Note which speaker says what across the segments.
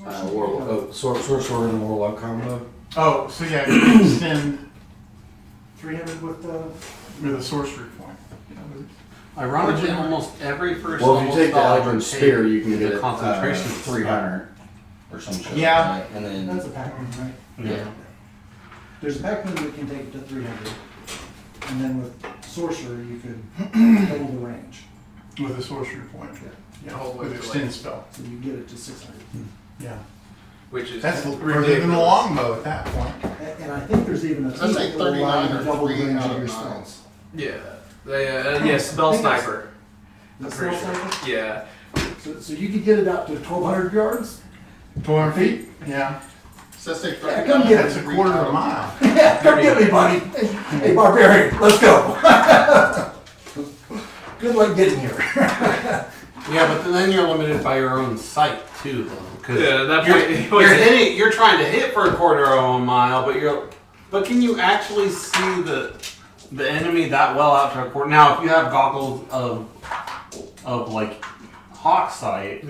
Speaker 1: Sorcerer and Warlock combo.
Speaker 2: Oh, so yeah, you can extend 300 with a sorcery point.
Speaker 3: Ironically, almost every first
Speaker 1: Well, if you take the
Speaker 3: spell
Speaker 1: Eldritch Spear, you can get
Speaker 3: a
Speaker 1: it
Speaker 3: concentration
Speaker 1: 300 or some shit.
Speaker 2: Yeah.
Speaker 1: Like that. And then
Speaker 4: That's a pack one, right?
Speaker 3: Yeah.
Speaker 4: There's a pack one that can take it to 300. And then with sorcerer, you could double the range.
Speaker 2: With a sorcery point.
Speaker 5: Yeah,
Speaker 2: With extend spell.
Speaker 4: So you get it to 600.
Speaker 2: Yeah.
Speaker 5: which is
Speaker 2: That's
Speaker 5: ridiculous.
Speaker 2: even a longbow at that point.
Speaker 4: And I think there's even a
Speaker 6: Does that say
Speaker 4: feat that will allow you
Speaker 6: 39
Speaker 4: to
Speaker 6: or
Speaker 4: double the
Speaker 6: 3
Speaker 4: range
Speaker 6: out
Speaker 4: of
Speaker 6: of
Speaker 4: your
Speaker 6: 9?
Speaker 4: spells.
Speaker 5: Yeah, spell
Speaker 4: I think that's-
Speaker 5: sniper.
Speaker 4: The
Speaker 5: I'm
Speaker 4: spell
Speaker 5: pretty sure.
Speaker 4: cycle?
Speaker 5: Yeah.
Speaker 4: So you could get it up to 1,200 yards?
Speaker 2: 200 feet? Yeah.
Speaker 6: Does that say
Speaker 4: Yeah,
Speaker 6: 39?
Speaker 4: come get
Speaker 2: That's a quarter of a mile.
Speaker 4: Yeah, come get me, buddy. Hey, barbarian, let's go. Good luck getting here.
Speaker 3: Yeah, but then you're limited by your own sight too, though. Because
Speaker 5: Yeah, that
Speaker 3: you're trying to hit for a quarter of a mile, but can you actually see the enemy that well out to a quarter? Now, if you have goggles of like hawk sight,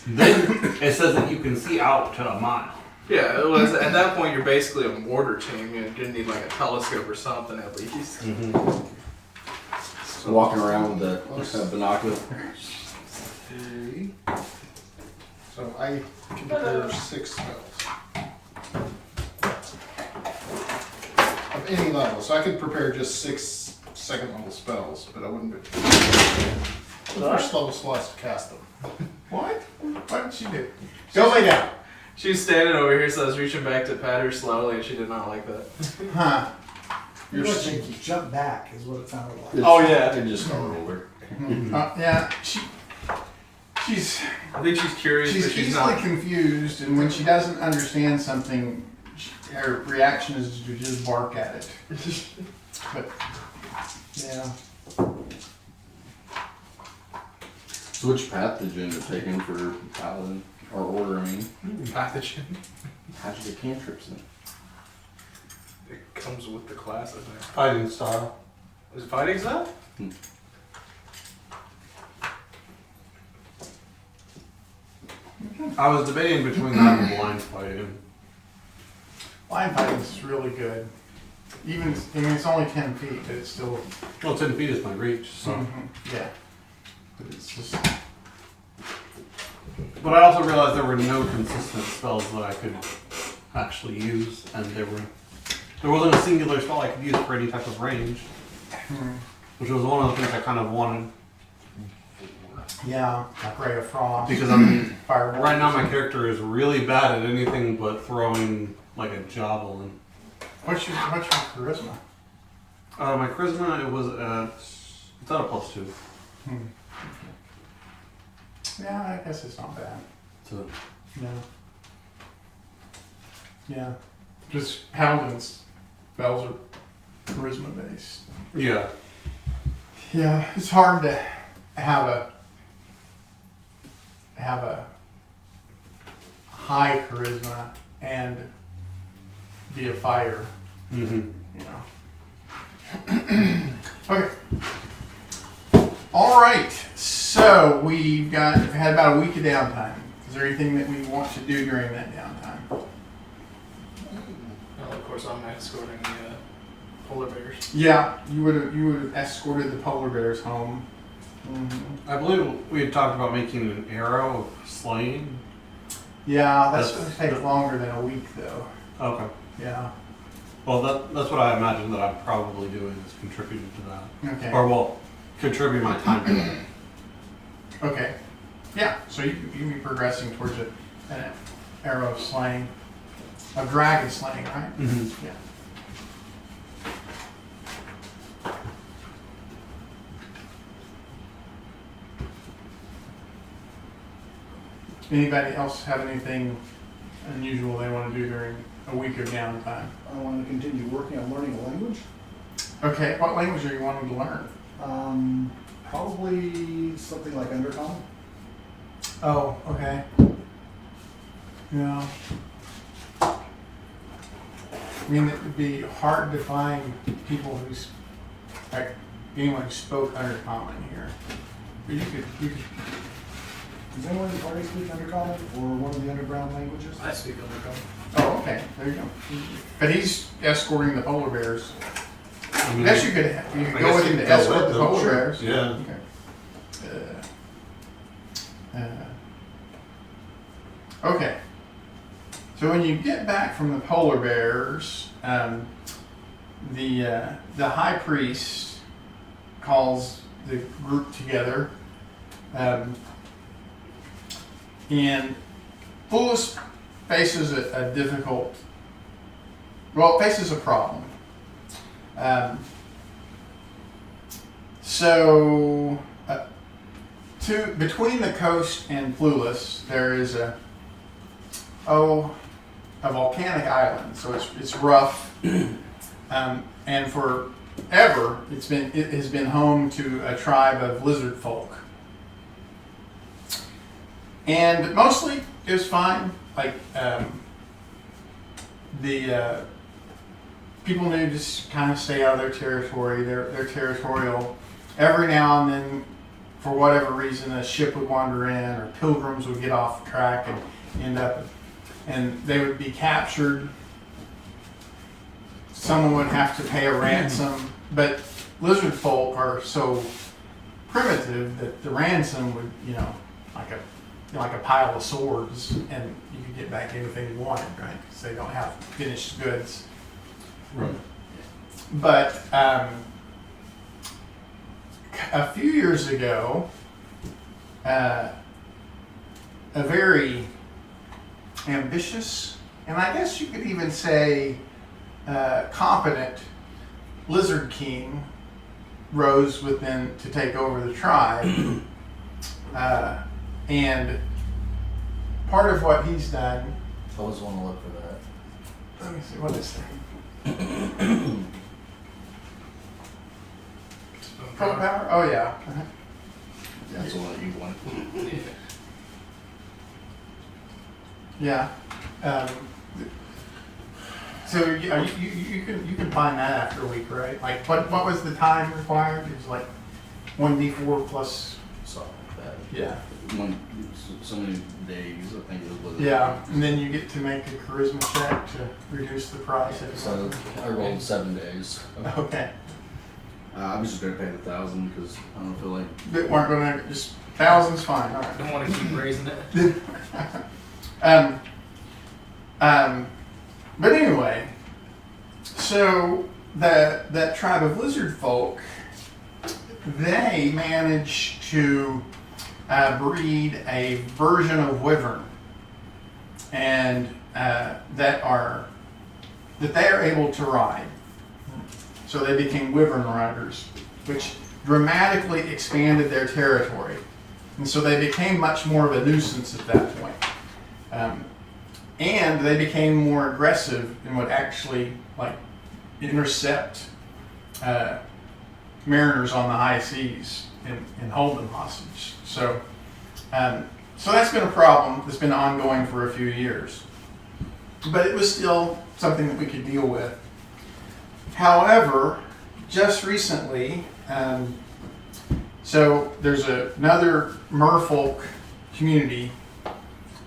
Speaker 3: then it says that you can see out to a mile.
Speaker 5: Yeah, it was at that point you're basically a mortar team. You're gonna need like a telescope or something at least.
Speaker 1: walking around with the binoculars.
Speaker 6: Okay. So I can prepare 6 spells. Of any level. So I could prepare just 6 second level spells, but I wouldn't be. The first level slots to cast them.
Speaker 2: What? What did she do? Go lay down.
Speaker 5: She was standing over here, so I was reaching back to pat her slowly, and she did not like that.
Speaker 2: Huh.
Speaker 4: You're like you jump back is what it sounded like.
Speaker 5: Oh, yeah.
Speaker 1: It just startled her.
Speaker 2: Yeah, she's
Speaker 5: I think she's curious, but she's
Speaker 2: easily
Speaker 5: not.
Speaker 2: confused, and when she doesn't understand something, her reaction is to just bark at it. But yeah,
Speaker 1: So which path did you end up taking for Paladin? Or Order, I mean?
Speaker 5: Pathogen.
Speaker 1: How'd you get cantrips in?
Speaker 5: It comes with the class, I think.
Speaker 3: Fighting style.
Speaker 5: Is it fighting style?
Speaker 3: I was debating between that and blind fighting.
Speaker 2: line fighting is really good. Even, I mean, it's only 10 feet, but it's still,
Speaker 3: Well, 10 feet is my reach, so.
Speaker 2: yeah. But it's just,
Speaker 3: But I also realized there were no consistent spells that I could actually use, and there wasn't a singular spell I could use for any type of range, which was one of the things I kind of wanted.
Speaker 2: yeah, like Ray of Frost.
Speaker 3: Because I mean,
Speaker 2: Fireball.
Speaker 3: right now my character is really bad at anything but throwing like a javelin.
Speaker 2: What's your charisma?
Speaker 3: My charisma, it's at a +2.
Speaker 2: Yeah, I guess it's not bad.
Speaker 3: So
Speaker 2: Yeah. Yeah. Just Paladin's spells are charisma based.
Speaker 3: yeah,
Speaker 2: Yeah, it's hard to have a high charisma and be a fighter,
Speaker 3: mm-hmm.
Speaker 2: you know. Okay. All right. So we've had about a week of downtime. Is there anything that we want to do during that downtime?
Speaker 5: Well, of course, I'm escorting the polar bears.
Speaker 2: Yeah, you would have escorted the polar bears home. Mm-hmm.
Speaker 3: I believe we had talked about making an arrow of slaying.
Speaker 2: Yeah, that's going to take longer than a week, though.
Speaker 3: Okay.
Speaker 2: Yeah.
Speaker 3: Well, that's what I imagine that I'm probably doing is contributing to that.
Speaker 2: Okay.
Speaker 3: Or well, contribute my time to that.
Speaker 2: Okay. Yeah. So you can be progressing towards an arrow of slaying, a dragon slaying, right?
Speaker 3: Mm-hmm.
Speaker 2: Yeah. Anybody else have anything unusual they want to do during a week of downtime?
Speaker 4: I want to continue working on learning a language.
Speaker 2: Okay. What language are you wanting to learn?
Speaker 4: Probably something like Undercommon.
Speaker 2: Oh, okay. Yeah. I mean, it would be hard to find people anyone who spoke Undercommon here. But you could
Speaker 4: Does anyone in the party speak Undercommon or one of the underground languages?
Speaker 5: I speak Undercommon.
Speaker 2: Oh, okay, there you go. But he's escorting the polar bears.
Speaker 3: I
Speaker 2: I
Speaker 3: mean,
Speaker 2: guess you could
Speaker 3: I
Speaker 2: go
Speaker 3: guess
Speaker 2: with
Speaker 3: you
Speaker 2: him
Speaker 3: could
Speaker 2: to
Speaker 3: go
Speaker 2: escort
Speaker 3: with
Speaker 2: the
Speaker 3: them,
Speaker 2: polar
Speaker 3: sure.
Speaker 2: bears.
Speaker 3: Yeah.
Speaker 2: Okay. So when you get back from the polar bears, the high priest calls the group together, and Fulus faces a difficult, well, faces a problem. Between the coast and Fulus, there is a volcanic island. So it's rough, and forever it has been home to a tribe of lizard folk. And mostly it was fine. Like the people knew to just kind of stay out of their territory. They're territorial. Every now and then, for whatever reason, a ship would wander in, or pilgrims would get off track and end up, and they would be captured. Someone would have to pay a ransom, but lizard folk are so primitive that the ransom would, like a pile of swords, and you could get back anything you wanted, right? Because they don't have finished goods.
Speaker 1: Right.
Speaker 2: But a few years ago, a very ambitious, and I guess you could even say competent lizard king rose within to take over the tribe. And part of what he's done,
Speaker 1: I always want to look for that.
Speaker 2: let me see, what is that? Cold power? Oh, yeah. Uh-huh.
Speaker 1: That's the one that you want.
Speaker 2: Yeah. So you can find that after a week, right? Like, what was the time required? It was like 1d4 plus.
Speaker 1: Something like that.
Speaker 2: Yeah.
Speaker 1: So many days, I think it was.
Speaker 2: Yeah, and then you get to make a charisma check to reduce the price.
Speaker 1: So I rolled 7 days.
Speaker 2: Okay.
Speaker 1: I was just gonna pay the 1,000 because I don't feel like.
Speaker 2: They weren't gonna just thousands, fine. All
Speaker 5: I
Speaker 2: right.
Speaker 5: don't want to keep raising it.
Speaker 2: But anyway, so that tribe of lizard folk, they managed to breed a version of wyvern, and that they are able to ride. So they became wyvern riders, which dramatically expanded their territory, and so they became much more of a nuisance at that point. And they became more aggressive and would actually intercept mariners on the high seas and hold them hostage. So that's been a problem that's been ongoing for a few years. But it was still something that we could deal with. However, just recently, so there's another merfolk community,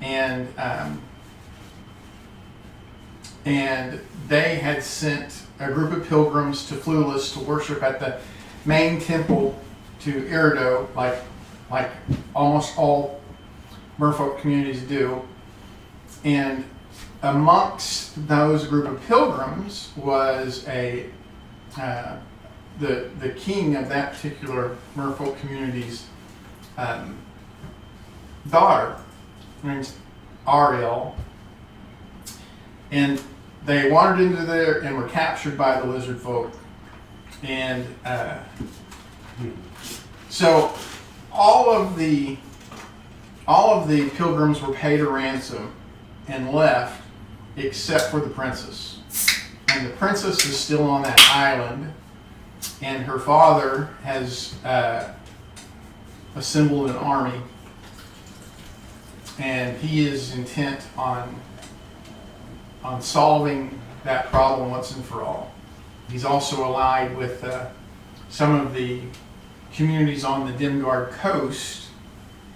Speaker 2: and they had sent a group of pilgrims to Flulus to worship at the main temple to Erido, like almost all merfolk communities do. And amongst those group of pilgrims was the king of that particular merfolk community's daughter, her name's Ariel. And they wandered into there and were captured by the lizard folk. And so all of the pilgrims were paid a ransom and left, except for the princess. And the princess is still on that island, and her father has assembled an army, and he is intent on solving that problem once and for all. He's also allied with some of the communities on the Dimgaard coast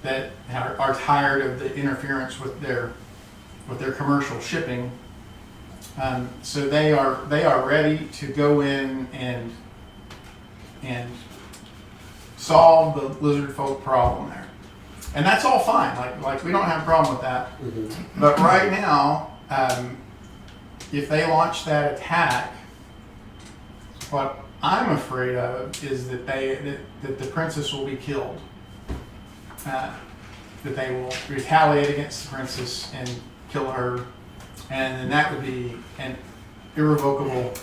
Speaker 2: that are tired of the interference with their commercial shipping. So they are ready to go in and solve the lizard folk problem there, and that's all fine. Like we don't have a problem with that. But right now, if they launch that attack, what I'm afraid of is that that the princess will be killed. That they will retaliate against the princess and kill her, and then that would be an irrevocable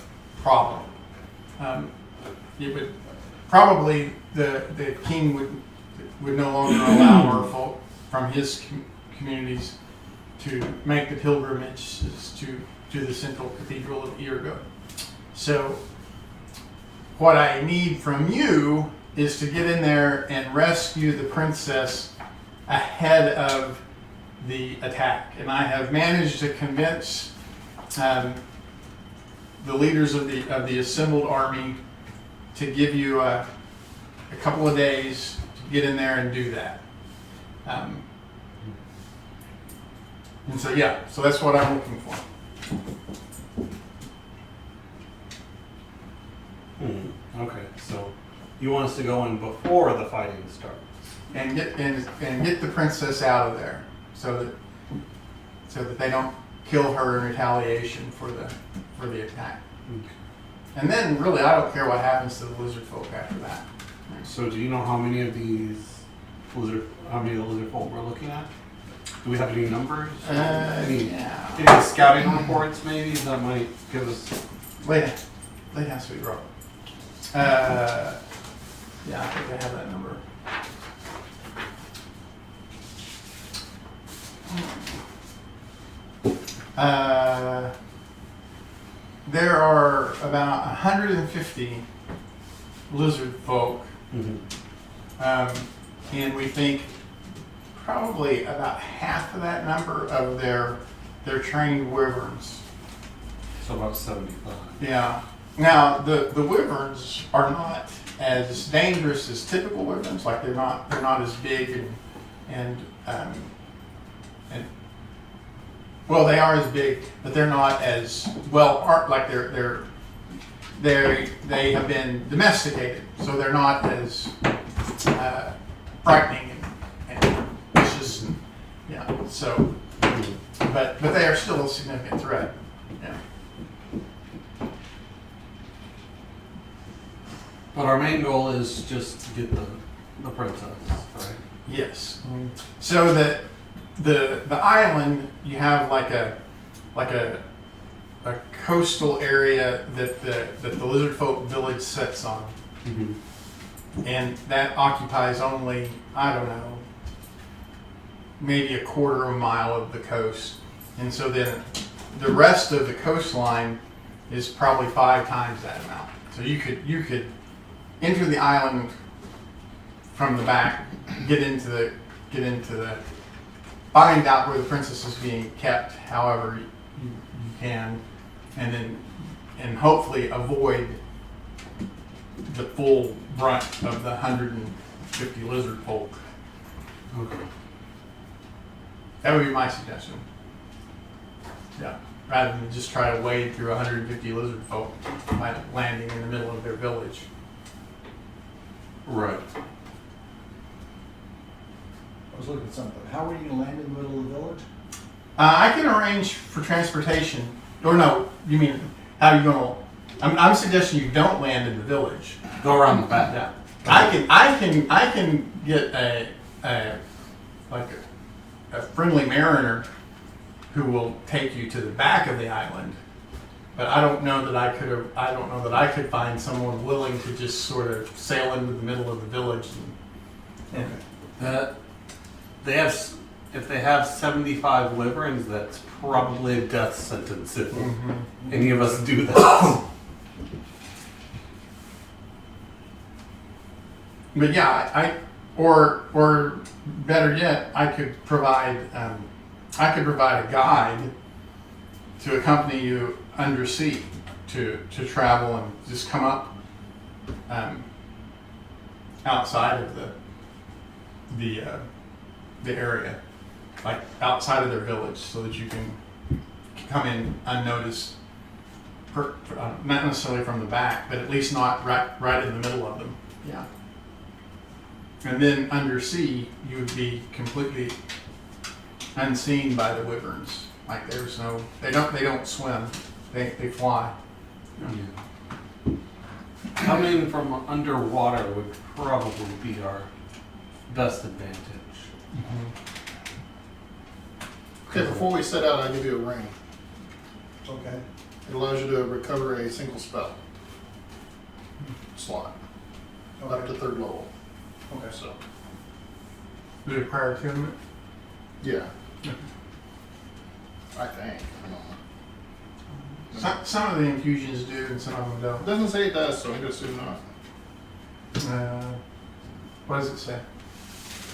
Speaker 2: problem. It would probably the king would no longer allow merfolk from his communities to make the pilgrimages to the central cathedral of Irgo. So what I need from you is to get in there and rescue the princess ahead of the attack. And I have managed to convince the leaders of the assembled army to give you a couple of days to get in there and do that. And so so that's what I'm looking for.
Speaker 3: Okay, so you want us to go in before the fighting starts.
Speaker 2: And get the princess out of there, so that they don't kill her in retaliation for the attack.
Speaker 3: Okay.
Speaker 2: And then really, I don't care what happens to the lizard folk after that.
Speaker 3: So do you know how many of the lizard folk we're looking at? Do we have any numbers? Any scouting reports maybe that might give us?
Speaker 2: Lay down, sweet rock. I think I have that number. There are about 150 lizard folk, and we think probably about half of that number of their trained wyverns.
Speaker 3: So about 75.
Speaker 2: Yeah. Now the wyverns are not as dangerous as typical wyverns. Like they're not as big and well, they are as big, but they're not as well. Like they have been domesticated, so they're not as frightening and vicious. So, but they are still a significant threat. Yeah.
Speaker 3: But our main goal is just to get the princess, right?
Speaker 2: Yes. So that the island, you have like a coastal area that the lizard folk village sits on, and that occupies only, I don't know, maybe a quarter of a mile of the coast, and so then the rest of the coastline is probably 5 times that amount. So you could enter the island from the back, get into the find out where the princess is being kept, however you can, and hopefully avoid the full brunt of the 150 lizard folk.
Speaker 3: Okay.
Speaker 2: That would be my suggestion. Yeah, rather than just try to wade through 150 lizard folk by landing in the middle of their village.
Speaker 3: Right.
Speaker 4: I was looking at something. How are you going to land in the middle of the village?
Speaker 2: I can arrange for transportation. Or no, you mean how you going to? I'm suggesting you don't land in the village.
Speaker 3: Go around the back.
Speaker 2: Yeah, I can get a friendly mariner who will take you to the back of the island. But I don't know that I could find someone willing to just sort of sail into the middle of the village.
Speaker 3: If they have 75 wyverns, that's probably a death sentence if any of us do that.
Speaker 2: But yeah, or better yet, I could provide a guide to accompany you undersea to travel and just come up outside of the the area, like outside of their village, so that you can come in unnoticed. Not necessarily from the back, but at least not right in the middle of them. Yeah. And then undersea, you would be completely unseen by the wyverns. Like there's no, they don't swim, they fly.
Speaker 3: Coming from underwater would probably be our best advantage.
Speaker 6: Okay, before we set out, I'll give you a ring.
Speaker 4: Okay.
Speaker 6: It allows you to recover a single spell slot up to 3rd level.
Speaker 4: Okay.
Speaker 6: So,
Speaker 2: Does it require attunement?
Speaker 6: yeah. I think. I don't know.
Speaker 2: Some of the infusions do, and some of them
Speaker 6: It
Speaker 2: don't.
Speaker 6: doesn't say it does, so I'm gonna assume not.
Speaker 2: What does it say?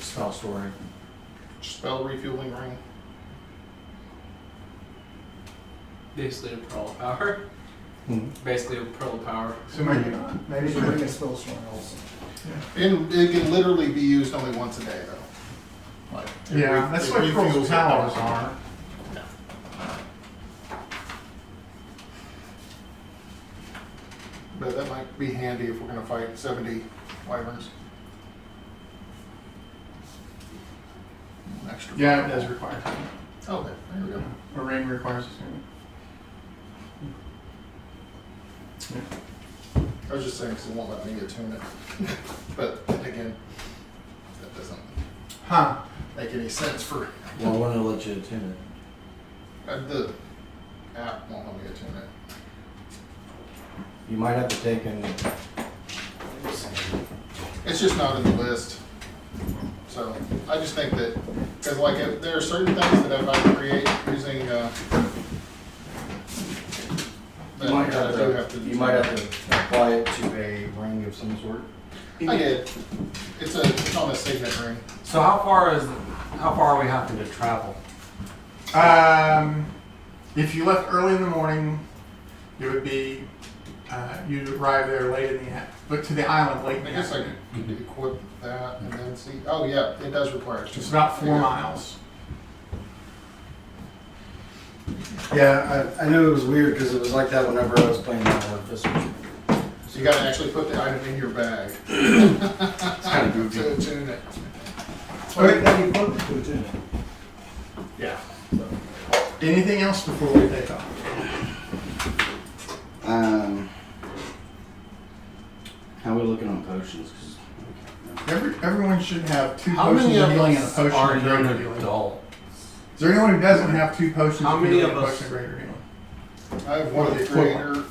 Speaker 1: Spell story.
Speaker 6: Spell refueling ring.
Speaker 5: Basically a pearl of power. Basically a pearl of power.
Speaker 2: So maybe not.
Speaker 4: Maybe the ring of spell story also.
Speaker 6: And it can literally be used only once a day, though. Like, it
Speaker 2: Yeah, that's
Speaker 6: it
Speaker 2: what
Speaker 6: refuels
Speaker 2: pearls of
Speaker 6: the
Speaker 2: powers
Speaker 6: power.
Speaker 2: are.
Speaker 6: Yeah. But that might be handy if we're gonna fight 70 wyverns. Extra.
Speaker 2: Yeah, it does require attunement.
Speaker 6: Okay, there we go.
Speaker 2: A ring requires attunement.
Speaker 6: I was just saying because it won't let me attune it. But then again, that doesn't
Speaker 2: Huh.
Speaker 6: make any sense for,
Speaker 1: Well, when will let you attune it?
Speaker 6: the app won't let me attune it.
Speaker 1: You might have to take and
Speaker 6: It's just not in the list. So I just think that, because like there are certain things that if I create using,
Speaker 1: you might
Speaker 6: that I do have to.
Speaker 1: you might have to apply it to a ring of some sort.
Speaker 6: I did. It's on a signet ring.
Speaker 3: So how far are we having to travel?
Speaker 2: If you left early in the morning, it would be you'd arrive there late in but to the island late in
Speaker 6: I
Speaker 2: the
Speaker 6: guess I
Speaker 2: afternoon.
Speaker 6: could equip that and then see. Oh yeah, it does require.
Speaker 2: It's about 4 miles.
Speaker 1: Yeah, I knew it was weird because it was like that whenever I was playing this one.
Speaker 6: So you got to actually put the item in your bag
Speaker 1: It's kind of goofy.
Speaker 6: to attune it.
Speaker 4: Okay, then you put it to attune it.
Speaker 6: Yeah.
Speaker 2: Anything else before we take off?
Speaker 1: How are we looking on potions? 'Cause
Speaker 2: Everyone should have 2
Speaker 3: How
Speaker 2: potions
Speaker 3: many
Speaker 2: of
Speaker 3: of
Speaker 2: healing and a
Speaker 3: us
Speaker 2: potion
Speaker 3: are
Speaker 2: of greater
Speaker 3: young
Speaker 2: healing.
Speaker 3: adults?
Speaker 2: Is there anyone who doesn't have 2 potions
Speaker 3: How
Speaker 2: of
Speaker 3: many
Speaker 2: healing
Speaker 3: of
Speaker 2: and a
Speaker 3: us-
Speaker 2: potion of greater healing?
Speaker 6: I have one
Speaker 2: Or the
Speaker 6: greater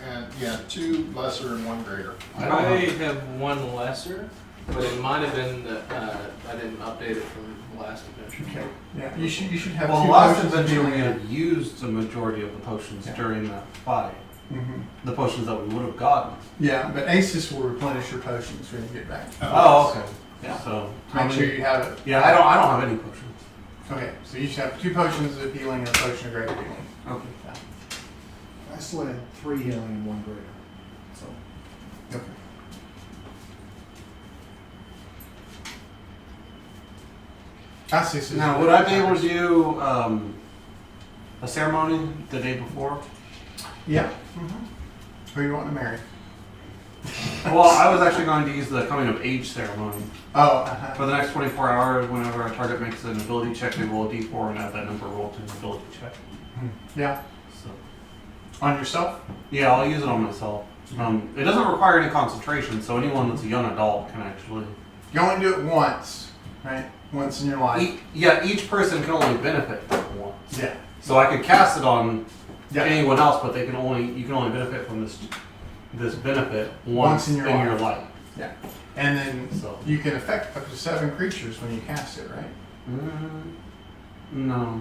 Speaker 6: and 2 lesser and 1 greater.
Speaker 5: I have one lesser, but it might have been that I didn't update it from the last adventure.
Speaker 2: Okay. Yeah, you should have
Speaker 3: Well,
Speaker 2: 2
Speaker 3: last
Speaker 2: potions of
Speaker 3: adventure we
Speaker 2: healing.
Speaker 3: had used the majority of the potions
Speaker 2: Yeah.
Speaker 3: during that fight.
Speaker 2: Mm-hmm.
Speaker 3: The potions that we would have gotten.
Speaker 2: Yeah, but Asus will replenish your potions when you get back.
Speaker 3: Oh, okay.
Speaker 2: Yeah.
Speaker 3: So
Speaker 2: Make sure you have it.
Speaker 3: Yeah, I don't have any potions.
Speaker 2: Okay, so you should have 2 potions of healing and a potion of greater healing.
Speaker 3: Okay.
Speaker 4: I still had 3 healing and 1 greater. So
Speaker 2: Okay. Asus is
Speaker 3: Now, would I be able to do a ceremony the day before?
Speaker 2: Yeah. Who you want to marry?
Speaker 3: Well, I was actually going to use the coming of age ceremony.
Speaker 2: Oh,
Speaker 3: For the next 24 hours, whenever a target makes an ability check, they roll a d4 and add that number roll to an ability check.
Speaker 2: Yeah.
Speaker 3: So,
Speaker 2: On yourself?
Speaker 3: yeah, I'll use it on myself. It doesn't require any concentration, so anyone that's a young adult can actually.
Speaker 2: You only do it once, right? Once in your life.
Speaker 3: Each person can only benefit from it once.
Speaker 2: Yeah.
Speaker 3: So I could cast it on
Speaker 2: Yeah.
Speaker 3: anyone else, but you can only benefit from this benefit once in your life.
Speaker 2: Yeah. And then
Speaker 3: So.
Speaker 2: you can affect up to 7 creatures when you cast it, right?
Speaker 3: No.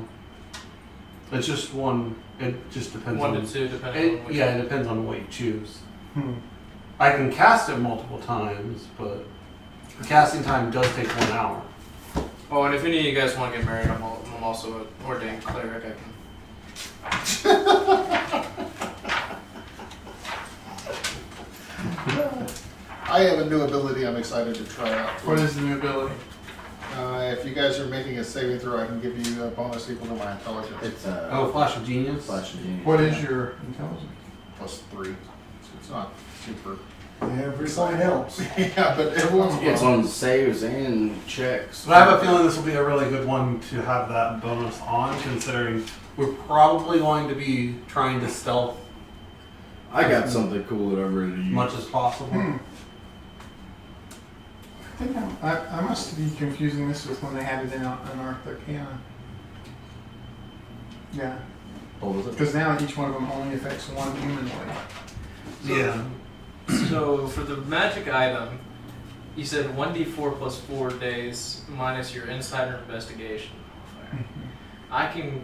Speaker 3: It's just one. It just depends
Speaker 5: 1
Speaker 3: on.
Speaker 5: to 2, depending on which.
Speaker 3: Yeah, it depends on what you choose.
Speaker 2: Hmm.
Speaker 3: I can cast it multiple times, but the casting time does take 1 hour.
Speaker 5: Oh, and if any of you guys want to get married, I'm also an ordained cleric. I can.
Speaker 6: I have a new ability I'm excited to try out.
Speaker 2: What is the new ability?
Speaker 6: If you guys are making a saving throw, I can give you a bonus equal to my intelligence.
Speaker 7: It's
Speaker 3: Oh, Flash of Genius.
Speaker 7: Flash of Genius.
Speaker 2: What is your intelligence?
Speaker 6: +3. So it's not super.
Speaker 4: Every point helps.
Speaker 6: Yeah, but every once in a
Speaker 7: It's
Speaker 6: while.
Speaker 7: on saves and checks.
Speaker 3: But I have a feeling this will be a really good one to have that bonus on, considering we're probably going to be trying to stealth
Speaker 7: I got something cool that I'm ready to
Speaker 3: as
Speaker 7: use.
Speaker 3: much as possible.
Speaker 2: I think I must be confusing this with when they had it in Antarctica. Yeah,
Speaker 7: What was it?
Speaker 2: because now each one of them only affects one humanoid.
Speaker 3: Yeah.
Speaker 5: So for the magic item, you said 1d4 plus 4 days minus your insider investigation modifier. I can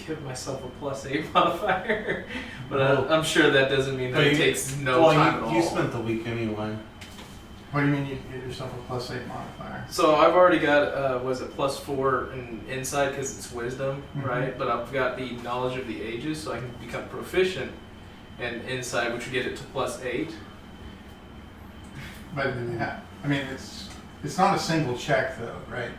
Speaker 5: give myself a +8 modifier, but I'm sure that doesn't mean that
Speaker 3: But
Speaker 5: it
Speaker 3: you-
Speaker 5: takes no time at all.
Speaker 3: You spent the week anyway.
Speaker 2: What do you mean you can get yourself a +8 modifier?
Speaker 5: So I've already got, was it +4 in insight because it's wisdom,
Speaker 2: Mhm.
Speaker 5: right? But I've got the knowledge of the ages, so I can become proficient in insight, which would get it to +8.
Speaker 2: But I mean, it's not a single check though, right?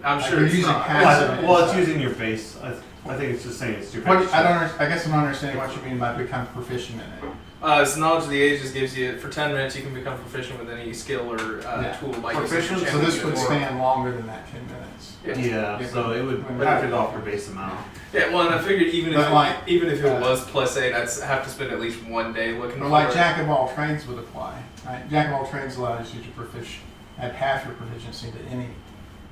Speaker 5: I'm
Speaker 2: Like
Speaker 5: sure
Speaker 2: you're
Speaker 5: it's
Speaker 2: using
Speaker 5: not.
Speaker 2: passive.
Speaker 3: Well, it's using your base. I think it's just saying it's your base.
Speaker 2: I guess I'm not understanding what you mean by become proficient in it.
Speaker 5: It's knowledge of the ages gives you, for 10 minutes, you can become proficient with any skill or
Speaker 2: Yeah.
Speaker 5: tool. Like
Speaker 3: Proficient,
Speaker 2: So this would
Speaker 5: champion.
Speaker 2: span longer than that 10 minutes.
Speaker 3: Yeah, so it would knock it off your base amount.
Speaker 5: Yeah, well, and I figured even
Speaker 2: But
Speaker 5: if
Speaker 2: like,
Speaker 5: it was +8, I'd have to spend at least one day looking
Speaker 2: But
Speaker 5: for
Speaker 2: like
Speaker 5: it.
Speaker 2: Jack of all trades would apply, right? Jack of all trades allows you to add half your proficiency to any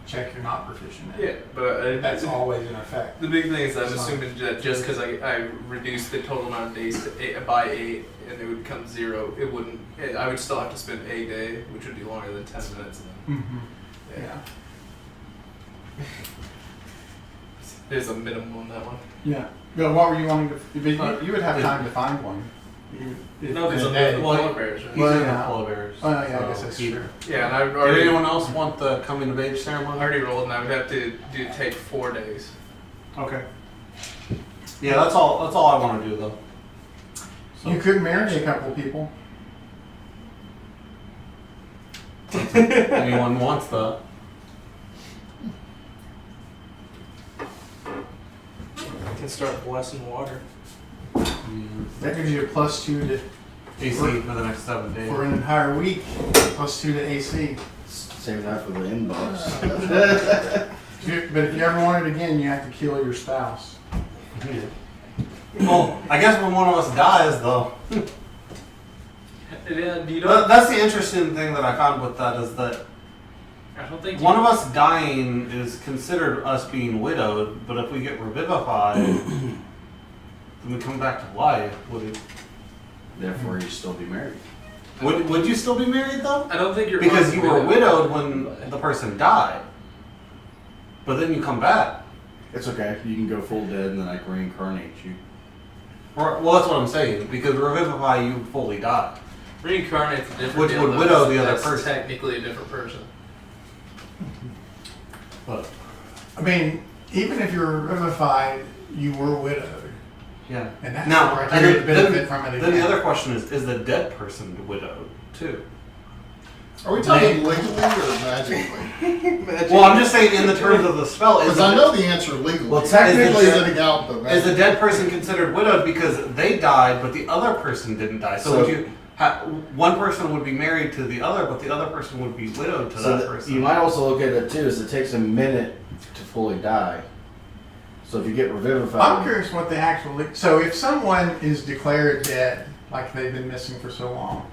Speaker 2: check you're not proficient in.
Speaker 5: Yeah, but
Speaker 2: That's always in effect.
Speaker 5: the big thing is I'm
Speaker 2: It's not-
Speaker 5: assuming that just because I reduced the total amount of days to by 8 and it would become 0, it wouldn't. I would still have to spend a day, which would be longer than 10 minutes.
Speaker 2: Mm-hmm.
Speaker 5: Yeah.
Speaker 2: Yeah.
Speaker 5: There's a minimum on that one.
Speaker 2: Yeah. But what were you wanting to? You would have time to find one.
Speaker 5: No, there's
Speaker 2: in
Speaker 5: a
Speaker 2: day.
Speaker 5: polar bears. Right?
Speaker 3: He's
Speaker 2: Well,
Speaker 3: in
Speaker 2: yeah.
Speaker 3: the polar bears.
Speaker 2: Oh yeah, I
Speaker 3: so
Speaker 2: guess that's
Speaker 3: he-
Speaker 2: true.
Speaker 5: Yeah, and I've
Speaker 3: Did
Speaker 5: already,
Speaker 3: anyone else want the coming of age
Speaker 5: I
Speaker 3: ceremony?
Speaker 5: already rolled, and I would have to take 4 days.
Speaker 3: Okay. Yeah, that's all I want to do though. So,
Speaker 2: You could marry a couple people.
Speaker 3: anyone wants that?
Speaker 5: I can start blessing water.
Speaker 2: That gives you a +2 to
Speaker 3: AC for the next 7 days.
Speaker 2: for an entire week. +2 to AC.
Speaker 7: Save that for the inbox.
Speaker 2: But if you ever want it again, you have to kill your spouse.
Speaker 3: Well, I guess when one of us dies, though.
Speaker 5: Yeah, you don't.
Speaker 3: That's the interesting thing that I found with that is that
Speaker 5: I don't think
Speaker 3: one of us dying is considered us being widowed, but if we get revivified, then we come back to life.
Speaker 7: Therefore, you still be married.
Speaker 3: Would you still be married though?
Speaker 5: I don't think you're
Speaker 3: Because you were widowed when the person died, but then you come back.
Speaker 7: It's okay. You can go full dead and then I can reincarnate you.
Speaker 3: Or, well, that's what I'm saying. Because revivify, you fully die.
Speaker 5: Reincarnate's a different
Speaker 3: Which
Speaker 5: deal,
Speaker 3: would
Speaker 5: though.
Speaker 3: widow the other
Speaker 5: That's
Speaker 3: person.
Speaker 5: technically a different person.
Speaker 3: But
Speaker 2: I mean, even if you're revivified, you were widowed.
Speaker 3: yeah.
Speaker 2: And that's
Speaker 3: Now,
Speaker 2: where
Speaker 3: and
Speaker 2: you
Speaker 3: then,
Speaker 2: benefit from it again.
Speaker 3: then the other question is the dead person widowed too?
Speaker 6: Are we talking legally or magically?
Speaker 3: Well, I'm just saying in the terms of the spell.
Speaker 6: Because I know the answer legally.
Speaker 7: Well, technically-
Speaker 6: It's sitting out the
Speaker 3: Is the dead person considered widowed because they died, but the other person didn't die? So,
Speaker 7: So-
Speaker 3: would you one person would be married to the other, but the other person would be widowed to
Speaker 7: So
Speaker 3: that person?
Speaker 7: you might also look at it too, is it takes a minute to fully die. So if you get revivified,
Speaker 2: I'm curious what the actual. So if someone is declared dead, like they've been missing for so long,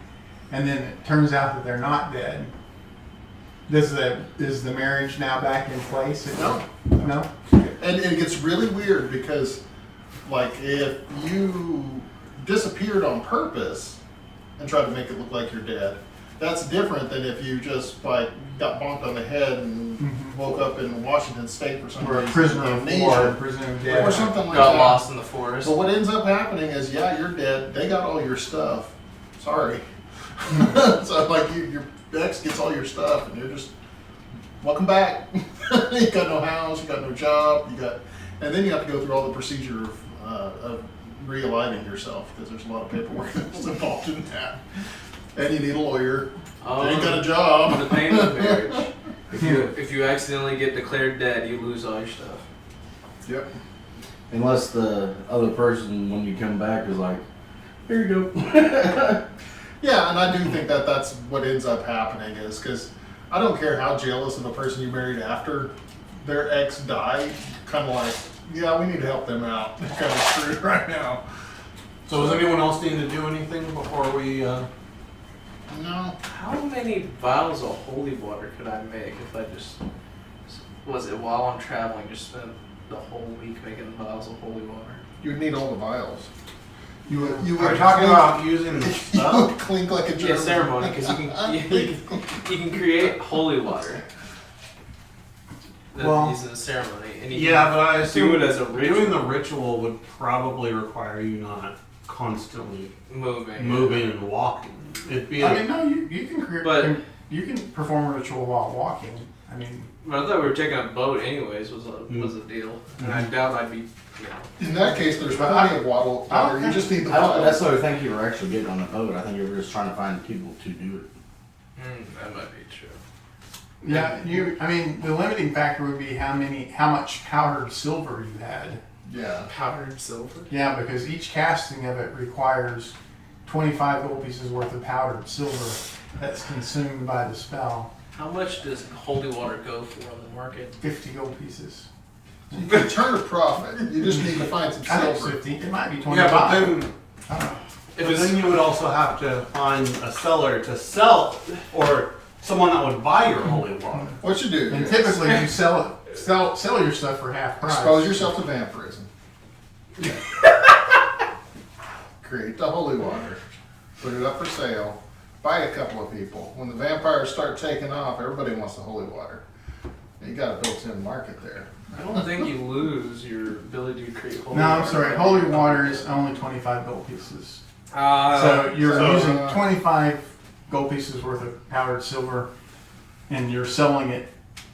Speaker 2: and then it turns out that they're not dead, is the marriage now back in place?
Speaker 6: No.
Speaker 2: No.
Speaker 6: And it gets really weird because, like, if you disappeared on purpose and tried to make it look like you're dead, that's different than if you just, like, got bonked on the head and
Speaker 2: Mhm.
Speaker 6: woke up in Washington State for some
Speaker 2: Or a
Speaker 6: reason.
Speaker 2: prisoner of
Speaker 6: amnesia.
Speaker 2: war, presumed dead.
Speaker 6: Or something like
Speaker 5: Got
Speaker 6: that.
Speaker 5: lost in the forest.
Speaker 6: So what ends up happening is, yeah, you're dead. They got all your stuff. Sorry. So like your ex gets all your stuff, and you're just welcome back. You got no house, you got no job, and then you have to go through all the procedure of realigning yourself because there's a lot of paperwork that's involved in that, and you need a lawyer. You ain't got a
Speaker 5: the
Speaker 6: job.
Speaker 5: pain of marriage. If you accidentally get declared dead, you lose all your stuff.
Speaker 6: Yep.
Speaker 7: Unless the other person, when you come back, is like, here you go.
Speaker 6: Yeah, and I do think that that's what ends up happening is because I don't care how jealous of a person you married after their ex died, kind of like, yeah, we need to help them out. They're kind of screwed right now.
Speaker 3: So does anyone else need to do anything before we?
Speaker 6: No.
Speaker 5: How many vials of holy water could I make if I just was it while I'm traveling? Just spent the whole week making vials of holy water.
Speaker 6: You would need all the vials. You would
Speaker 3: Are you
Speaker 6: clink-
Speaker 3: talking about using the
Speaker 6: You
Speaker 3: stuff?
Speaker 6: would clink like a
Speaker 5: Yeah,
Speaker 6: German.
Speaker 5: ceremony because you can create holy water. That
Speaker 4: Well,
Speaker 5: is in the ceremony, and you
Speaker 3: Yeah, but I
Speaker 5: do
Speaker 3: assume
Speaker 5: it as a ritual.
Speaker 3: doing the ritual would probably require you not constantly
Speaker 5: moving.
Speaker 3: moving and walking. It'd be.
Speaker 2: I mean, no, you can create.
Speaker 5: But-
Speaker 2: you can perform a ritual while walking. I mean,
Speaker 5: But I thought we were taking a boat anyways. Was a deal, and I doubt I'd be.
Speaker 6: In that case, there's plenty of water. You just need the
Speaker 7: I don't
Speaker 6: vials.
Speaker 7: necessarily think you were actually getting on the boat. I think you were just trying to find people to do it.
Speaker 5: That might be true.
Speaker 2: yeah, I mean, the limiting factor would be how much powdered silver you had.
Speaker 6: Yeah.
Speaker 5: Powdered silver.
Speaker 2: Yeah, because each casting of it requires 25 gold pieces worth of powdered silver that's consumed by the spell.
Speaker 5: How much does holy water go for on the market?
Speaker 2: 50 gold pieces.
Speaker 6: You can turn a profit. You just need to find some
Speaker 2: I think
Speaker 6: silver.
Speaker 2: 50. It might be 25.
Speaker 3: Yeah, but then.
Speaker 2: I don't know.
Speaker 3: But then you would also have to find a seller to sell, or someone that would buy your holy water.
Speaker 6: What you do?
Speaker 2: And
Speaker 6: is
Speaker 2: typically you sell your stuff for half price.
Speaker 6: expose yourself to vampirism. Create the holy water. Put it up for sale. Buy a couple of people. When the vampires start taking off, everybody wants the holy water. You got a built-in market there.
Speaker 5: I don't think you lose your ability to create holy
Speaker 2: No,
Speaker 5: water.
Speaker 2: I'm sorry. Holy water is only 25 gold pieces.
Speaker 5: Uh,
Speaker 2: So you're
Speaker 6: so,
Speaker 2: using 25 gold pieces worth of powdered silver, and you're selling it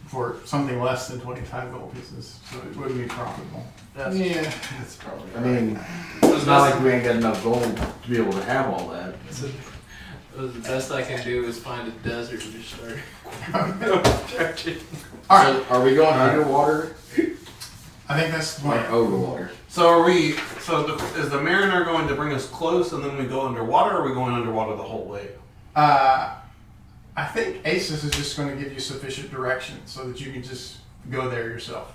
Speaker 2: for something less than 25 gold pieces. So it wouldn't be profitable.
Speaker 5: that's,
Speaker 6: Yeah, that's probably
Speaker 7: I mean,
Speaker 5: that's
Speaker 7: it's not like we ain't got enough gold to be able to have all that.
Speaker 5: the best I can do is find a desert and just start charging.
Speaker 2: All right.
Speaker 7: So are we going underwater
Speaker 2: I think that's the
Speaker 7: or
Speaker 2: plan.
Speaker 7: over water?
Speaker 3: So are we? Is the mariner going to bring us close and then we go underwater, or are we going underwater the whole way?
Speaker 2: I think ASUS is just going to give you sufficient direction so that you can just go there yourself.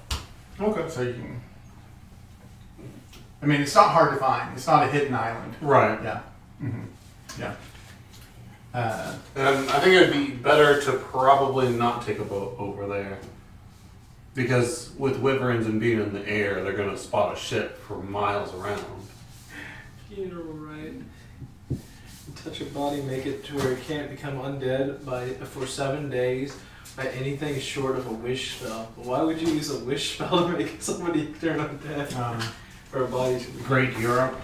Speaker 3: Okay.
Speaker 2: So you can. I mean, it's not hard to find. It's not a hidden island.
Speaker 3: Right.
Speaker 2: Yeah. Mm-hmm. Yeah.
Speaker 3: And I think it would be better to probably not take a boat over there. Because with wyverns and being in the air, they're going to spot a ship for miles around.
Speaker 5: You're right. Touch a body, make it to where it can't become undead for 7 days by anything short of a wish spell. Why would you use a wish spell to make somebody turn undead? For a body to be
Speaker 3: Great Europe.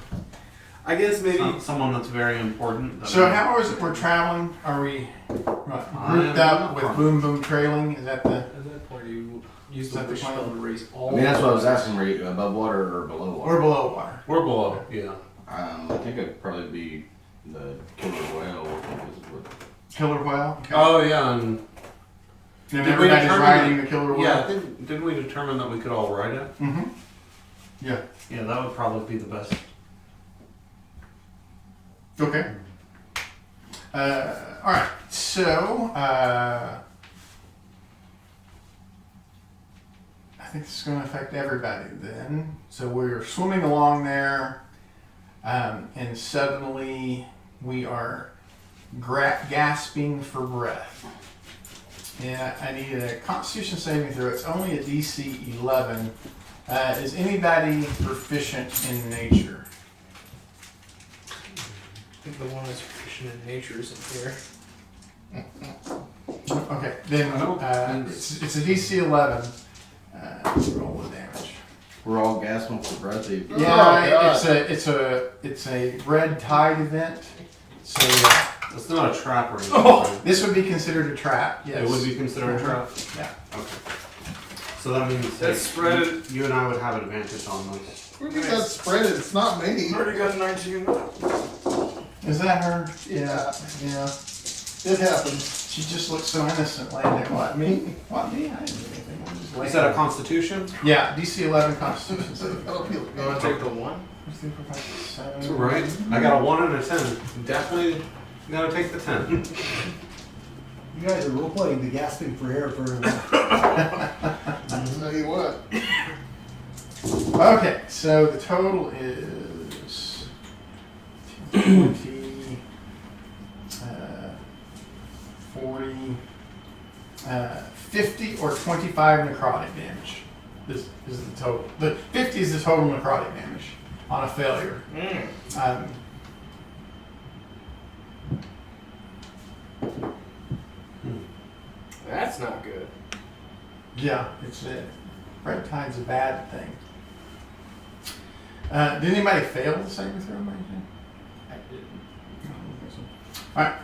Speaker 5: I guess maybe.
Speaker 3: Someone that's very important.
Speaker 2: So how is it we're traveling? Are we what,
Speaker 3: I
Speaker 2: grouped
Speaker 3: am
Speaker 2: up
Speaker 3: not
Speaker 2: with
Speaker 3: wrong.
Speaker 2: Boom Boom Trailing? Is that the?
Speaker 5: At that point, you use
Speaker 2: Is
Speaker 5: the
Speaker 2: that the
Speaker 5: wish
Speaker 2: plan?
Speaker 5: spell to raise all.
Speaker 7: I mean, that's what I was asking. Were you above water or below water?
Speaker 2: Or below water?
Speaker 3: We're below, yeah.
Speaker 7: I think it'd probably be the killer whale. I think is what.
Speaker 2: Killer whale? Okay.
Speaker 3: Oh, yeah, and
Speaker 2: And
Speaker 3: did we
Speaker 2: everybody's
Speaker 3: determine
Speaker 2: riding the killer whale?
Speaker 3: yeah, didn't we determine that we could all ride it?
Speaker 2: Mm-hmm. Yeah.
Speaker 3: Yeah, that would probably be the best.
Speaker 2: Okay. All right. So I think this is going to affect everybody then. So we're swimming along there, and suddenly we are gasping for breath. And I need a Constitution saving throw. It's only a DC 11. Is anybody proficient in nature?
Speaker 5: I think the one that's proficient in nature isn't here.
Speaker 2: Okay, then it's a DC 11. Roll the damage.
Speaker 7: We're all gasping for breath.
Speaker 6: Oh,
Speaker 2: Yeah,
Speaker 6: God.
Speaker 2: it's a red tide event. So
Speaker 3: It's not a trap or anything.
Speaker 2: oh, this would be considered a trap. Yes,
Speaker 3: It would be considered a trap?
Speaker 2: Yeah.
Speaker 3: Okay. So that means
Speaker 5: That's spread.
Speaker 3: you and I would have an advantage on this.
Speaker 6: Where did that spread? It's not me.
Speaker 5: Already got a 19.
Speaker 2: Is that her? Yeah. Yeah.
Speaker 6: It happens.
Speaker 2: She just looks so innocent laying there. What, me? What, me? I didn't do anything. I'm just laying
Speaker 3: Is that a
Speaker 2: there.
Speaker 3: Constitution?
Speaker 2: Yeah, DC 11 Constitution save.
Speaker 6: That'll be
Speaker 5: You want to take the 1?
Speaker 3: That's right. I got a 1 and a 10. Definitely gotta take the 10.
Speaker 4: You guys are role playing the gasping for air for
Speaker 6: I'll tell you what.
Speaker 2: Okay, so the total is 20, 40, 50 or 25 necrotic damage. This is the total. The 50 is the total necrotic damage on a failure.
Speaker 5: That's not good.
Speaker 2: Yeah, it's red tide's a bad thing. Did anybody fail the saving throw?
Speaker 5: I didn't.
Speaker 2: Alright.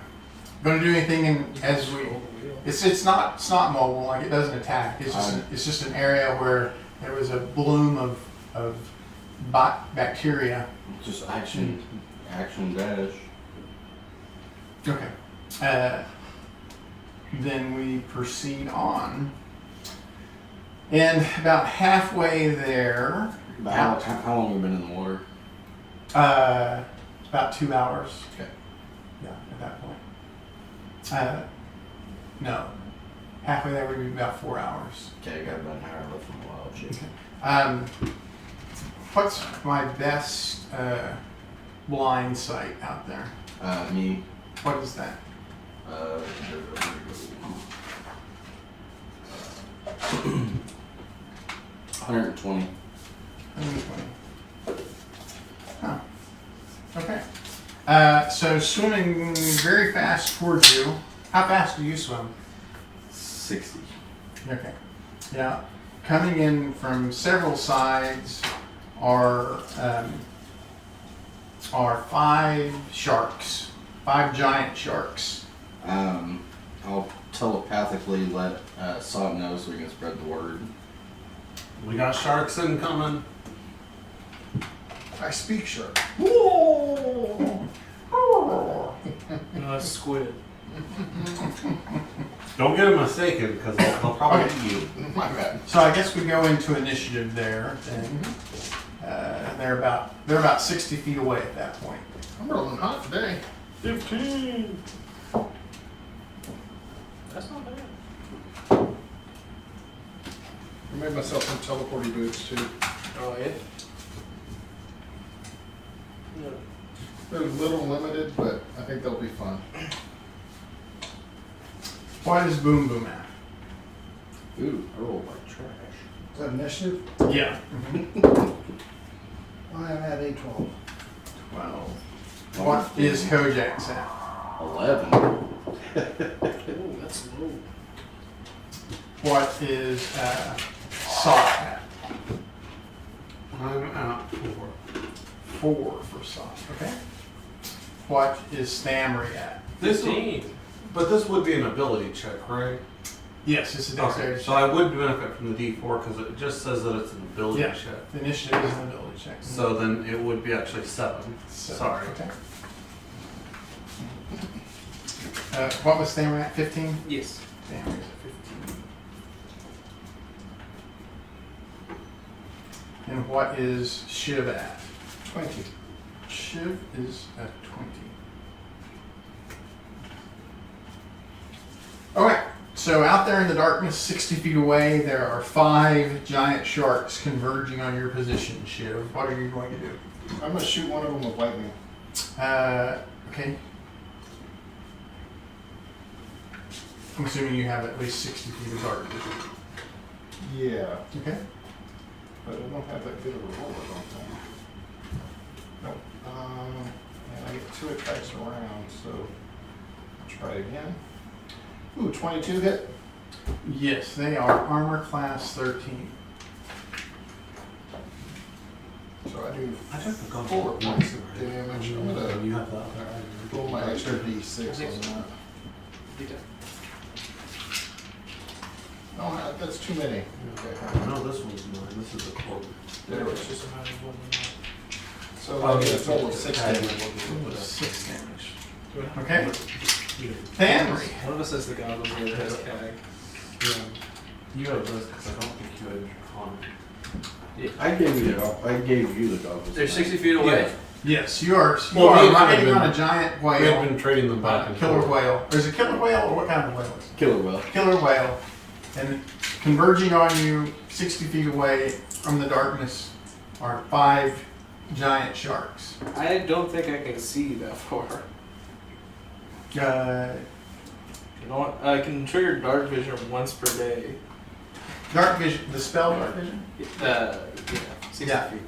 Speaker 2: Gonna do anything as we it's not mobile, like it doesn't attack. It's just an area where there was a bloom of bacteria.
Speaker 7: Just action dash.
Speaker 2: Okay. Then we proceed on. And about halfway there,
Speaker 7: How long have we been in the water?
Speaker 2: about 2 hours.
Speaker 7: Okay.
Speaker 2: Yeah, at that point. No. Halfway there would be about 4 hours.
Speaker 7: Okay, I got about an hour left from the wild chicken.
Speaker 2: What's my best blind sight out there?
Speaker 7: Me.
Speaker 2: What is that?
Speaker 7: 120.
Speaker 2: 120. Huh. Okay. So swimming very fast towards you. How fast do you swim?
Speaker 7: 60.
Speaker 2: Okay. Yeah. Coming in from several sides are 5 sharks. 5 giant sharks.
Speaker 7: I'll telepathically let Sod know so we can spread the word.
Speaker 3: We got sharks incoming.
Speaker 6: I speak shark.
Speaker 2: Whoa!
Speaker 5: No, that's squid.
Speaker 3: Don't get them mistaken, because they'll probably eat you.
Speaker 6: My bad.
Speaker 2: So I guess we go into initiative there. Then they're about 60 feet away at that point.
Speaker 6: I'm rolling hot today.
Speaker 3: 15.
Speaker 5: That's not bad.
Speaker 6: I made myself some teleporty boots too.
Speaker 5: Oh, yeah? No.
Speaker 6: They're a little limited, but I think they'll be fun.
Speaker 2: What is Boom Boom at?
Speaker 7: Ooh, I rolled like trash.
Speaker 4: Is that initiative?
Speaker 2: Yeah.
Speaker 4: I am at a 12.
Speaker 2: 12. What is Kojak's at?
Speaker 7: 11.
Speaker 5: Oh, that's low.
Speaker 2: What is Sock at?
Speaker 3: I'm at 4.
Speaker 2: 4 for Sock. Okay. What is Stammery at?
Speaker 3: This
Speaker 5: 15.
Speaker 3: but this would be an ability check, right?
Speaker 2: Yes, it's a dexterity
Speaker 3: Okay, so I would benefit from the D4 because it just says that it's an ability
Speaker 2: Yeah.
Speaker 3: check.
Speaker 2: The initiative is an ability check.
Speaker 3: So then it would be actually 7. Sorry.
Speaker 2: Okay. What was Stammery at? 15?
Speaker 5: Yes.
Speaker 2: Stammery's at 15. And what is Shiv at?
Speaker 6: 20.
Speaker 2: Shiv is at 20. Alright, so out there in the darkness, 60 feet away, there are 5 giant sharks converging on your position, Shiv. What are you going to do?
Speaker 6: I'm gonna shoot one of them with lightning.
Speaker 2: Okay. I'm assuming you have at least 60 feet of dark vision.
Speaker 6: Yeah,
Speaker 2: Okay.
Speaker 6: but I don't have that good of a roller, don't I? Nope. And I get 2 attacks around, so I'll try again. Ooh, 22 hit.
Speaker 2: Yes, they are armor class 13.
Speaker 6: So I do
Speaker 3: I took the
Speaker 6: 4 points of damage. I'm gonna
Speaker 3: You have the other.
Speaker 6: roll my extra D6 on that. Oh, that's too many. Okay.
Speaker 3: No, this one's mine. This is a quote.
Speaker 6: There we
Speaker 5: It's
Speaker 6: go.
Speaker 5: just a matter of what
Speaker 6: So I get a total of 6 damage.
Speaker 2: 6 damage. Okay. Henry.
Speaker 5: One of us has the goggles, the other has CAG.
Speaker 3: Yeah. You have this because I don't think you had Connor.
Speaker 7: I gave you the goggles.
Speaker 5: They're 60 feet away.
Speaker 2: Yes, you are. You
Speaker 3: Well,
Speaker 2: are
Speaker 3: we had
Speaker 2: riding
Speaker 3: been-
Speaker 2: on a giant
Speaker 3: We had
Speaker 2: whale.
Speaker 3: been trading them back and
Speaker 2: Killer
Speaker 3: forth.
Speaker 2: whale. There's a killer whale, or what kind of whale is it?
Speaker 7: Killer whale.
Speaker 2: Killer whale, and converging on you 60 feet away from the darkness are 5 giant sharks.
Speaker 5: I don't think I can see that far. You know what? I can trigger dark vision once per day.
Speaker 2: Dark vision, the spell dark vision?
Speaker 5: Yeah, 60
Speaker 2: Yeah.
Speaker 5: feet.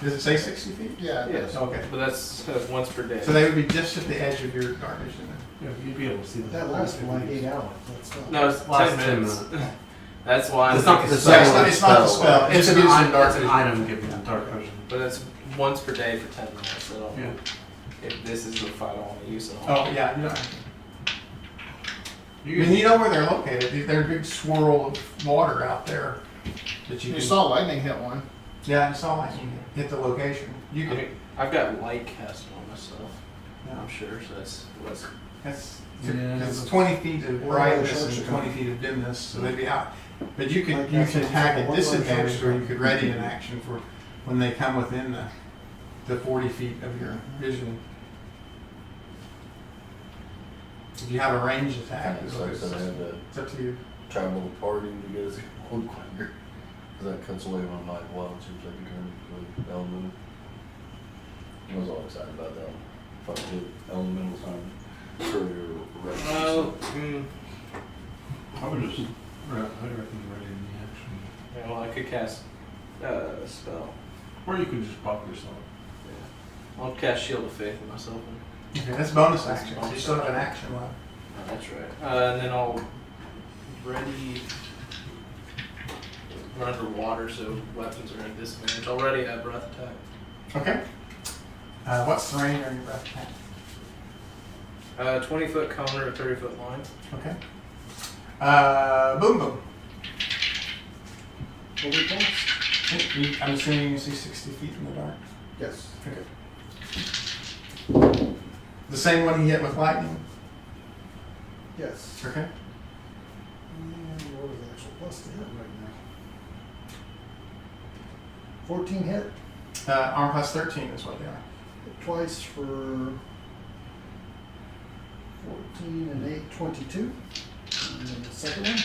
Speaker 2: Does it say 60 feet?
Speaker 6: Yeah. it
Speaker 5: Yes.
Speaker 6: does.
Speaker 2: Okay.
Speaker 5: But that's once per day.
Speaker 2: So they would be just at the edge of your dark vision then.
Speaker 3: Yeah, you'd be able to see
Speaker 4: But that lasts for like 8 hours. That's not.
Speaker 5: no, it's
Speaker 3: Last
Speaker 5: 10
Speaker 3: 10
Speaker 5: minutes. That's why
Speaker 3: It's
Speaker 5: I'm
Speaker 3: not
Speaker 5: thinking
Speaker 3: the
Speaker 5: it's-
Speaker 3: second
Speaker 2: Yeah,
Speaker 3: one.
Speaker 2: it's not the spell.
Speaker 3: It's
Speaker 2: It's
Speaker 3: an,
Speaker 2: using
Speaker 3: item,
Speaker 2: dark
Speaker 3: it's an
Speaker 2: vision.
Speaker 3: item giving you dark vision.
Speaker 5: But it's once per day for 10 minutes. So I don't
Speaker 3: Yeah.
Speaker 5: know if this is the fight I want to use it on.
Speaker 2: Oh, yeah. You know, I mean, you know where they're located. They're a big swirl of water out there that you
Speaker 6: You
Speaker 2: can.
Speaker 6: saw lightning hit one.
Speaker 2: Yeah, I saw lightning hit the location. You
Speaker 5: I
Speaker 2: can.
Speaker 5: mean, I've got light cast on myself.
Speaker 2: Yeah.
Speaker 5: I'm sure, so that's what's.
Speaker 2: That's
Speaker 3: Yeah.
Speaker 2: it's 20 feet of
Speaker 4: Where are the
Speaker 2: brightness
Speaker 4: sharks
Speaker 2: and
Speaker 4: are
Speaker 2: 20
Speaker 4: coming?
Speaker 2: feet of dimness, so they'd be out. But you
Speaker 4: Like
Speaker 2: can
Speaker 4: that's
Speaker 2: attack
Speaker 4: a-
Speaker 2: at
Speaker 4: one of the
Speaker 2: disadvantage,
Speaker 4: sharks
Speaker 2: or
Speaker 4: are
Speaker 2: you could ready an action for when they come within the 40 feet of your vision. If you have a range attack,
Speaker 7: Kinda sucks that I had to
Speaker 2: it's up to you.
Speaker 7: travel the party to get us one quicker. Because that cuts away my mind wild seems like a turn for the element. I was all excited about that one. If I could do elemental time for your
Speaker 5: Well,
Speaker 3: I would just, I'd recommend readying the action.
Speaker 5: yeah, well, I could cast a spell.
Speaker 3: Or you could just pop yourself.
Speaker 5: Yeah. I'll cast Shield of Faith on myself.
Speaker 2: Okay, that's bonus
Speaker 5: That's
Speaker 2: action.
Speaker 5: bonus
Speaker 2: You still have an
Speaker 5: action.
Speaker 2: action left.
Speaker 5: Oh, that's right. And then I'll ready run underwater, so weapons are at disadvantage. I'll ready a breath attack.
Speaker 2: Okay. What's the range on your breath attack?
Speaker 5: 20-foot cone or a 30-foot line.
Speaker 2: Okay. Boom boom.
Speaker 4: What we call?
Speaker 2: I'm assuming you see 60 feet in the dark.
Speaker 4: Yes.
Speaker 2: Okay. The same one he hit with lightning.
Speaker 4: Yes.
Speaker 2: Okay.
Speaker 4: And what is the actual plus to hit right now? 14 hit.
Speaker 2: Arm plus 13 is what they are.
Speaker 4: Hit twice for 14 and 8, 22. And then the second one.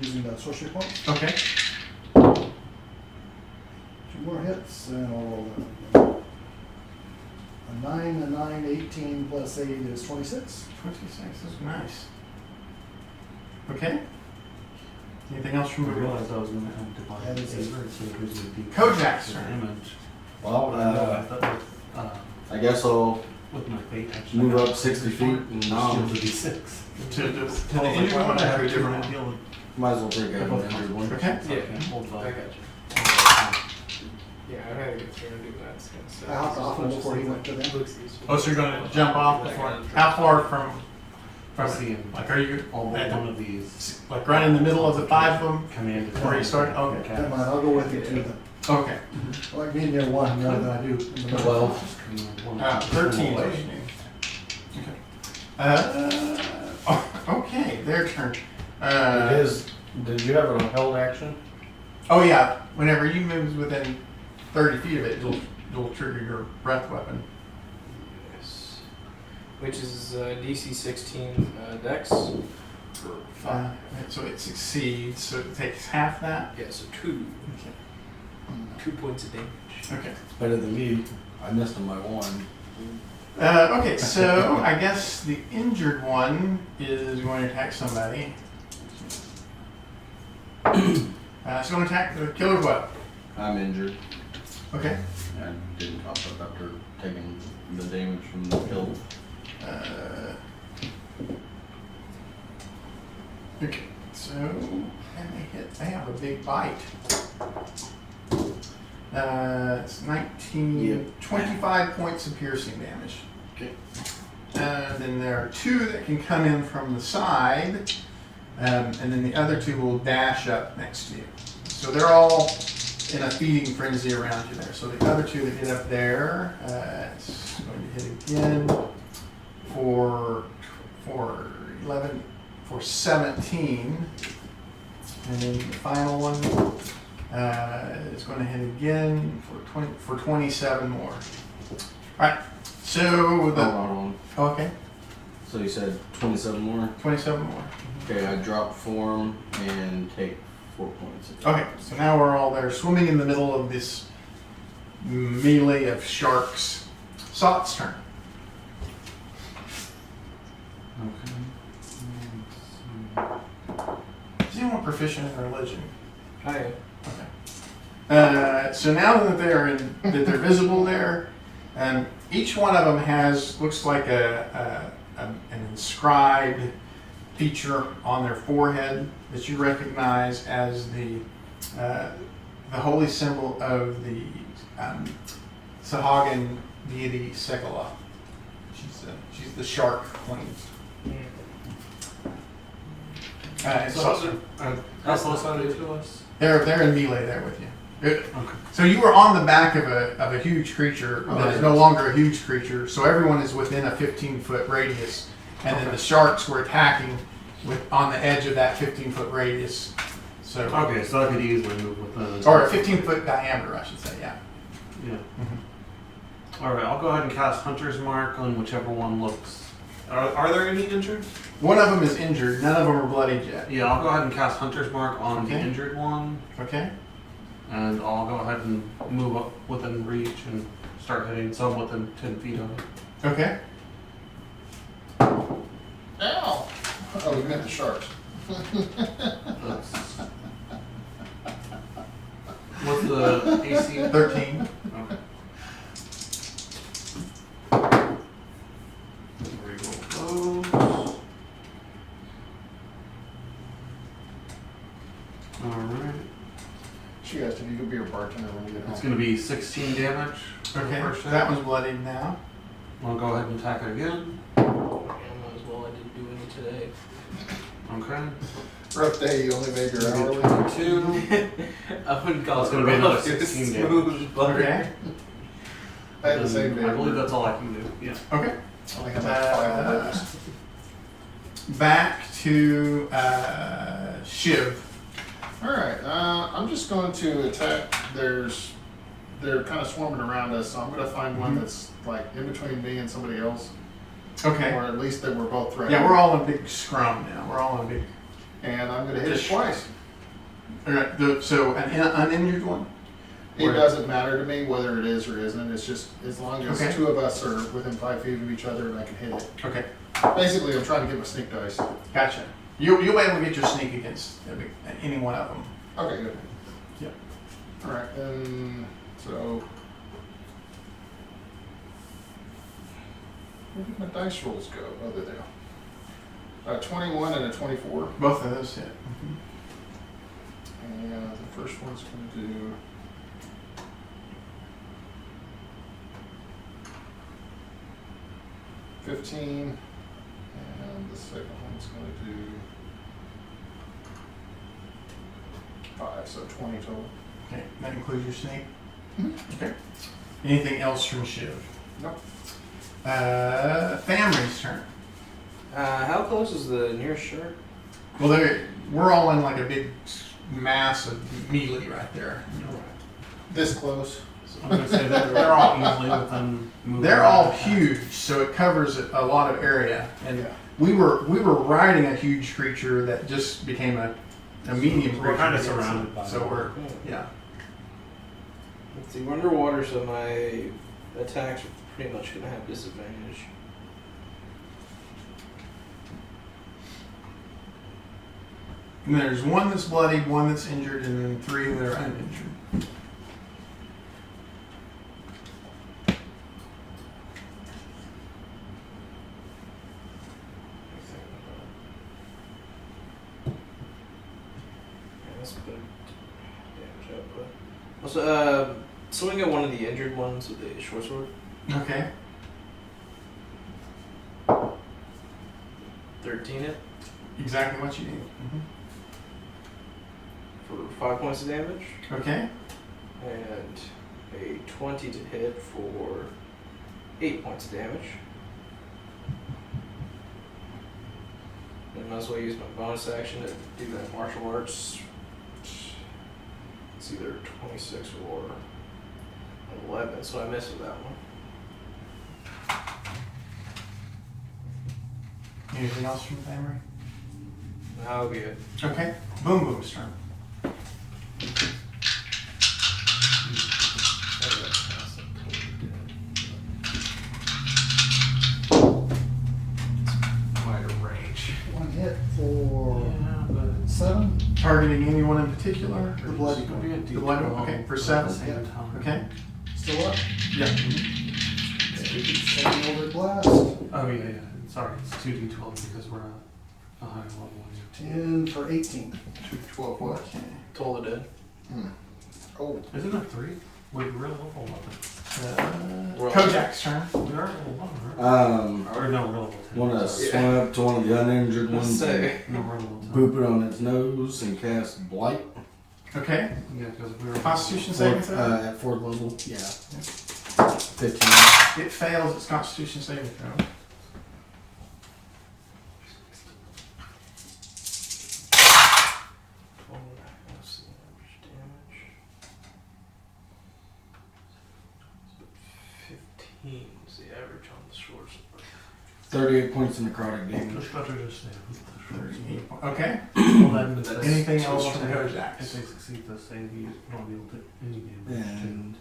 Speaker 4: Using the sorcery point.
Speaker 2: Okay.
Speaker 4: 2 more hits, and I'll roll that. A 9, a 9, 18 plus 8 is 26.
Speaker 2: 26 is nice. Okay. Anything else
Speaker 3: I
Speaker 2: from the
Speaker 3: realized I was going to have divine
Speaker 4: That is it.
Speaker 3: favor, so it gives you a deep
Speaker 2: Kojak's turn.
Speaker 3: damage.
Speaker 7: Well,
Speaker 3: I thought with,
Speaker 7: I guess I'll
Speaker 3: with my fate action.
Speaker 7: move
Speaker 3: I got
Speaker 7: up 60 feet and
Speaker 3: shield to D6.
Speaker 2: to the injured one, I have a different one.
Speaker 7: might as well take a injured one.
Speaker 2: Okay.
Speaker 5: Yeah.
Speaker 3: Hold
Speaker 5: I
Speaker 3: on.
Speaker 5: got you. Yeah, I had to get through and do that. So
Speaker 4: I hopped off him before he went to them.
Speaker 5: Looks useful.
Speaker 2: Oh, so you're going to jump off before? How far from?
Speaker 3: I see him.
Speaker 2: Like, are you
Speaker 3: Although
Speaker 2: at
Speaker 3: one
Speaker 2: the,
Speaker 3: of these
Speaker 2: like right in the middle of the 5 of them?
Speaker 3: commanded.
Speaker 2: Where you start? Okay.
Speaker 4: Never mind, I'll go with you to them.
Speaker 2: Okay.
Speaker 4: I like being near one more than I do in the middle.
Speaker 7: 12.
Speaker 2: 13 is what you need. Okay. Okay, their turn.
Speaker 7: Did you have a held action?
Speaker 2: Oh yeah, whenever you move within 30 feet of it, you'll trigger your breath weapon.
Speaker 5: Yes. Which is DC 16 Dex. For 5.
Speaker 2: So it succeeds, so it takes half that.
Speaker 5: Yeah, so 2. 2 points of damage.
Speaker 2: Okay.
Speaker 7: It's better than me. I missed on my one.
Speaker 2: Okay, so I guess the injured one is going to attack somebody. It's going to attack the killer's what?
Speaker 7: I'm injured.
Speaker 2: Okay.
Speaker 7: I didn't pop up after taking the damage from the kill.
Speaker 2: Okay, so, and they have a big bite. It's 19,
Speaker 7: Yep.
Speaker 2: 25 points of piercing damage.
Speaker 7: Okay.
Speaker 2: Then there are 2 that can come in from the side, and then the other 2 will dash up next to you. So they're all in a feeding frenzy around you there. So the other two that get up there, it's going to hit again for 11, for 17. And then the final one is going to hit again for 27 more. All right. So
Speaker 7: Hold
Speaker 2: the
Speaker 7: on.
Speaker 2: okay,
Speaker 7: So you said 27 more?
Speaker 2: 27 more.
Speaker 7: Okay, I drop form and take 4 points.
Speaker 2: Okay, so now we're all there swimming in the middle of this melee of sharks. Sot's turn. Is anyone proficient in religion?
Speaker 5: I am.
Speaker 2: Okay. So now that they're visible there, each one of them looks like an inscribed feature on their forehead that you recognize as the holy symbol of the Sahagan deity Sekala. She's the shark queen.
Speaker 3: How close are they to us?
Speaker 2: They're in melee there with you.
Speaker 3: Okay.
Speaker 2: So you were on the back of a huge creature that is no longer a huge creature. So everyone is within a 15-foot radius, and then the sharks were attacking on the edge of that 15-foot radius. So
Speaker 3: Okay, so I could easily move within.
Speaker 2: or a 15-foot diameter, I should say. Yeah.
Speaker 3: Yeah. All right, I'll go ahead and cast Hunter's Mark on whichever one looks. Are there any injured?
Speaker 2: One of them is injured. None of them are bloodied yet.
Speaker 3: Yeah, I'll go ahead and cast Hunter's Mark on the
Speaker 2: Okay.
Speaker 3: injured one,
Speaker 2: Okay.
Speaker 3: and I'll go ahead and move up within reach and start hitting some within 10 feet of it.
Speaker 2: Okay.
Speaker 6: Ow! Oh, we meant the sharks.
Speaker 3: That's... What's the AC?
Speaker 2: 13.
Speaker 3: Okay. Reroll those. Alright.
Speaker 6: She asked if you could be a bartender when you get
Speaker 3: It's
Speaker 6: home.
Speaker 3: going to be 16 damage. for the
Speaker 2: Okay.
Speaker 3: first
Speaker 2: That
Speaker 3: hit.
Speaker 2: one's bloodied now.
Speaker 3: I'll go ahead and attack it again.
Speaker 5: Yeah, might as well. I didn't do any today.
Speaker 3: Okay.
Speaker 6: Rough day, you only made your hourly.
Speaker 3: 22.
Speaker 5: I wouldn't call
Speaker 3: It's
Speaker 5: it
Speaker 3: gonna be another
Speaker 5: rough, it's
Speaker 3: 16 damage.
Speaker 5: smooth butter.
Speaker 2: Okay.
Speaker 6: I had the same day.
Speaker 3: I believe that's all I can do. Yeah.
Speaker 2: Okay.
Speaker 6: I only had like 5 hours.
Speaker 2: Back to Shiv.
Speaker 6: Alright, I'm just going to attack. They're kind of swarming around us, so I'm going to find one that's like in between me and somebody else.
Speaker 2: Okay.
Speaker 6: Or at least that we're both threatened.
Speaker 2: Yeah, we're all in a big scrum now. We're all in a big.
Speaker 6: And I'm going to hit it
Speaker 2: Just-
Speaker 6: twice.
Speaker 2: All right. So an uninjured one.
Speaker 6: It
Speaker 2: Where-
Speaker 6: doesn't matter to me whether it is or isn't. It's just as long as
Speaker 2: Okay.
Speaker 6: 2 of us are within 5 feet of each other and I can hit it.
Speaker 2: Okay.
Speaker 6: Basically, I'm trying to get my sneak dice.
Speaker 2: Gotcha. You'll be able to get your sneak against any one of them.
Speaker 6: Okay, good.
Speaker 2: Yep.
Speaker 6: Alright, and so. Where did my dice rolls go? Oh, they're there. 21 and a 24.
Speaker 2: Both of those hit.
Speaker 6: And the first one's going to do. $15, and the second one's going to do 5, so 20 total.
Speaker 2: Okay. That includes your sneak.
Speaker 6: Mhm.
Speaker 2: Okay. Anything else from Shiv?
Speaker 6: Nope.
Speaker 2: Family's turn.
Speaker 5: How close is the nearest shark?
Speaker 2: Well, we're all in like a big mass of melee right there. You know.
Speaker 6: This close.
Speaker 3: I'm going to say they're all easily within movement.
Speaker 2: They're all huge, so it covers a lot of area. And
Speaker 6: Yeah.
Speaker 2: we were riding a huge creature that just became a medium
Speaker 3: We're
Speaker 2: creature.
Speaker 3: kind of surrounded by
Speaker 2: So
Speaker 3: them.
Speaker 2: we're yeah.
Speaker 5: Let's see, we're underwater, so my attacks are pretty much going to have disadvantage.
Speaker 2: And there's one that's bloodied, one that's injured, and then 3 that are uninjured.
Speaker 5: Yeah, that's good damage output. Also, swing at one of the injured ones with a short sword.
Speaker 2: Okay.
Speaker 5: 13 it
Speaker 2: Exactly what you need.
Speaker 5: for 5 points of damage.
Speaker 2: Okay.
Speaker 5: and a 20 to hit for 8 points of damage. And might as well use my bonus action to do that martial arts. It's either 26 or 11, so I missed with that one.
Speaker 2: Anything else from the family?
Speaker 5: Oh, good.
Speaker 2: Okay. Boom Boom's turn.
Speaker 5: Wider range.
Speaker 4: One hit for
Speaker 3: Yeah, but
Speaker 4: 7.
Speaker 2: Targeting anyone in particular?
Speaker 4: The bloody
Speaker 3: it's
Speaker 4: one.
Speaker 3: gonna be a
Speaker 2: The bloody one, okay, for 7?
Speaker 3: Yeah.
Speaker 2: Okay.
Speaker 4: Still up.
Speaker 2: Yeah.
Speaker 4: 7 over blast.
Speaker 3: Oh yeah. Sorry, it's 2d12 because we're at a high level.
Speaker 4: 10 for 18.
Speaker 6: 12 what?
Speaker 2: Okay.
Speaker 5: Toll the Dead.
Speaker 6: Oh,
Speaker 3: Isn't it 3? We're level 11.
Speaker 2: Kojak's turn.
Speaker 3: We are level 1, right? Or no, we're level 10.
Speaker 7: Want to
Speaker 3: Sorry.
Speaker 7: swim up to one of the uninjured
Speaker 5: Let's
Speaker 7: ones, and
Speaker 5: say.
Speaker 3: No, we're level 10.
Speaker 7: boop it on its nose, and cast Blight.
Speaker 2: Okay.
Speaker 3: Yeah, because we were
Speaker 2: Constitution saving throw.
Speaker 7: At 4th level, yeah. 15.
Speaker 2: It fails its Constitution saving throw.
Speaker 5: Let's see, average damage. 15 is the average on the short sword.
Speaker 7: 38 points of necrotic damage.
Speaker 3: Just got to just say.
Speaker 2: Okay.
Speaker 5: That's
Speaker 2: Anything else
Speaker 5: two
Speaker 2: from
Speaker 5: more
Speaker 2: Kojak?
Speaker 3: If they succeed the save, you don't be able to any damage.
Speaker 7: And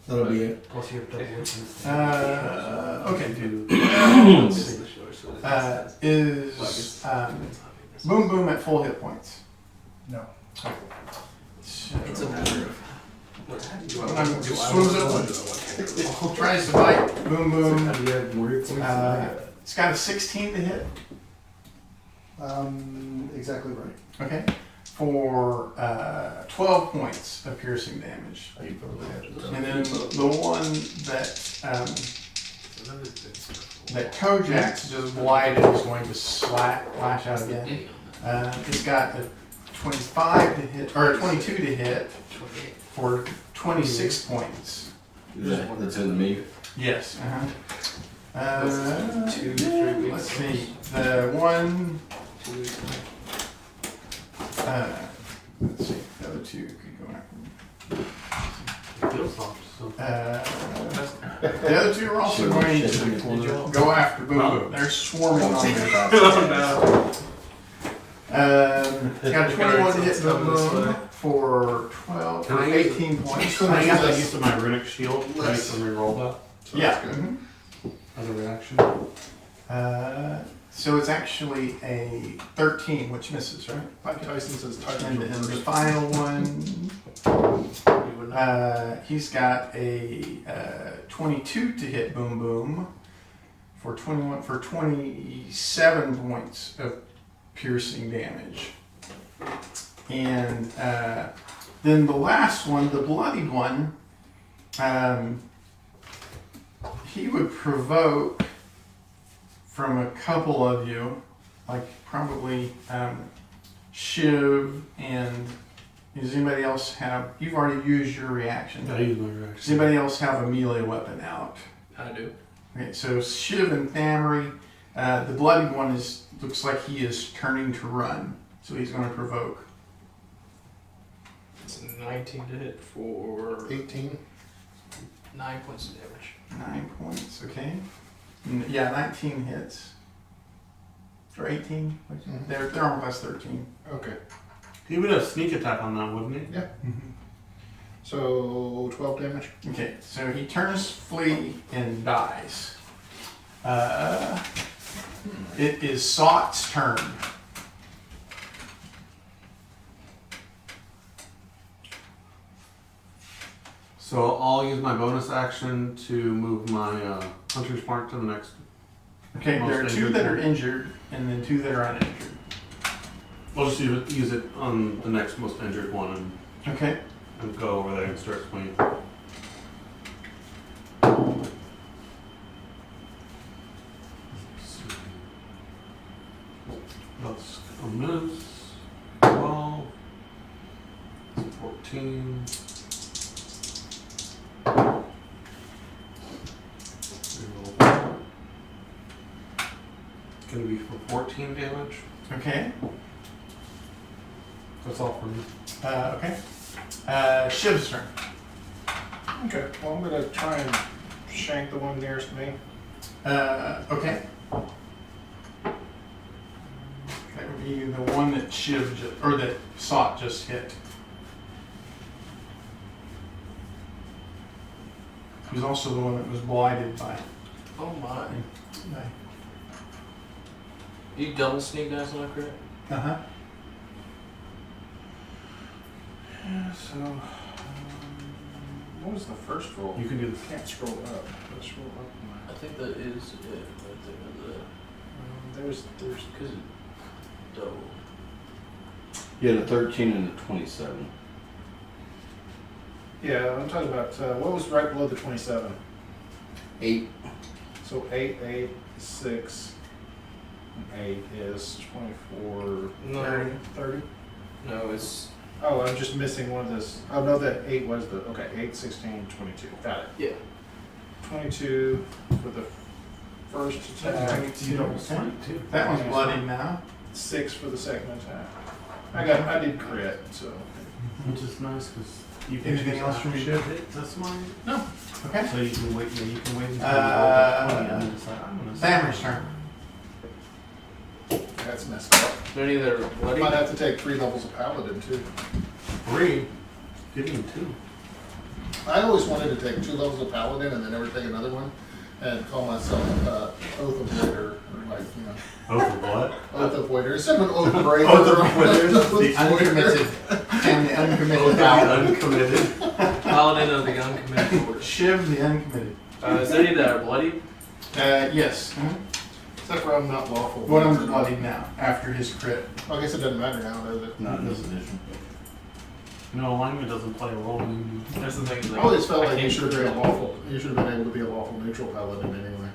Speaker 7: that'll be it.
Speaker 3: Plus you have double weapons.
Speaker 2: Okay.
Speaker 3: Do
Speaker 2: Let's see. Is Boom Boom at full hit points?
Speaker 4: No.
Speaker 2: So,
Speaker 5: It's a matter of. How do you
Speaker 2: Swims up, tries to bite. Boom Boom.
Speaker 7: How do you have more hit points?
Speaker 2: It's got a 16 to hit.
Speaker 4: Exactly right.
Speaker 2: Okay. For 12 points of piercing damage.
Speaker 7: Oh, you probably have to
Speaker 2: And then the one that Kojak's just blighted is going to lash out again. It's got a 25 to hit, or a 22 to hit for 26 points.
Speaker 7: That's in me.
Speaker 2: Yes. Uh-huh.
Speaker 5: 2, 3 weeks.
Speaker 2: Let's see. The one. Let's see. The other two could go after.
Speaker 3: Feels soft. So.
Speaker 2: The other two are also going to go after Boom Boom. They're swarming on me. It's got a 21 to hit Boom Boom for 12,
Speaker 3: Can
Speaker 2: for
Speaker 3: I
Speaker 2: 18 points.
Speaker 3: Can I use the use of my runic shield? Right, when we roll that
Speaker 2: Yeah.
Speaker 3: as a reaction.
Speaker 2: So it's actually a 13, which misses, right?
Speaker 6: Mike Tyson says
Speaker 2: And
Speaker 6: Tiger's
Speaker 2: the
Speaker 6: reversed.
Speaker 2: final one, he's got a 22 to hit Boom Boom for 27 points of piercing damage. And then the last one, the bloodied one, he would provoke from a couple of you, like probably Shiv and does anybody else have, you've already used your reaction.
Speaker 3: I use my
Speaker 2: Does
Speaker 3: reaction.
Speaker 2: anybody else have a melee weapon out?
Speaker 5: I do.
Speaker 2: Okay, so Shiv and Thamri, the bloodied one looks like he is turning to run, so he's going to provoke.
Speaker 5: It's 19 to hit for
Speaker 6: 18.
Speaker 5: 9 points of damage.
Speaker 2: 9 points, okay. Yeah, 19 hits. Or 18? They're on plus 13.
Speaker 6: Okay.
Speaker 3: He would have sneak attack on that, wouldn't he?
Speaker 6: Yeah. So 12 damage.
Speaker 2: Okay, so he turns flee and dies. It is Saught's turn.
Speaker 3: So I'll use my bonus action to move my hunter's mark to the next.
Speaker 2: Okay,
Speaker 3: Most
Speaker 2: there are two
Speaker 3: injured
Speaker 2: that are
Speaker 3: one.
Speaker 2: injured and then two that are uninjured.
Speaker 3: I'll just use it on the next most injured one
Speaker 2: Okay.
Speaker 3: and go over there and start swinging. That's a miss. 12. 14. 14 damage.
Speaker 2: Okay.
Speaker 3: That's all for me.
Speaker 2: Okay. Shiv's turn.
Speaker 6: Okay, well, I'm gonna try and shank the one nearest me.
Speaker 2: Okay. That would be the one that Shiv or that Sot just hit. Who's also the one that was blighted by.
Speaker 5: Oh my.
Speaker 2: by
Speaker 5: You double sneak dice on a crit?
Speaker 2: uh-huh.
Speaker 6: Yeah, so, what was the first roll?
Speaker 3: You can do this.
Speaker 6: Can't scroll up. Let's scroll up.
Speaker 5: I think that is it right there.
Speaker 6: There's,
Speaker 5: Because it double.
Speaker 7: You had a 13 and a 27.
Speaker 6: yeah, I'm talking about, what was right below the 27?
Speaker 7: 8.
Speaker 6: So 8, 6, and 8 is 24,
Speaker 5: No.
Speaker 6: 30?
Speaker 5: No, it's
Speaker 6: Oh, I'm just missing one of this. Oh, no, that 8 was the, okay, 8, 16, 22. Got it.
Speaker 5: yeah.
Speaker 6: 22 for the first attack.
Speaker 2: 22.
Speaker 3: Okay.
Speaker 2: That one's bloody now.
Speaker 6: 6 for the second attack. I did crit, so.
Speaker 3: Which is nice because you can
Speaker 2: Anything
Speaker 3: choose
Speaker 2: else from
Speaker 3: after
Speaker 2: Shiv?
Speaker 3: you hit this mine.
Speaker 2: No. Okay.
Speaker 3: So you can wait. Yeah, you can wait until you roll that 20 and then decide. I'm gonna.
Speaker 2: Sammer's turn.
Speaker 6: That's messed up.
Speaker 5: Is there any that are bloody?
Speaker 6: Might have to take 3 levels of Paladin, too.
Speaker 3: 3. Give him 2.
Speaker 6: I always wanted to take 2 levels of Paladin and then never take another one and call myself Oath of Waiter, or like, you know,
Speaker 3: Oh, for what?
Speaker 6: Oath of Waiter. Instead of an Oath of Braver.
Speaker 2: Oath of Waiter.
Speaker 6: Oath of
Speaker 2: The uncommitted. And the uncommitted paladin.
Speaker 3: Uncommitted.
Speaker 5: Paladin of the uncommitted order.
Speaker 2: Shiv the uncommitted.
Speaker 5: Is there any that are bloody?
Speaker 2: Yes.
Speaker 6: Except for I'm not lawful.
Speaker 2: One of them's bloody now after his crit.
Speaker 6: I guess it doesn't matter now, does it?
Speaker 7: Not in this edition.
Speaker 3: No, alignment doesn't play a role in
Speaker 5: That's the thing. is,
Speaker 6: I
Speaker 5: like,
Speaker 6: always felt
Speaker 5: I
Speaker 6: like you
Speaker 5: can't
Speaker 6: should have been a
Speaker 5: control.
Speaker 6: lawful. You should have been able to be a lawful neutral Paladin anyway.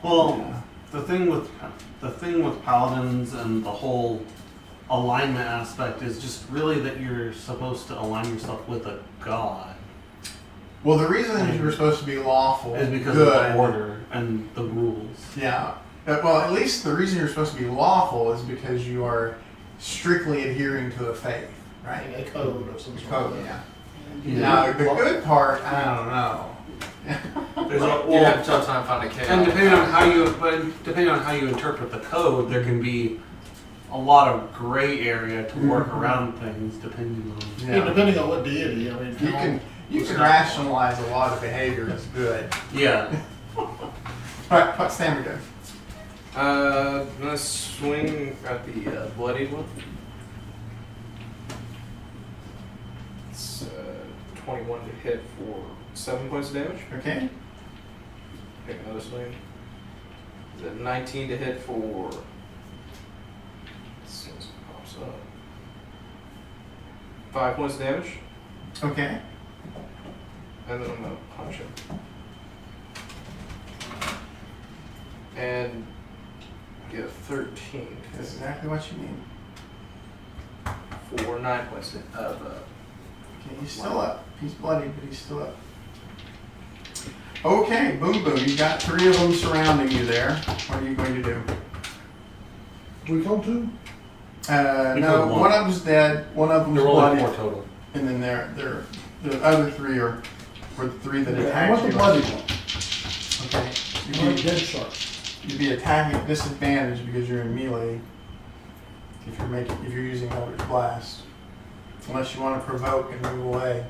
Speaker 3: Well, the thing with paladins and the whole alignment aspect is just really that you're supposed to align yourself with a god.
Speaker 2: Well, the reason you were supposed to be lawful
Speaker 3: Is because
Speaker 2: good.
Speaker 3: of the order and the rules.
Speaker 2: Yeah. Well, at least the reason you're supposed to be lawful is because you are strictly adhering to a faith, right?
Speaker 6: A code of some sort.
Speaker 2: Code, yeah.
Speaker 3: Yeah.
Speaker 2: Now, the good part, I don't know.
Speaker 3: There's
Speaker 5: You have a tough time finding chaos.
Speaker 3: and depending on how you interpret the code, there can be a lot of gray area to work around things depending on.
Speaker 6: Yeah, depending on what deity. I mean,
Speaker 2: You can rationalize a lot of behavior that's good.
Speaker 3: Yeah.
Speaker 2: Alright, what's Stammer doing?
Speaker 5: I'm gonna swing at the bloodied one. It's 21 to hit for 7 points of damage.
Speaker 2: Okay.
Speaker 5: Take another swing. Is it 19 to hit for? As soon as it pops up. 5 points of damage,
Speaker 2: Okay.
Speaker 5: and then I'm gonna punch him. And get a 13
Speaker 2: That's exactly what you need.
Speaker 5: for 9 points of
Speaker 2: Okay, he's still up. He's bloody, but he's still up. Okay, boom boom. You got 3 of them surrounding you there. What are you going to do?
Speaker 4: We come to?
Speaker 3: We
Speaker 2: No,
Speaker 3: killed one.
Speaker 2: one of them's dead. One of them's
Speaker 3: There were only
Speaker 2: bloody,
Speaker 3: 4 total.
Speaker 2: and then the other 3 were the 3 that
Speaker 4: I
Speaker 2: attacked
Speaker 4: want the
Speaker 2: you.
Speaker 4: bloody one.
Speaker 2: Okay.
Speaker 4: I want a dead shark.
Speaker 2: You'd be attacking at disadvantage because you're in melee. If you're using Eldritch Blast, unless you want to provoke and move away.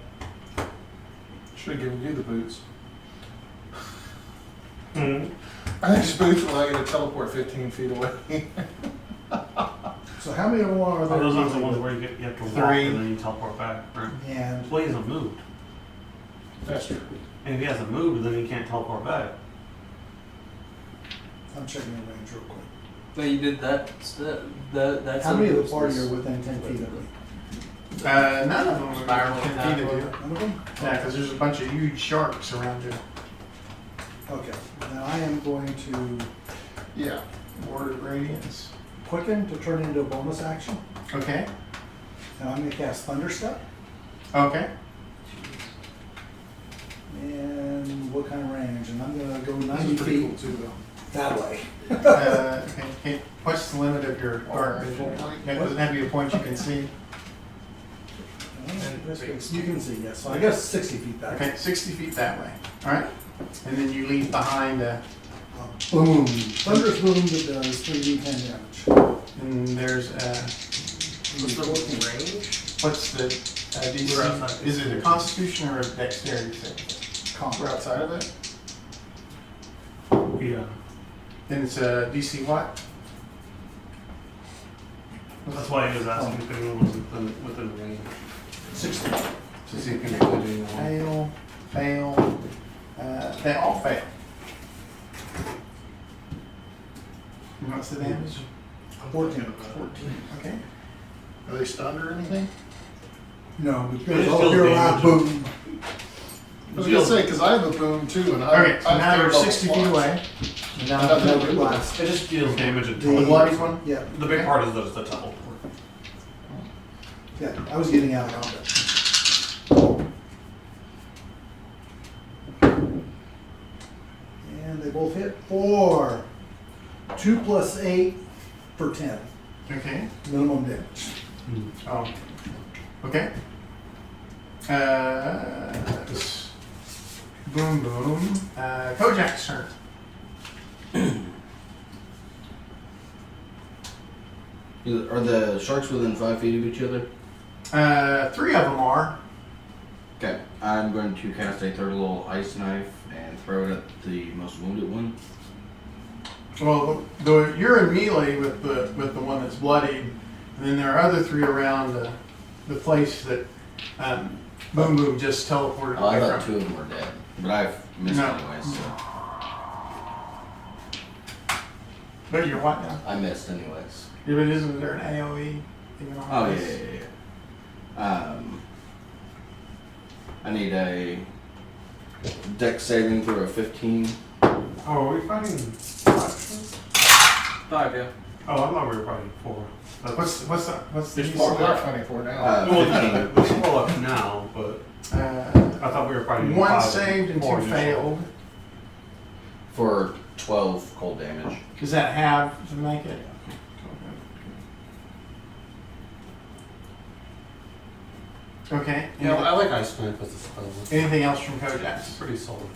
Speaker 6: should have given you the boots.
Speaker 3: Mm-hmm.
Speaker 6: I think his boots will allow you to teleport 15 feet away.
Speaker 4: So how many of them are there?
Speaker 3: Those are the ones where you have to walk
Speaker 2: 3.
Speaker 3: and then you teleport back. Right?
Speaker 4: And
Speaker 3: Well, he hasn't moved.
Speaker 6: That's true.
Speaker 3: And if he hasn't moved, then he can't teleport back.
Speaker 4: I'm checking the range real quick.
Speaker 5: No, you did that. That's
Speaker 4: How many of the party are within 10 feet of me?
Speaker 2: None of them are
Speaker 5: Spiraling
Speaker 2: 10 feet of you.
Speaker 5: halfway.
Speaker 4: None of them?
Speaker 2: Yeah, because there's a bunch of huge sharks around you.
Speaker 4: Okay. Now I am going to
Speaker 6: Yeah.
Speaker 2: Word of Radiance.
Speaker 4: quicken to turn into a bonus action.
Speaker 2: Okay.
Speaker 4: And I'm going to cast Thunderstep.
Speaker 2: Okay.
Speaker 4: And what kind of range? And I'm going to go
Speaker 6: This
Speaker 4: 90
Speaker 6: is pretty
Speaker 4: feet
Speaker 6: cool too, though.
Speaker 4: that way.
Speaker 2: Okay. What's the limit of your dark vision? It doesn't have to be a point you can see.
Speaker 4: You can see, yes. So I guess 60 feet back.
Speaker 2: Okay, 60 feet that way. All right. And then you leave behind
Speaker 4: Boom. Thunderous boom that does 3d10 damage.
Speaker 2: and there's
Speaker 5: What's the range?
Speaker 2: what's the DC?
Speaker 5: We're outside.
Speaker 2: Is it a Constitution or a Dexterity save? We're outside of it.
Speaker 3: Yeah.
Speaker 2: Then it's a DC what?
Speaker 3: That's why he was asking if anyone was within range.
Speaker 4: 60.
Speaker 3: To see if you can do anyone.
Speaker 2: Fail. They all fail. And what's the damage?
Speaker 4: 14.
Speaker 2: Okay.
Speaker 6: Are they stunned or anything?
Speaker 4: No,
Speaker 3: It
Speaker 4: because
Speaker 3: just
Speaker 4: I'll
Speaker 3: deals
Speaker 4: hear a
Speaker 3: damage.
Speaker 4: loud boom.
Speaker 6: I was gonna say, because I have a boom too, and I.
Speaker 2: Okay, so now you're 60 feet away.
Speaker 6: And now I'm
Speaker 4: No, it lasts.
Speaker 3: It just deals damage at
Speaker 2: The
Speaker 3: total.
Speaker 2: bloody one?
Speaker 4: Yeah,
Speaker 3: The big part is that it's a teleport.
Speaker 4: yeah, I was getting out of it. And they both hit for 2 plus 8 for 10.
Speaker 2: Okay.
Speaker 4: Minimum damage.
Speaker 2: Oh. Okay. Boom, boom. Kojak's turn.
Speaker 7: Are the sharks within 5 feet of each other?
Speaker 2: 3 of them are.
Speaker 7: Okay, I'm going to cast a third little ice knife and throw it at the most wounded one.
Speaker 2: Well, you're in melee with the one that's bloodied, and then there are other 3 around the place that Boom Boom just teleported
Speaker 7: Oh, I
Speaker 2: away
Speaker 7: thought
Speaker 2: from.
Speaker 7: 2 of them were dead, but I've missed
Speaker 2: No.
Speaker 7: anyway, so
Speaker 2: But you're what now?
Speaker 7: I missed anyways.
Speaker 2: Yeah, but isn't there an AOE? Even on
Speaker 7: Oh yeah,
Speaker 2: this?
Speaker 7: yeah. I need a dex saving throw of 15.
Speaker 3: Oh, are we fighting
Speaker 5: 5, yeah.
Speaker 3: Oh, I thought we were fighting 4.
Speaker 2: What's the
Speaker 6: There's
Speaker 2: DC?
Speaker 6: more we are fighting for now.
Speaker 3: Well,
Speaker 7: 15.
Speaker 3: we can roll up now, but I thought we were fighting
Speaker 2: 1
Speaker 3: 5
Speaker 2: saved and 2
Speaker 3: 4 initially.
Speaker 2: failed.
Speaker 7: For 12 cold damage.
Speaker 2: Does that have to make it? Okay.
Speaker 3: Yeah, I like Ice Knife as a spell. It's
Speaker 2: Anything else from Kojak's?
Speaker 3: pretty solid.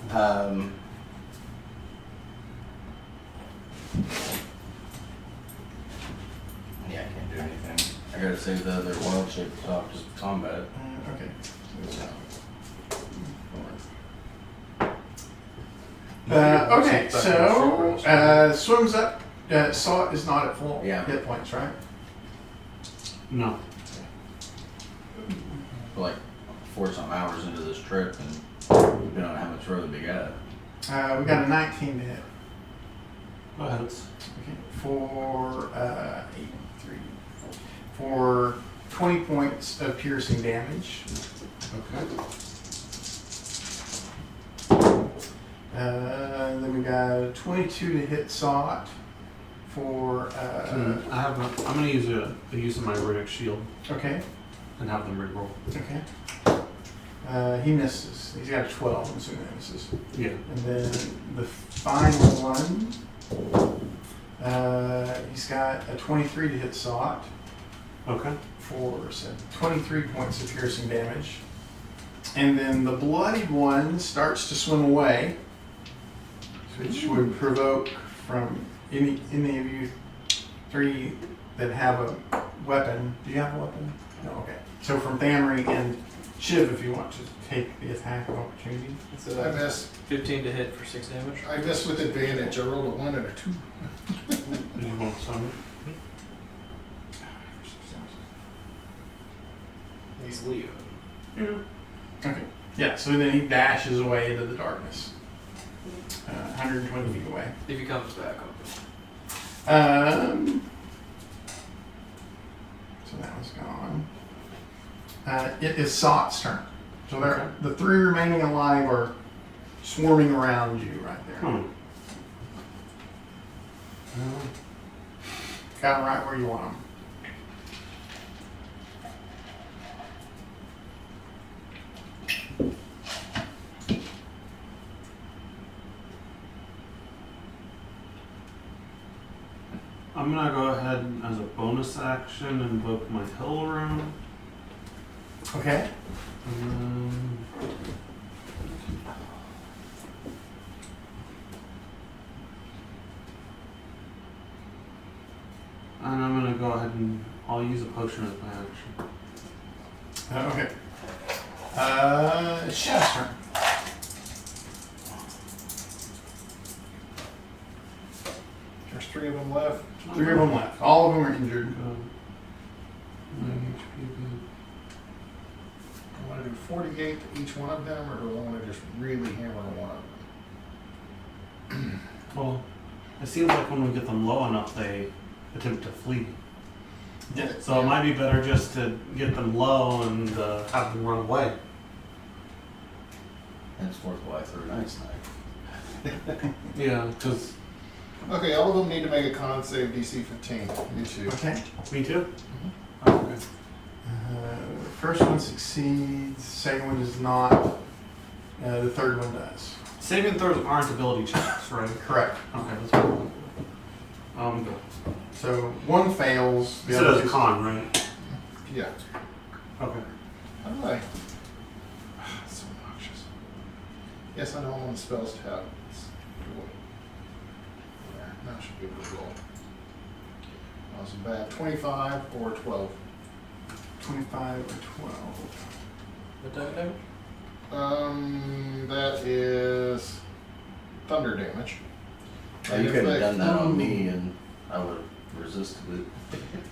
Speaker 7: Yeah, I can't do anything. I gotta save the other wild shape top just to combat it.
Speaker 2: Okay. Okay, so swims up. Saw is not at full
Speaker 7: Yeah.
Speaker 2: hit points, right?
Speaker 3: No.
Speaker 7: We're like 4-some hours into this trip and depending on how much further we got.
Speaker 2: We got a 19 to hit.
Speaker 3: Go ahead.
Speaker 2: Okay, for 20 points of piercing damage.
Speaker 3: Okay.
Speaker 2: Then we got a 22 to hit Sot for
Speaker 3: I'm gonna use the use of my Runic Shield
Speaker 2: okay.
Speaker 3: and have them reroll.
Speaker 2: Okay. He misses. He's got a 12, I'm assuming that misses.
Speaker 3: Yeah.
Speaker 2: And then the final one, he's got a 23 to hit Sot
Speaker 3: Okay.
Speaker 2: for 23 points of piercing damage. And then the bloodied one starts to swim away, which would provoke from any of you 3 that have a weapon. Do you have a weapon? No, okay. So from Thamri and Shiv, if you want to take the attack of opportunity.
Speaker 5: So
Speaker 6: I
Speaker 5: that's
Speaker 6: missed.
Speaker 5: 15 to hit for 6 damage.
Speaker 6: I missed with advantage. I rolled a 1 and a 2.
Speaker 3: Did you want some?
Speaker 5: He's Leo.
Speaker 3: Yeah.
Speaker 2: Okay. Yeah, so then he dashes away into the darkness. 120 feet away.
Speaker 5: If he comes back,
Speaker 2: So that was gone. It is Sot's turn. So they're, the 3 remaining alive are swarming around you right there. Got them right where you want them.
Speaker 3: a bonus action, invoke my hill room.
Speaker 2: Okay.
Speaker 3: And I'm gonna go ahead and I'll use a potion as my action.
Speaker 2: Okay. It's Shadow's turn. There's 3 of them left. 3 of them left. All of them are injured.
Speaker 3: My HP.
Speaker 6: I want to do 48 to each one of them, or do I want to just really hammer one of them?
Speaker 3: Well, it seems like when we get them low enough, they attempt to flee.
Speaker 2: Yeah.
Speaker 3: So it might be better just to get them low and have them run away.
Speaker 7: Henceforth, why I threw an ice knife.
Speaker 3: Yeah, because
Speaker 6: Okay, all of them need to make a con save DC 15. You too.
Speaker 2: Okay.
Speaker 3: me too.
Speaker 2: Mm-hmm.
Speaker 3: Okay.
Speaker 2: First one succeeds. Second one does not. The third one does.
Speaker 3: Saving throws aren't ability checks, right?
Speaker 2: Correct.
Speaker 3: Okay, that's fine. Go.
Speaker 2: So one fails. The
Speaker 3: So
Speaker 2: other
Speaker 3: it's a
Speaker 2: two-
Speaker 3: con, right?
Speaker 6: Yeah.
Speaker 3: Okay.
Speaker 6: How do I? It's so obnoxious. Yes, I know I'm on the spells tab. It's cool. There, now I should be able to roll. That wasn't bad. 25 or 12.
Speaker 2: 25 or 12.
Speaker 5: What type of damage?
Speaker 6: That is thunder damage.
Speaker 7: Now,
Speaker 6: And
Speaker 7: you
Speaker 6: if
Speaker 7: could have
Speaker 6: they-
Speaker 7: done that on me and I would have resisted it.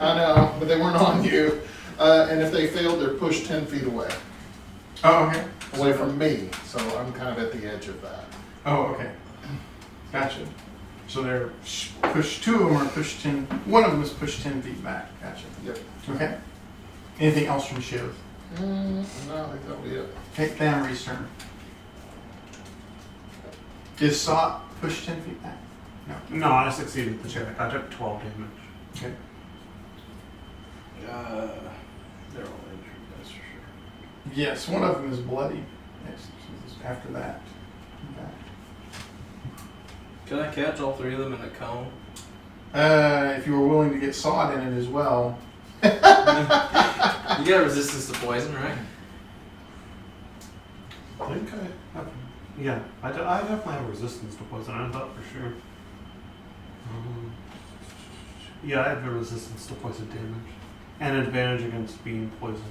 Speaker 6: I know, but they weren't on you. And if they failed, they're pushed 10 feet away.
Speaker 2: Oh, okay.
Speaker 6: Away from me. So I'm kind of at the edge of that.
Speaker 2: Oh, okay. Gotcha. So they're pushed. 2 of them are pushed 10. One of them is pushed 10 feet back. Gotcha.
Speaker 6: Yep.
Speaker 2: Okay. Anything else from Shiv?
Speaker 6: No, I think that'll be it.
Speaker 2: Take Thamri's turn. Is Sot pushed 10 feet back? No.
Speaker 3: No, I succeeded the check. I took 12 damage.
Speaker 2: Okay.
Speaker 7: They're all injured, that's for sure.
Speaker 2: Yes, one of them is bloody. Yes, after that. Okay.
Speaker 5: Can I catch all 3 of them in a cone?
Speaker 2: If you were willing to get Sot in it as well.
Speaker 5: You got resistance to poison, right?
Speaker 3: I think I have, yeah, I definitely have resistance to poison. I thought for sure. Yeah, I have a resistance to poison damage and advantage against being poisoned.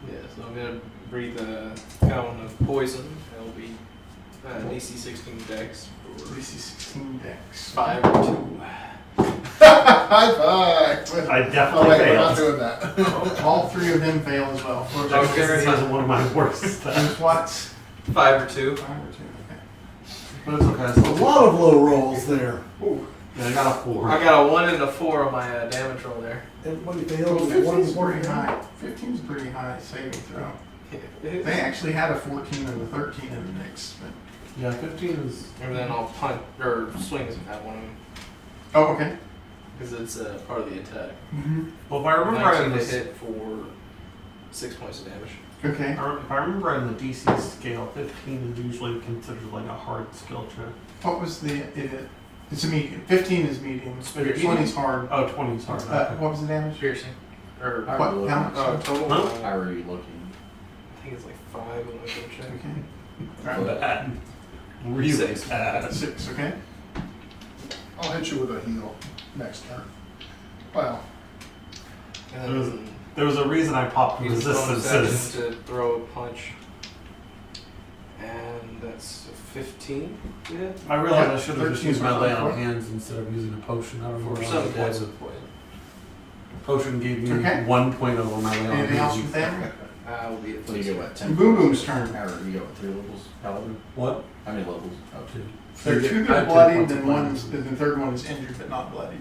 Speaker 5: Yeah, so I'm gonna breathe a cone of poison. It'll be DC 16 dex for
Speaker 2: DC 16 dex.
Speaker 5: 5 or 2.
Speaker 6: High five!
Speaker 3: I
Speaker 6: Oh,
Speaker 3: definitely
Speaker 6: wait, we're not
Speaker 3: failed.
Speaker 6: doing that.
Speaker 2: All 3 of them fail as well.
Speaker 3: Which I guess is one of my worst stats.
Speaker 2: There's what?
Speaker 5: 5 or 2.
Speaker 2: 5 or 2, okay.
Speaker 3: But it's okay.
Speaker 4: A lot of low rolls there.
Speaker 3: Yeah, I got a 4.
Speaker 5: I got a 1 and a 4 on my damage roll there.
Speaker 4: Everybody
Speaker 2: Well,
Speaker 4: failed.
Speaker 2: 15's pretty high. 15's pretty high saving throw. They actually had a 14 and a 13 in the mix. But...
Speaker 3: Yeah, 15 is.
Speaker 5: And then I'll punt or swing if I have one of them
Speaker 2: Oh, okay.
Speaker 5: because it's part of the attack.
Speaker 2: Mm-hmm.
Speaker 3: Well, if I remember right
Speaker 5: 19
Speaker 3: in
Speaker 5: to
Speaker 3: this,
Speaker 5: hit for 6 points of damage.
Speaker 2: Okay.
Speaker 3: if I remember right in the DC scale, 15 is usually considered like a hard skill check.
Speaker 2: What was the? It's a medium. 15 is medium.
Speaker 3: Medium?
Speaker 2: 20 is hard.
Speaker 3: Oh, 20 is hard. Okay.
Speaker 2: What was the damage?
Speaker 5: Piercing. Or
Speaker 7: How
Speaker 2: What?
Speaker 7: are you
Speaker 2: How
Speaker 7: looking?
Speaker 2: much?
Speaker 5: total?
Speaker 3: Huh?
Speaker 7: How are you looking?
Speaker 5: I think it's like 5 when I go check.
Speaker 2: Okay.
Speaker 3: Bad. Really
Speaker 5: 6.
Speaker 3: bad.
Speaker 2: 6. Okay.
Speaker 6: I'll hit you with a heal next turn. Well,
Speaker 5: And then
Speaker 3: There was a reason I popped
Speaker 5: use the bonus
Speaker 3: resistances.
Speaker 5: action to throw a punch. And that's a 15. Yeah.
Speaker 3: I realized I should have just
Speaker 2: 13
Speaker 3: used my
Speaker 2: was
Speaker 3: lay
Speaker 2: like
Speaker 3: on
Speaker 2: what?
Speaker 3: hands instead of using a potion. I don't know
Speaker 5: For
Speaker 3: why I
Speaker 5: 7
Speaker 3: did
Speaker 5: points
Speaker 3: that.
Speaker 5: of poison.
Speaker 3: Potion gave me
Speaker 2: Okay.
Speaker 3: 1 point over my lay on
Speaker 2: Anything else
Speaker 3: hands.
Speaker 2: with that?
Speaker 5: Will be at
Speaker 7: So you get what, 10?
Speaker 2: Boom Boom's turn.
Speaker 7: How are you got what, 3 levels? Paladin?
Speaker 3: What?
Speaker 7: How many levels? Oh, 2.
Speaker 2: There are 2
Speaker 3: I
Speaker 2: that are
Speaker 3: have 10
Speaker 2: bloodied,
Speaker 3: points of
Speaker 2: and
Speaker 3: blindness.
Speaker 2: the third one is injured but not bloodied.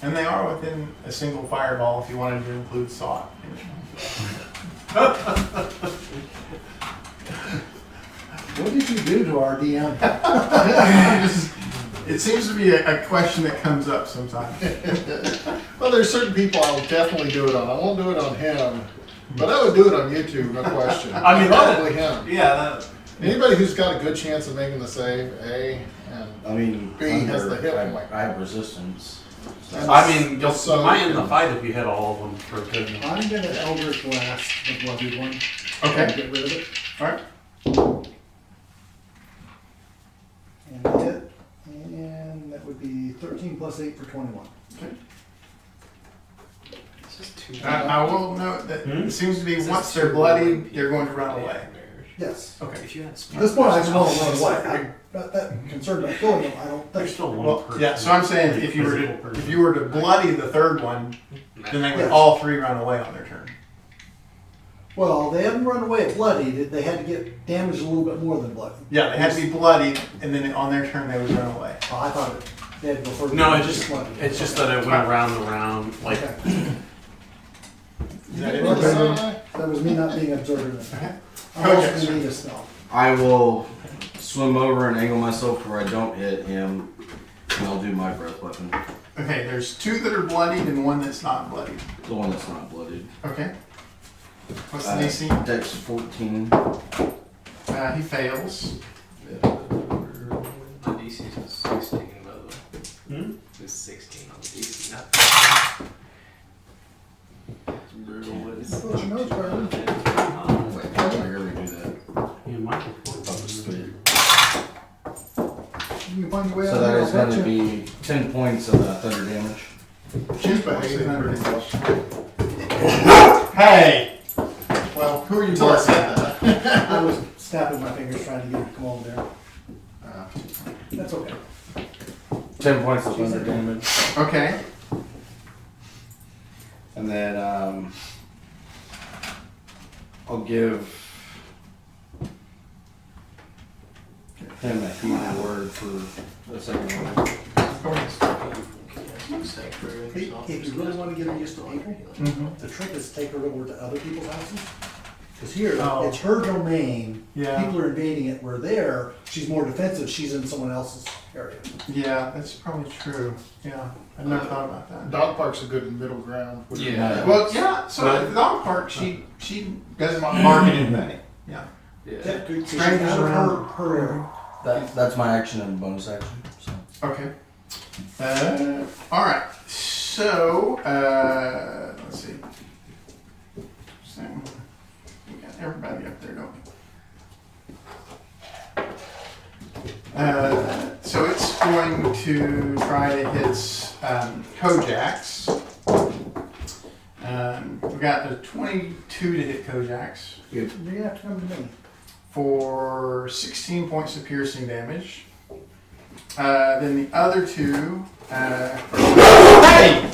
Speaker 2: And they are within a single fireball if you wanted to include Sot.
Speaker 4: What did you do to our DM?
Speaker 2: It seems to be a question that comes up sometimes.
Speaker 6: well, there's certain people I'll definitely do it on. I won't do it on him, but I would do it on YouTube, no question.
Speaker 3: I mean,
Speaker 6: probably him.
Speaker 3: Yeah, that.
Speaker 6: Anybody who's got a good chance of making the save, A, And
Speaker 7: I mean,
Speaker 6: B has
Speaker 7: thunder,
Speaker 6: the hit
Speaker 7: I,
Speaker 6: point.
Speaker 7: I have resistance. So.
Speaker 3: I mean, you'll
Speaker 6: So-
Speaker 3: might end the fight if you hit all of them for good.
Speaker 4: I'm gonna Eldritch Blast the bloodied one.
Speaker 2: Okay.
Speaker 4: Get rid of it.
Speaker 2: All right.
Speaker 4: And a hit. And that would be 13 plus 8 for 21.
Speaker 5: It's just too
Speaker 2: I will note that
Speaker 3: Hmm?
Speaker 2: it seems to be
Speaker 5: It's
Speaker 2: once
Speaker 5: just
Speaker 2: they're
Speaker 5: too
Speaker 2: bloody,
Speaker 5: low.
Speaker 2: they're going to run away.
Speaker 4: Yes.
Speaker 2: Okay.
Speaker 5: If you had
Speaker 4: At this point, I just want to run away. I'm not that concerned about killing them, I don't
Speaker 3: There's
Speaker 4: think.
Speaker 3: still one
Speaker 2: Well,
Speaker 3: person.
Speaker 2: yeah. So I'm saying
Speaker 3: Like,
Speaker 2: if you were
Speaker 3: physical
Speaker 2: to
Speaker 3: person.
Speaker 2: if you were to bloody the third one, then they would
Speaker 4: Yes.
Speaker 2: all three run away on their turn.
Speaker 4: Well, they hadn't run away bloodied. They had to get damaged a little bit more than bloody.
Speaker 2: Yeah, they had to be bloodied, and then on their turn they would run away.
Speaker 4: Oh, I thought they had to go further.
Speaker 3: No,
Speaker 4: than
Speaker 3: it's just
Speaker 4: bloodied.
Speaker 3: it's just that it went around and around. Like
Speaker 4: Okay.
Speaker 2: Is that it?
Speaker 4: Okay. That was me not being observant.
Speaker 2: Okay.
Speaker 4: I'm
Speaker 2: Okay,
Speaker 4: also
Speaker 2: sir.
Speaker 4: gonna need a spell.
Speaker 7: I will swim over and angle myself where I don't hit him, and I'll do my breath weapon.
Speaker 2: Okay, there's two that are bloodied and one that's not bloodied.
Speaker 7: The one that's not blooded.
Speaker 2: Okay. What's the DC?
Speaker 7: Dex 14.
Speaker 2: He fails.
Speaker 5: The DC is 16, by the way.
Speaker 3: Hmm?
Speaker 5: It's 16 on the DC, not
Speaker 4: Thought your nose burned.
Speaker 7: Wait, how did I ever do that?
Speaker 3: yeah, Michael.
Speaker 7: Oh, sweet.
Speaker 4: You can find your way out
Speaker 7: So
Speaker 4: of
Speaker 7: that
Speaker 4: there,
Speaker 7: is
Speaker 4: I'll
Speaker 7: going to
Speaker 4: bet you.
Speaker 7: be 10 points of thunder damage.
Speaker 2: Hey!
Speaker 6: Well,
Speaker 2: Who are you
Speaker 6: until I
Speaker 2: blessing?
Speaker 6: said that.
Speaker 4: I was snapping my fingers trying to get it to come over there. That's okay.
Speaker 7: 10 points of thunder damage.
Speaker 2: Okay.
Speaker 7: And then I'll give him a healing word for the second one.
Speaker 4: If you really want to get her used to people,
Speaker 2: Mhm.
Speaker 4: the trick is take her over to other people's houses. Because here,
Speaker 2: Oh.
Speaker 4: it's her domain.
Speaker 2: Yeah.
Speaker 4: People are invading it. Where there, she's more defensive. She's in someone else's area.
Speaker 2: Yeah, that's probably true. Yeah, I've never thought about that.
Speaker 6: Dog park's a good middle ground.
Speaker 5: Yeah.
Speaker 2: Well, yeah. So at the dog park, she doesn't want to bark at anybody. Yeah.
Speaker 5: Yeah.
Speaker 4: Yeah, good. So she's
Speaker 2: Strangers
Speaker 4: out of
Speaker 2: around.
Speaker 4: her area.
Speaker 7: That's my action and bonus action. So.
Speaker 2: Okay. All right. So let's see. So, we got everybody up there, don't we? So it's going to try to hit Kojaks. We got a 22 to hit Kojaks
Speaker 4: You're gonna have to come to me.
Speaker 2: for 16 points of piercing damage. Then the other two. Hey!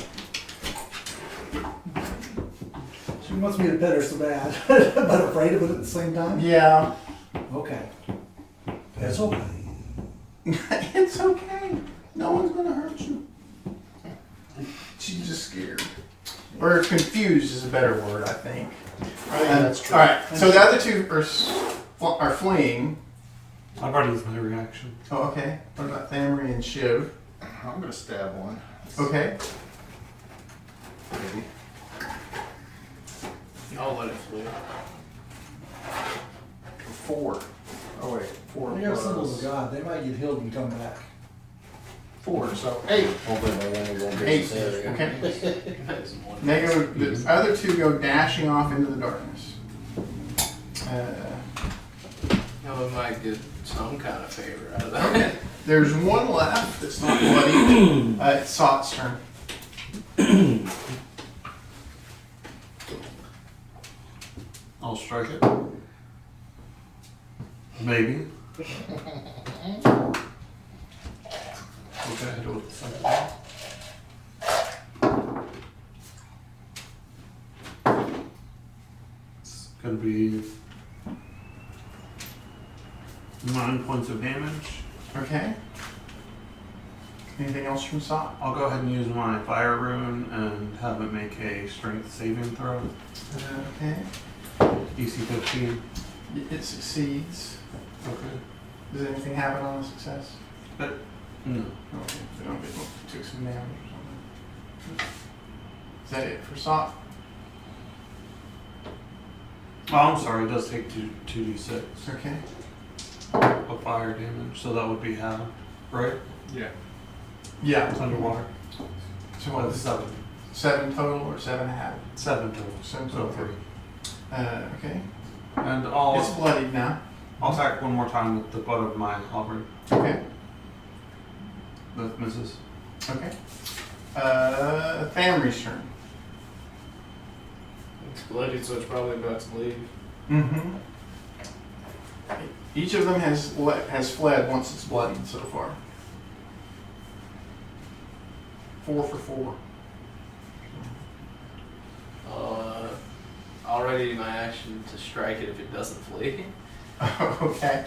Speaker 4: She wants me to pet her so bad, but afraid of it at the same time.
Speaker 2: Yeah.
Speaker 4: Okay. That's okay.
Speaker 2: It's okay. No one's gonna hurt you. She's just scared. Or confused is a better word, I think.
Speaker 6: I think that's true.
Speaker 2: All right. So the other two are fleeing.
Speaker 3: I've already used my reaction.
Speaker 2: Oh, okay. What about Thamri and Shiv?
Speaker 6: I'm gonna stab one.
Speaker 2: Okay.
Speaker 6: Maybe.
Speaker 5: I'll let it flee.
Speaker 6: For 4. Oh wait, 4
Speaker 4: They are symbols of
Speaker 6: plus
Speaker 4: God. They might get healed and come back.
Speaker 6: 4, so 8.
Speaker 7: Hopefully by then we won't be
Speaker 2: 8.
Speaker 7: necessary.
Speaker 2: Okay.
Speaker 5: That is one.
Speaker 2: They go. The other two go dashing off into the darkness.
Speaker 5: No, it might get some kind of favor out of that.
Speaker 2: Okay. There's one left that's not bloody. It's Sot's turn.
Speaker 3: I'll strike it. Maybe. Okay, hit it with the second one. It's gonna be 9 points of damage.
Speaker 2: Okay. Anything else from Sot?
Speaker 3: I'll go ahead and use my fire rune and have it make a strength saving throw.
Speaker 2: Okay.
Speaker 3: DC 15.
Speaker 2: It succeeds.
Speaker 3: Okay.
Speaker 2: Does anything happen on a success?
Speaker 3: No.
Speaker 2: Okay. They don't get took some damage or something. Is that it for Sot?
Speaker 3: Oh, I'm sorry. It does take 2d6
Speaker 2: Okay.
Speaker 3: of fire damage, so that would be half. right?
Speaker 5: Yeah.
Speaker 2: Yeah.
Speaker 3: It's underwater.
Speaker 2: So what
Speaker 3: It's
Speaker 2: is
Speaker 3: 7.
Speaker 2: 7 total or 7.5?
Speaker 3: 7 total.
Speaker 2: 7
Speaker 3: So
Speaker 2: total.
Speaker 3: 3.
Speaker 2: Okay.
Speaker 3: And
Speaker 2: It's
Speaker 3: I'll
Speaker 2: bloodied now.
Speaker 3: attack one more time with the butt of my halberd.
Speaker 2: Okay.
Speaker 3: That misses.
Speaker 2: Okay. Family's turn.
Speaker 5: It's bloodied, so it's probably about to leave.
Speaker 2: Mm-hmm. Each of them has fled once it's bloodied so far. 4 for 4.
Speaker 5: I'll ready my action to strike it if it doesn't flee.
Speaker 2: Okay.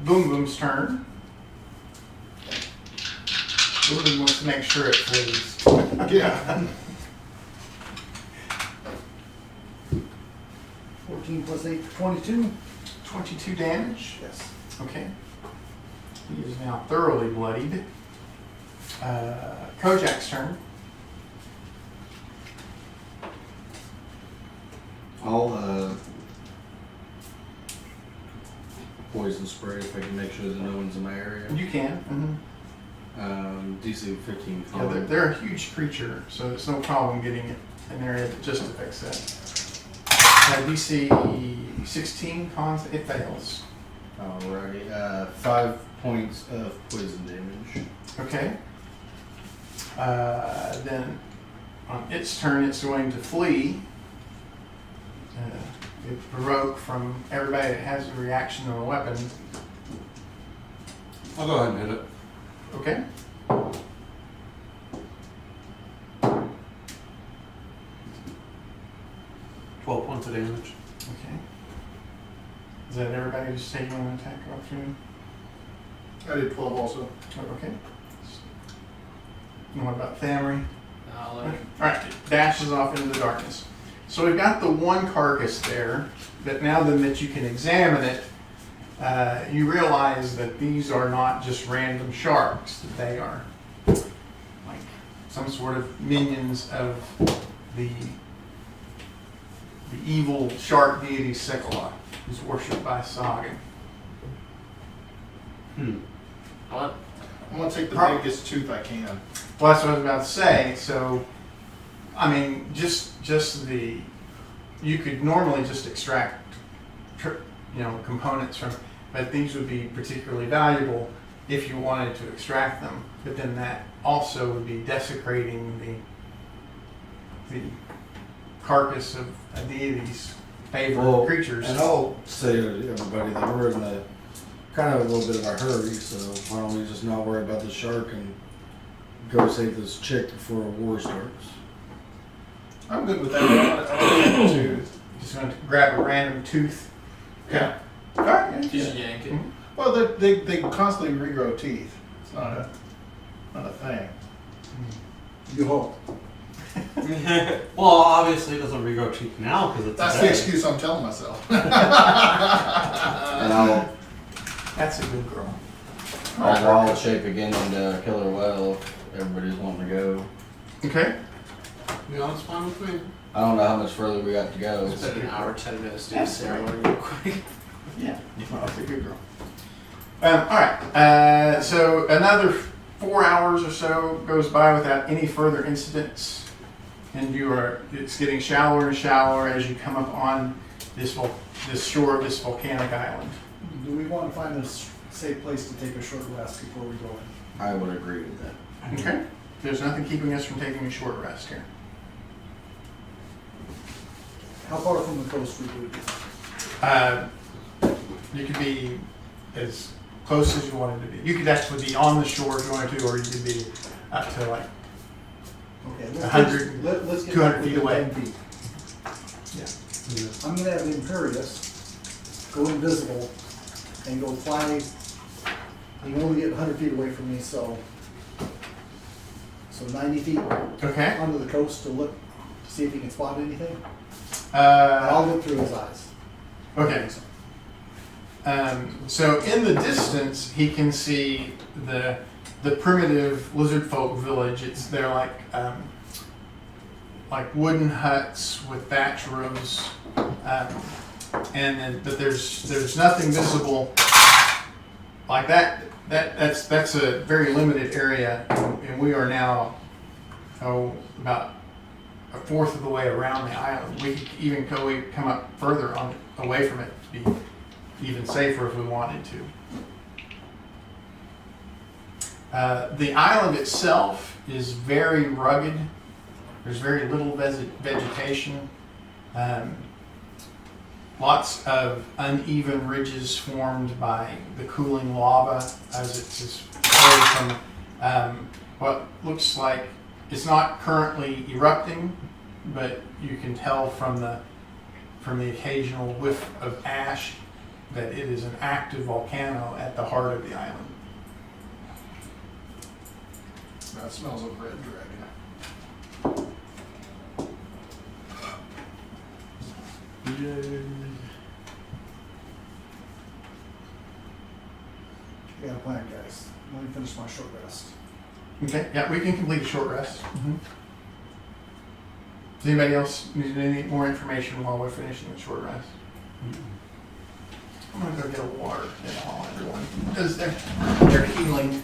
Speaker 2: Boom Boom's turn. Boom Boom wants to make sure it flees.
Speaker 6: Yeah.
Speaker 4: 14 plus 8, 22.
Speaker 2: 22 damage.
Speaker 4: Yes.
Speaker 2: Okay. He is now thoroughly bloodied. Kojak's turn.
Speaker 7: I'll poison spray if I can make sure that no one's in my area.
Speaker 2: You can.
Speaker 7: DC 15.
Speaker 2: Yeah, they're a huge creature, so it's no problem getting it in an area that just affects that. DC 16 cons, it fails.
Speaker 7: Alrighty. 5 points of poison damage.
Speaker 2: Okay. Then on its turn, it's going to flee. It provoke from everybody that has a reaction on a weapon.
Speaker 3: I'll go ahead and hit it.
Speaker 2: Okay.
Speaker 3: Twelve points of damage.
Speaker 2: Okay. Is that everybody just taking an attack opportunity?
Speaker 6: I did 12 also.
Speaker 2: Oh, okay. And what about Thamry?
Speaker 5: I'll
Speaker 2: All right, it dashes off into the darkness. So we've got the one carcass there, but now then that you can examine it, you realize that these are not just random sharks, that they are like some sort of minions of the evil shark deity Sekala, who's worshipped by Sagan.
Speaker 5: What?
Speaker 6: I'm gonna take the
Speaker 2: Pro-
Speaker 6: biggest tooth I can.
Speaker 2: Well, that's what I was about to say. So, I mean, just the, you could normally just extract, components from, but these would be particularly valuable if you wanted to extract them. But then that also would be desecrating the carcass of a deity's favorite creatures.
Speaker 1: And I'll say to everybody that we're in a kind of a little bit of a hurry, so why don't we just not worry about the shark and go save this chick before a war starts?
Speaker 6: I'm good with that. I want a tooth.
Speaker 2: Just going to grab a random tooth.
Speaker 6: Yeah.
Speaker 2: All right.
Speaker 5: Just yank it.
Speaker 6: Well, they constantly regrow teeth. It's not a thing.
Speaker 4: You hope.
Speaker 3: Well, obviously it doesn't regrow teeth now because it's
Speaker 6: That's
Speaker 3: dead.
Speaker 6: the excuse I'm telling myself.
Speaker 7: And I'll
Speaker 2: That's a good girl.
Speaker 7: wild shape again into killer whale if everybody's wanting to go.
Speaker 2: Okay.
Speaker 3: Yeah, that's fine with me.
Speaker 7: I don't know how much further we got to go.
Speaker 5: It's been an hour, 10 minutes to do the
Speaker 2: That's
Speaker 5: ceremony real quick.
Speaker 2: Yeah. That's a good girl. All right. So another 4 hours or so goes by without any further incidents, and it's getting shallower and shallower as you come up on this shore of this volcanic island.
Speaker 4: Do we want to find a safe place to take a short rest before we go in?
Speaker 7: I would agree with that.
Speaker 2: Okay. There's nothing keeping us from taking a short rest here.
Speaker 4: How far from the coast would we be?
Speaker 2: You could be as close as you wanted to be. You could actually be on the shore if you wanted to, or you could be up to like
Speaker 4: Okay,
Speaker 2: 100,
Speaker 4: let's get
Speaker 2: 200
Speaker 4: back
Speaker 2: feet
Speaker 4: within
Speaker 2: away.
Speaker 4: 10 feet.
Speaker 2: Yeah.
Speaker 4: I'm gonna have the Imperious go invisible and go fly. You can only get 100 feet away from me, so 90 feet
Speaker 2: Okay.
Speaker 4: onto the coast to look to see if he can spot anything. I'll look through his eyes.
Speaker 2: Okay. So in the distance, he can see the primitive lizard folk village. They're like wooden huts with thatch roofs, but there's nothing visible like that's a very limited area, and we are now about a fourth of the way around the island. We could even come up further away from it to be even safer if we wanted to. The island itself is very rugged. There's very little vegetation. Lots of uneven ridges formed by the cooling lava as it is flowed from what looks like it's not currently erupting, but you can tell from the occasional whiff of ash that it is an active volcano at the heart of the island.
Speaker 6: That smells of red dragon.
Speaker 4: I got a plan, guys. Let me finish my short rest.
Speaker 2: Okay, yeah, we can complete a short rest. Does anybody else need any more information while we're finishing the short rest? I'm gonna go get a water while everyone is there. They're healing.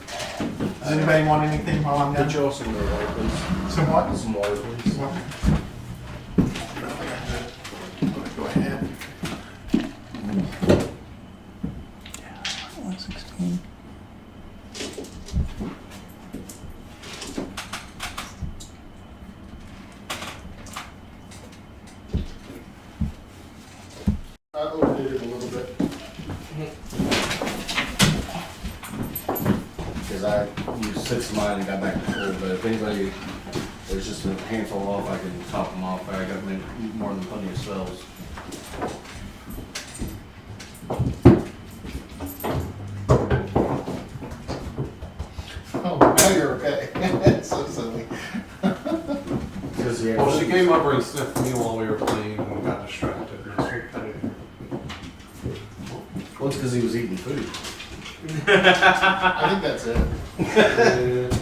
Speaker 2: Does anybody want anything while I'm
Speaker 7: Get
Speaker 2: done?
Speaker 7: you all some water, please.
Speaker 2: Some what?
Speaker 7: Some water, please.
Speaker 2: Water. Go ahead. 116.
Speaker 6: I overdid it a little bit.
Speaker 7: Because I used 6 of mine and got back to full, but if anybody, there's just a handful off, I can top them off. I got more than plenty of spells.
Speaker 6: Oh, now you're okay. It's so silly.
Speaker 7: Because, yeah,
Speaker 3: Well, she came over and sniffed me while we were playing and got distracted. And I swooped in.
Speaker 7: well, it's because he was eating food.
Speaker 6: I think that's it.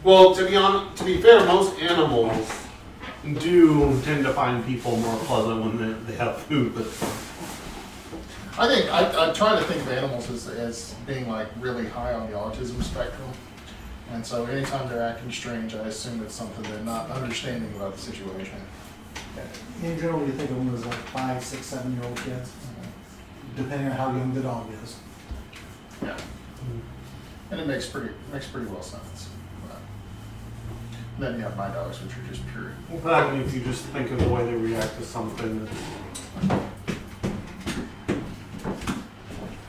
Speaker 3: Well, to be fair, most animals do tend to find people more pleasant when they have food. But
Speaker 6: I think I try to think of animals as being like really high on the autism spectrum. And so anytime they're acting strange, I assume it's something they're not understanding about the situation.
Speaker 4: In general, you think of them as like 5, 6, 7-year-old kids, depending on how young the dog is.
Speaker 6: Yeah. And it makes pretty well sense. But then you have my dogs, which are just pure.
Speaker 3: that means you just think of the way they react to something.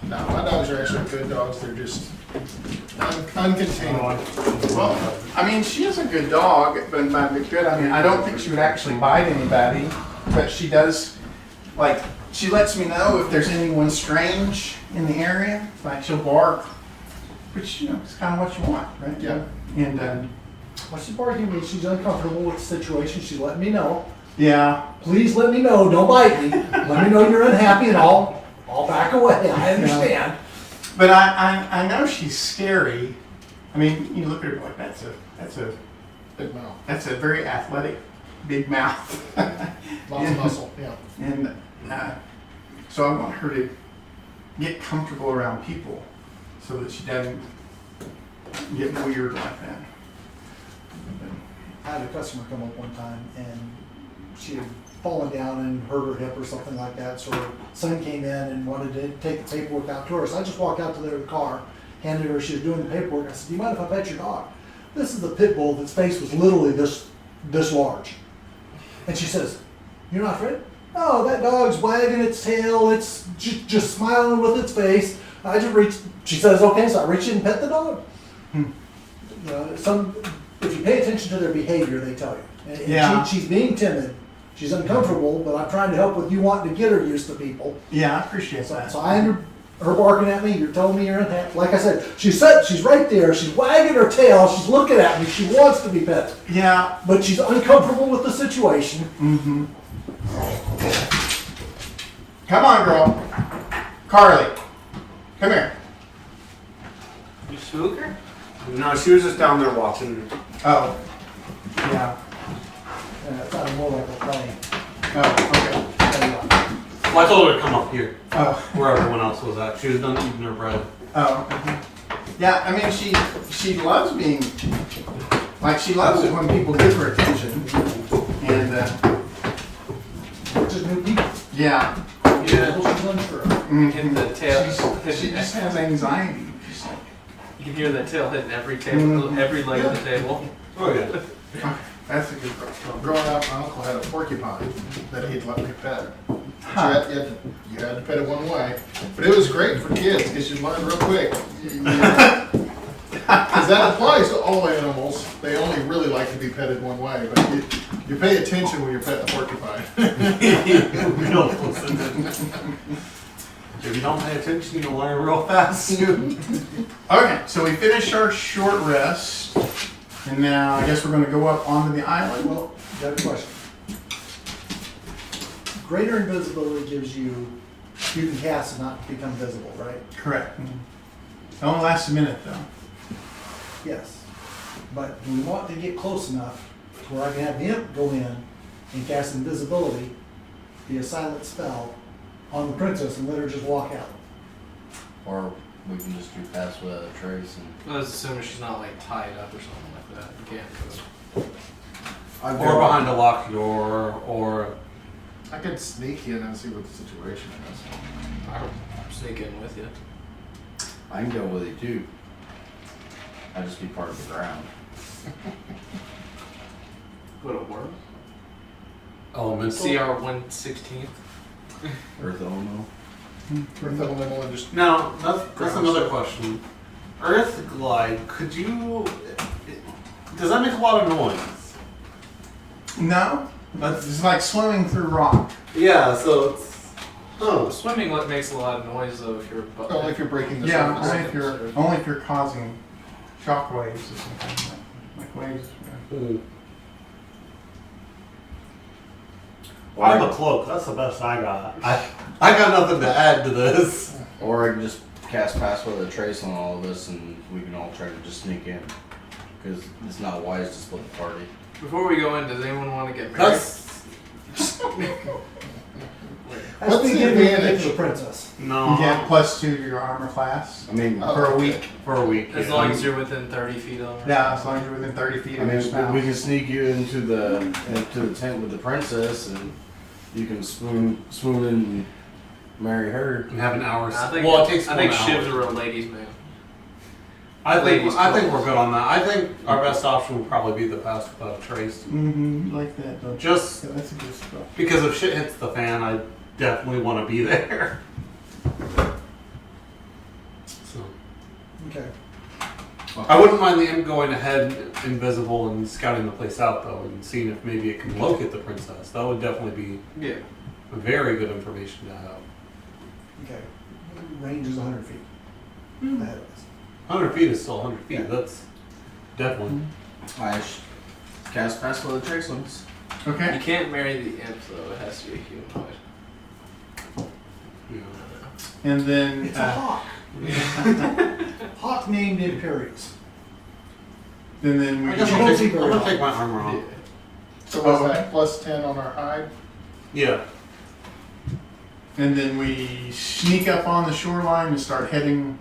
Speaker 6: No, my dogs are actually good dogs. They're just uncontainable.
Speaker 2: Well, I mean, she is a good dog, but by good, I mean, I don't think she would actually bite anybody, but she does, like, she lets me know if there's anyone strange in the area. Like, she'll bark, which, it's kind of what you want, right?
Speaker 6: Yeah.
Speaker 2: And,
Speaker 4: Well, she's barking me. She's uncomfortable with the situation. She's letting me know.
Speaker 2: yeah.
Speaker 4: Please let me know. Don't bite me. Let me know you're unhappy and I'll back away. I understand.
Speaker 2: But I know she's scary. I mean, you look at her like, that's a
Speaker 6: Big mouth.
Speaker 2: That's a very athletic, big mouth.
Speaker 6: Lots of muscle. Yeah.
Speaker 2: And so I want her to get comfortable around people so that she doesn't get weird like that.
Speaker 4: I had a customer come up one time and she had fallen down and hurt her hip or something like that. So her son came in and wanted to take the paperwork out to her. So I just walked out to their car, handed her, she was doing the paperwork. I said, do you mind if I pet your dog? This is the pit bull that's face was literally this large. And she says, you're not afraid? No, that dog's wagging its tail. It's just smiling with its face. I just reached, she says, okay, so I reached in and pet the dog. If you pay attention to their behavior, they tell you. And
Speaker 2: Yeah.
Speaker 4: she's being timid. She's uncomfortable, but I'm trying to help with you wanting to get her used to people.
Speaker 2: Yeah, I appreciate
Speaker 4: So,
Speaker 2: that.
Speaker 4: so I under her barking at me. You're telling me you're unhappy. Like I said, she's right there. She's wagging her tail. She's looking at me. She wants to be petted,
Speaker 2: Yeah.
Speaker 4: but she's uncomfortable with the situation.
Speaker 2: Mm-hmm. Come on, girl. Carly, come here.
Speaker 5: You spook her?
Speaker 3: No, she was just down there watching.
Speaker 2: Oh. Yeah.
Speaker 4: It sounded more like a plane.
Speaker 2: Oh, okay.
Speaker 3: Well, I told her to come up here,
Speaker 2: Oh.
Speaker 3: where everyone else was at. She was done eating her bread.
Speaker 2: Oh, okay. Yeah, I mean, she loves being, like, she loves it when people give her attention. And,
Speaker 4: Just new people.
Speaker 2: yeah.
Speaker 5: Yeah.
Speaker 4: She's unsure.
Speaker 5: Hit the tail.
Speaker 2: She just has anxiety. She's like,
Speaker 5: You can hear that tail hitting every table, every leg of the table.
Speaker 3: Oh yeah.
Speaker 2: that's a good girl.
Speaker 6: Growing up, my uncle had a porcupine that he'd let me pet.
Speaker 2: Huh.
Speaker 6: You had to pet it one way. But it was great for kids because you learn real quick. Because that applies to all animals. They only really like to be petted one way. But you pay attention when you're petting a porcupine.
Speaker 3: We don't listen. If you don't pay attention, you'll learn real fast.
Speaker 2: Okay, so we finished our short rest. And now I guess we're going to go up onto the island.
Speaker 4: Well, got a question. Greater invisibility gives you can cast and not become visible, right?
Speaker 2: Correct. It only lasts a minute though.
Speaker 4: Yes. But we want to get close enough to where I can have the imp go in and cast invisibility, be a silent spell, on the princess and let her just walk out.
Speaker 7: Or we can just do pass without a trace and
Speaker 5: Well, as soon as she's not like tied up or something like that. You can't do it.
Speaker 3: Or behind a locked door, or
Speaker 6: I could sneak in and see what the situation is.
Speaker 5: I'll sneak in with you.
Speaker 7: I can go with you too. I'd just be part of the ground.
Speaker 5: Would it work?
Speaker 3: elemental.
Speaker 5: CR 116th.
Speaker 7: Earth elemental.
Speaker 6: Earth elemental and just
Speaker 3: Now, that's another question. Earth glide, could you... Does that make a lot of noise?
Speaker 2: No, but it's like swimming through rock.
Speaker 3: Yeah, so it's...
Speaker 5: Swimming makes a lot of noise though if you're.
Speaker 6: only if you're breaking the
Speaker 2: Yeah,
Speaker 6: surface.
Speaker 2: only if you're causing shock waves or something like waves. Yeah.
Speaker 3: I have a cloak. That's the best I got. I got nothing to add to this.
Speaker 7: Or I can just cast pass without a trace on all of this and we can all try to just sneak in. Because it's not wise to split the party.
Speaker 5: Before we go in, does anyone want to get married?
Speaker 3: That's...
Speaker 4: That's
Speaker 6: What's
Speaker 4: the
Speaker 6: the
Speaker 4: beginning
Speaker 6: advantage?
Speaker 4: of the princess.
Speaker 3: No.
Speaker 2: You get +2 to your armor class
Speaker 7: I mean,
Speaker 6: Oh.
Speaker 2: for a
Speaker 6: okay.
Speaker 2: week.
Speaker 3: For a week.
Speaker 5: As
Speaker 3: yeah.
Speaker 5: long as you're within 30 feet of her.
Speaker 2: Yeah, as long as you're within 30 feet
Speaker 7: I
Speaker 2: of your
Speaker 7: mean,
Speaker 2: spouse.
Speaker 7: we can sneak you into the tent with the princess and you can swoon in and marry her.
Speaker 3: And have an hour.
Speaker 5: I think,
Speaker 3: Well, it takes
Speaker 5: I think
Speaker 3: 1
Speaker 5: Shiv's
Speaker 3: hour.
Speaker 5: a real ladies' man.
Speaker 3: I
Speaker 5: ladies'
Speaker 3: think we're
Speaker 5: clothes.
Speaker 3: good on that. I think our best option would probably be the pass without a trace.
Speaker 2: Mm-hmm. You like that, don't you?
Speaker 3: Just
Speaker 2: Yeah, that's a good spell.
Speaker 3: because if shit hits the fan, I definitely want to be there. So
Speaker 4: Okay.
Speaker 3: I wouldn't mind the imp going ahead invisible and scouting the place out though, and seeing if maybe it can locate the princess. That would definitely be
Speaker 5: Yeah.
Speaker 3: very good information to have.
Speaker 4: Okay. Range is 100 feet
Speaker 3: Hmm.
Speaker 4: ahead of us.
Speaker 3: 100 feet is still 100 feet.
Speaker 4: Yeah.
Speaker 3: That's definitely.
Speaker 7: Cast pass without a trace on us.
Speaker 5: You
Speaker 2: Okay.
Speaker 5: can't marry the imp though. It has to be a humanoid.
Speaker 3: You know.
Speaker 2: And then
Speaker 4: It's a hawk. Hawk named Imperius.
Speaker 2: and then we
Speaker 3: I guess
Speaker 4: You
Speaker 3: I'm
Speaker 4: don't see
Speaker 3: gonna
Speaker 4: very
Speaker 3: take my
Speaker 4: often.
Speaker 3: armor off.
Speaker 6: So was that +10 on our hide?
Speaker 3: Yeah.
Speaker 2: and then we sneak up on the shoreline and start heading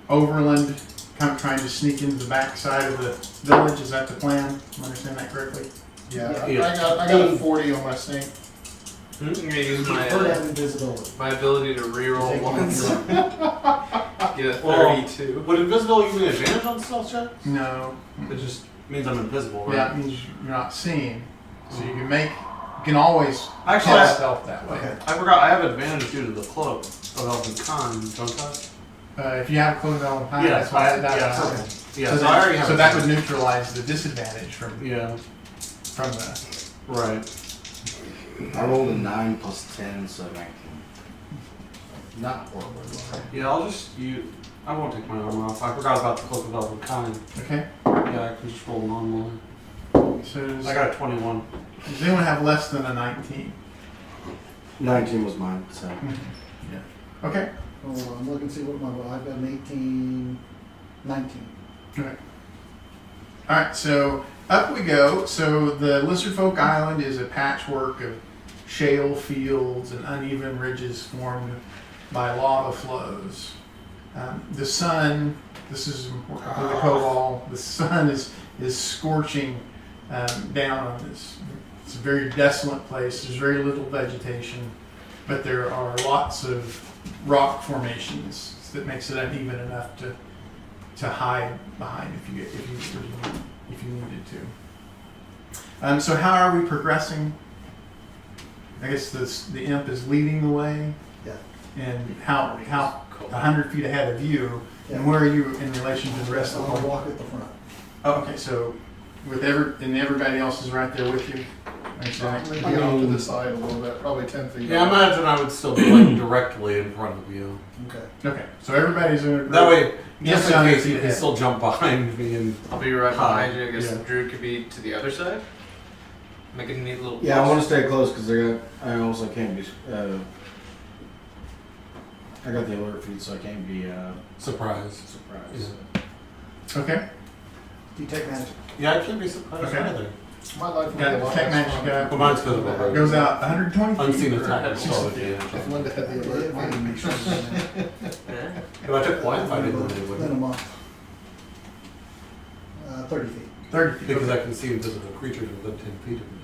Speaker 2: overland, kind of trying to sneak into the backside of the village. Is that the plan? Am I understand that correctly?
Speaker 6: Yeah.
Speaker 3: Yeah.
Speaker 6: I got a 40 on my snake.
Speaker 5: I'm gonna use my
Speaker 4: Prefer to have invisibility.
Speaker 5: my ability to reroll
Speaker 4: Take one
Speaker 5: once.
Speaker 4: drop.
Speaker 5: Get a
Speaker 3: Well,
Speaker 5: 32.
Speaker 3: Would invisible give me advantage on stealth checks?
Speaker 2: No.
Speaker 3: It just means I'm invisible, right?
Speaker 2: Yeah, it means you're not seen. So you can always
Speaker 3: Actually,
Speaker 2: cast stealth that way.
Speaker 4: Okay.
Speaker 3: I forgot I have advantage due to the cloak of Elven Con, don't I?
Speaker 2: If you have clothes on time,
Speaker 3: Yeah,
Speaker 2: that's why
Speaker 3: I-
Speaker 2: that
Speaker 3: yeah.
Speaker 2: happens.
Speaker 3: Yeah,
Speaker 2: so
Speaker 3: so I already have
Speaker 2: so that would
Speaker 3: advantage.
Speaker 2: neutralize the disadvantage from
Speaker 3: Yeah,
Speaker 2: the.
Speaker 3: right.
Speaker 7: I rolled a 9 + 10, so 19. Not horrible.
Speaker 3: Yeah, I won't take my armor off. I forgot about the cloak of Elven Con.
Speaker 2: Okay.
Speaker 3: Yeah, I can just roll normally.
Speaker 2: So does,
Speaker 3: I got a 21.
Speaker 2: does anyone have less than a 19?
Speaker 7: 19 was mine, so.
Speaker 2: Okay.
Speaker 4: Hold on, I'm looking to see what I've got an 18, 19.
Speaker 2: Okay. All right, so up we go. So the Lizard Folk Island is a patchwork of shale fields and uneven ridges formed by lava flows. The sun, this is important for the cobalt, the sun is scorching down on this. It's a very desolate place. There's very little vegetation, but there are lots of rock formations that makes it uneven enough to hide behind if you needed to. So how are we progressing? I guess the imp is leading the way.
Speaker 4: Yeah.
Speaker 2: And how 100 feet ahead of you,
Speaker 4: Yeah.
Speaker 2: and where are you in relation to the rest of the
Speaker 4: I'll
Speaker 2: party?
Speaker 4: walk at the front.
Speaker 2: Oh, okay, so and everybody else is right there with you. Thanks, Zach.
Speaker 6: I'm gonna get off to the side a little bit, probably 10 feet.
Speaker 3: Yeah, I imagine I would still be like directly in front of you.
Speaker 4: Okay.
Speaker 2: Okay, so everybody's in a group.
Speaker 3: That way,
Speaker 2: Yes,
Speaker 3: just in
Speaker 2: I'm
Speaker 3: case you
Speaker 2: ahead.
Speaker 3: can still jump behind me and
Speaker 5: I'll be right behind you. I guess
Speaker 2: Yeah.
Speaker 5: Drew could be to the other side. Make it a neat little.
Speaker 1: Yeah, I want to stay close because I also can't be. I got the alert feed, so I can't be
Speaker 3: surprised.
Speaker 1: surprised.
Speaker 2: Okay,
Speaker 4: Detect magic.
Speaker 3: Yeah, I can't be surprised
Speaker 2: Okay.
Speaker 3: either.
Speaker 6: My life would be
Speaker 2: got
Speaker 6: a
Speaker 2: the
Speaker 6: lot
Speaker 2: tech
Speaker 6: less
Speaker 2: magic
Speaker 6: fun
Speaker 2: guy.
Speaker 3: Well, mine's good about it.
Speaker 2: Goes out 120 feet.
Speaker 3: Unseen attack.
Speaker 5: That's
Speaker 3: Solid
Speaker 5: just-
Speaker 3: damage.
Speaker 6: If Linda had the alert
Speaker 4: It might
Speaker 6: feed.
Speaker 4: be shorter than that.
Speaker 5: Yeah.
Speaker 3: If I took Wi-Fi, I didn't know they
Speaker 4: Then a
Speaker 3: would.
Speaker 4: month. 30 feet.
Speaker 2: 30 feet.
Speaker 3: Because
Speaker 2: okay.
Speaker 3: I can see invisible creatures within 10 feet of me.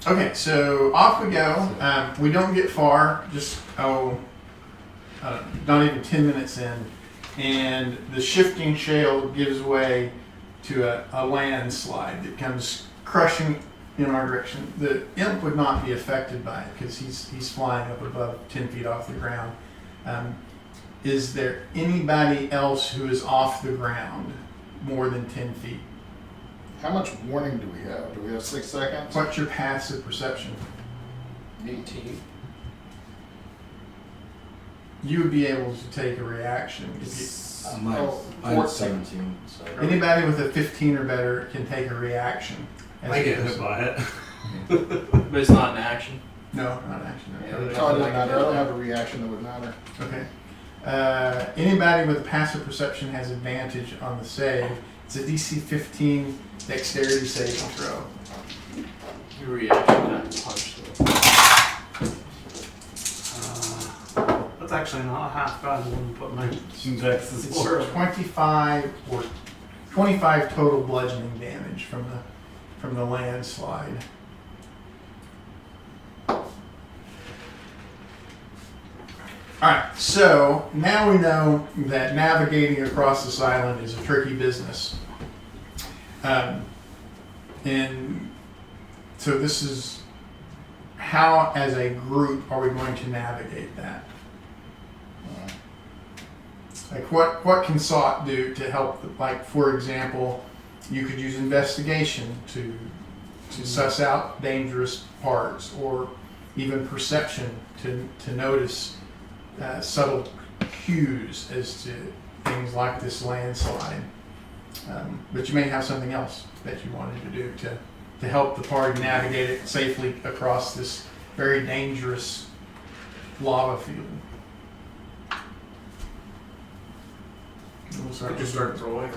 Speaker 2: Okay, so off we go. We don't get far, just, not even 10 minutes in, and the shifting shale gives way to a landslide that comes crushing in our direction. The imp would not be affected by it because he's flying up above 10 feet off the ground. Is there anybody else who is off the ground more than 10 feet?
Speaker 6: How much warning do we have? Do we have 6 seconds?
Speaker 2: What's your passive perception?
Speaker 5: 18.
Speaker 2: You would be able to take a reaction. If you,
Speaker 7: Mine's
Speaker 6: 14.
Speaker 7: 17, so.
Speaker 2: anybody with a 15 or better can take a reaction. as
Speaker 3: I get
Speaker 2: opposed-
Speaker 3: hit by it.
Speaker 5: But it's not an action.
Speaker 2: No, not action.
Speaker 5: Yeah,
Speaker 6: Oh, it doesn't matter. I don't have a reaction that would matter.
Speaker 2: Okay. Anybody with a passive perception has advantage on the save. It's a DC 15 dexterity saving throw.
Speaker 5: Your reaction time punch.
Speaker 3: That's actually not half bad. I wouldn't put my dex as
Speaker 2: It's
Speaker 3: low.
Speaker 2: 25 total bludgeoning damage from the landslide. Alright, so now we know that navigating across this island is a tricky business. And so this is how, as a group, are we going to navigate that? Like what can SOT do to help? Like, for example, you could use investigation to suss out dangerous parts, or even perception to notice subtle cues as to things like this landslide. But you may have something else that you wanted to do to help the party navigate it safely across this very dangerous lava field. We'll start
Speaker 5: Just start throwing.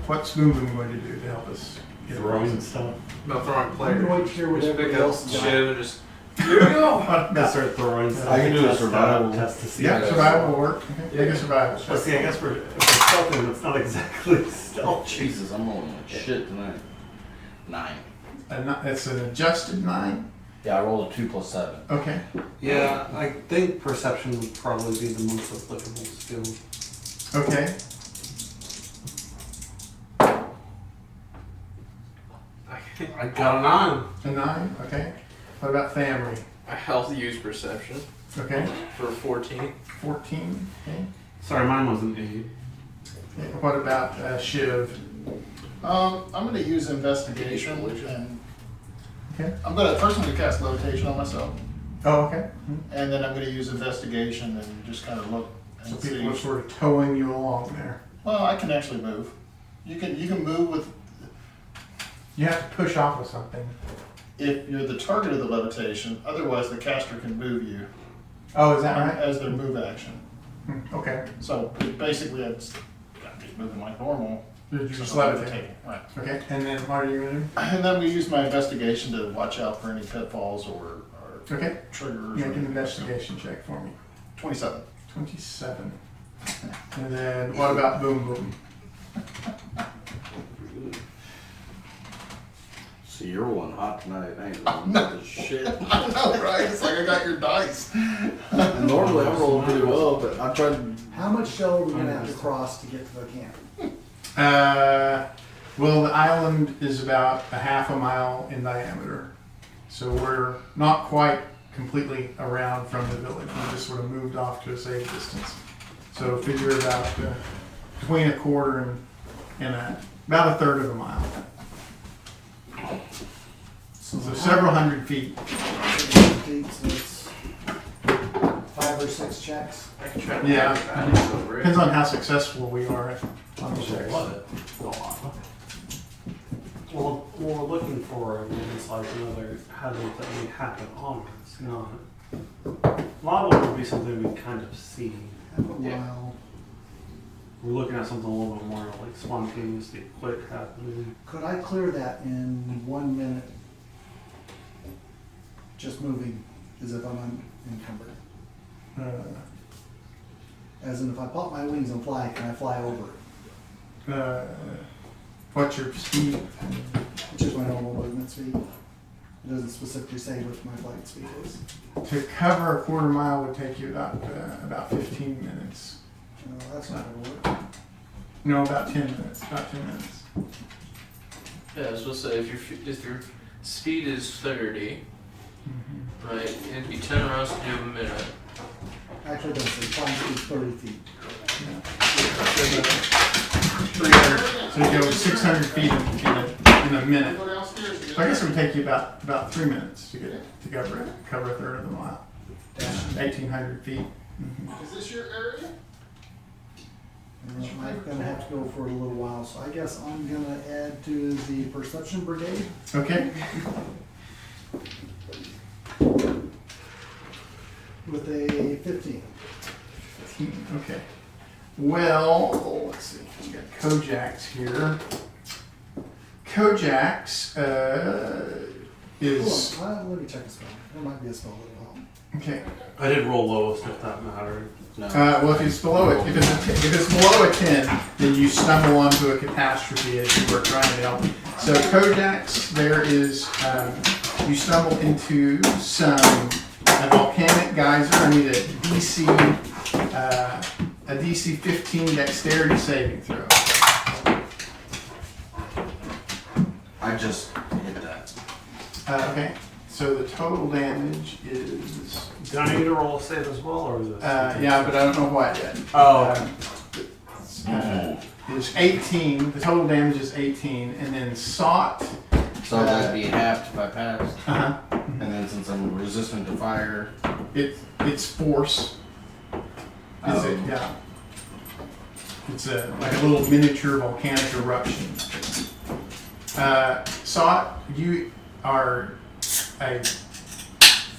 Speaker 2: What's Boom going to do to help us get
Speaker 3: Throwing
Speaker 2: across?
Speaker 3: stuff.
Speaker 5: No throwing
Speaker 4: I'm
Speaker 5: players.
Speaker 4: going to hear what
Speaker 5: Just pick
Speaker 4: everybody
Speaker 5: up
Speaker 4: else has
Speaker 5: shit
Speaker 4: got.
Speaker 5: and just. Here we go.
Speaker 3: I start throwing stuff.
Speaker 1: I can do a
Speaker 3: Test
Speaker 1: survival.
Speaker 3: Test to see.
Speaker 2: Yeah,
Speaker 3: if
Speaker 2: survival will work. Okay. Make a survival
Speaker 3: Well,
Speaker 2: check.
Speaker 3: see, I guess if we're stealthing, it's not exactly stealth.
Speaker 7: Jesus, I'm rolling like shit tonight. 9.
Speaker 2: That's an adjusted 9.
Speaker 7: Yeah, I rolled a 2 plus 7.
Speaker 2: Okay.
Speaker 3: Yeah, I think perception would probably be the most applicable skill.
Speaker 2: Okay.
Speaker 3: I got a 9.
Speaker 2: A 9. Okay. What about family?
Speaker 5: I health use perception
Speaker 2: Okay.
Speaker 5: for 14.
Speaker 2: 14. Okay.
Speaker 3: Sorry, mine was an 8.
Speaker 2: Okay. What about Shiv?
Speaker 6: I'm going to use investigation, and
Speaker 2: Okay.
Speaker 6: I'm gonna cast levitation on myself,
Speaker 2: Oh, okay.
Speaker 6: and then I'm going to use investigation and just kind of look
Speaker 2: So
Speaker 6: and
Speaker 2: people are
Speaker 6: see.
Speaker 2: sort of towing you along there.
Speaker 6: Well, I can actually move. You can move with
Speaker 2: You have to push off of something.
Speaker 6: if you're the target of the levitation. Otherwise, the caster can move you
Speaker 2: Oh, is that right?
Speaker 6: as their move action.
Speaker 2: Okay.
Speaker 6: So basically, I'm just moving like normal.
Speaker 2: You're just
Speaker 6: So I'm
Speaker 2: levitating.
Speaker 6: Right.
Speaker 2: Okay. And then what are you going to do?
Speaker 6: And then we use my investigation to watch out for any pitfalls or
Speaker 2: Okay.
Speaker 6: triggers.
Speaker 2: Make
Speaker 6: or
Speaker 2: an investigation check for me.
Speaker 6: 27.
Speaker 2: 27. And then what about Boom Boom?
Speaker 7: See, you're one hot tonight. I ain't rolling the shit.
Speaker 6: I know, right? It's like I got your dice.
Speaker 7: And normally I'm rolling pretty well, but I tried.
Speaker 4: How much shell are we gonna have to cross to get to the camp?
Speaker 2: Well, the island is about a half a mile in diameter. So we're not quite completely around from the village. We just sort of moved off to a safe distance. So figure about between a quarter and about a third of a mile. So several hundred feet.
Speaker 4: So it's 5 or 6 checks.
Speaker 5: I can try to
Speaker 2: Yeah.
Speaker 5: make it back over it.
Speaker 2: Depends on how successful we are on the checks.
Speaker 3: Well, we're looking for is like another hazard that may happen on us, not. Lava would be something we kind of see.
Speaker 4: Have a while.
Speaker 3: We're looking at something a little bit more like spontaneously quick happening.
Speaker 4: Could I clear that in 1 minute? Just moving as if I'm unencumbered. As in if I pop my wings and fly, can I fly over it?
Speaker 2: What's your speed?
Speaker 4: Which is my normal movement speed. It doesn't specifically say what my flight speed is.
Speaker 2: To cover a quarter mile would take you about 15 minutes.
Speaker 4: That's not gonna work.
Speaker 2: No, about 10 minutes. About 10 minutes.
Speaker 5: Yeah, I was supposed to say if your speed is 30, right, it'd be 10 rounds to do a minute.
Speaker 4: Actually, it doesn't say flying speed 30 feet.
Speaker 2: Yeah. 300. So you go 600 feet in a minute. So I guess it would take you about 3 minutes to cover a third of the mile. 1,800 feet.
Speaker 6: Is this your area?
Speaker 4: And I'm gonna have to go for a little while, so I guess I'm gonna add to the perception brigade.
Speaker 2: Okay.
Speaker 4: With a 15.
Speaker 2: 15. Okay. Well, let's see. We got Kojax here. Kojax is
Speaker 4: Hold on, let me check a spell. There might be a spell that'll help.
Speaker 2: okay.
Speaker 3: I did roll lowest if that mattered.
Speaker 7: No.
Speaker 2: Well, if it's below it, if it's below a 10, then you stumble onto a catastrophe as you were trying to help. So Kojax, there is you stumble into a volcanic geyser. I need a DC 15 dexterity saving throw.
Speaker 7: I just hit that.
Speaker 2: Okay. So the total damage is
Speaker 3: Do I need to roll a save as well, or is it?
Speaker 2: yeah, but I don't know what yet.
Speaker 3: Oh.
Speaker 2: It's 18. The total damage is 18, and then sought.
Speaker 7: So that'd be halved if I passed.
Speaker 2: Uh-huh.
Speaker 7: And then since I'm resistant to fire.
Speaker 2: It's force. Yeah. It's like a little miniature volcanic eruption. Sought, you are a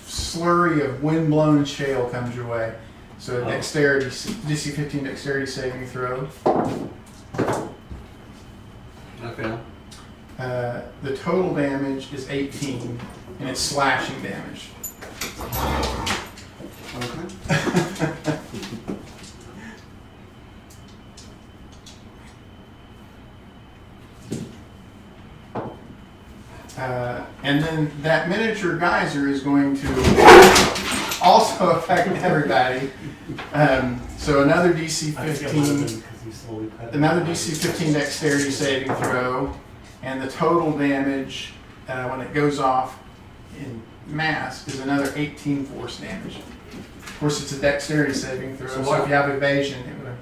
Speaker 2: slurry of windblown shale comes your way. So dexterity, DC 15 dexterity saving throw.
Speaker 3: Okay.
Speaker 2: The total damage is 18, and it's slashing damage.
Speaker 3: Okay.
Speaker 2: And then that miniature geyser is going to also affect everybody. So another DC 15, another DC 15 dexterity saving throw, and the total damage when it goes off in mass is another 18 force damage. Of course, it's a dexterity saving throw, so if you have evasion, it would.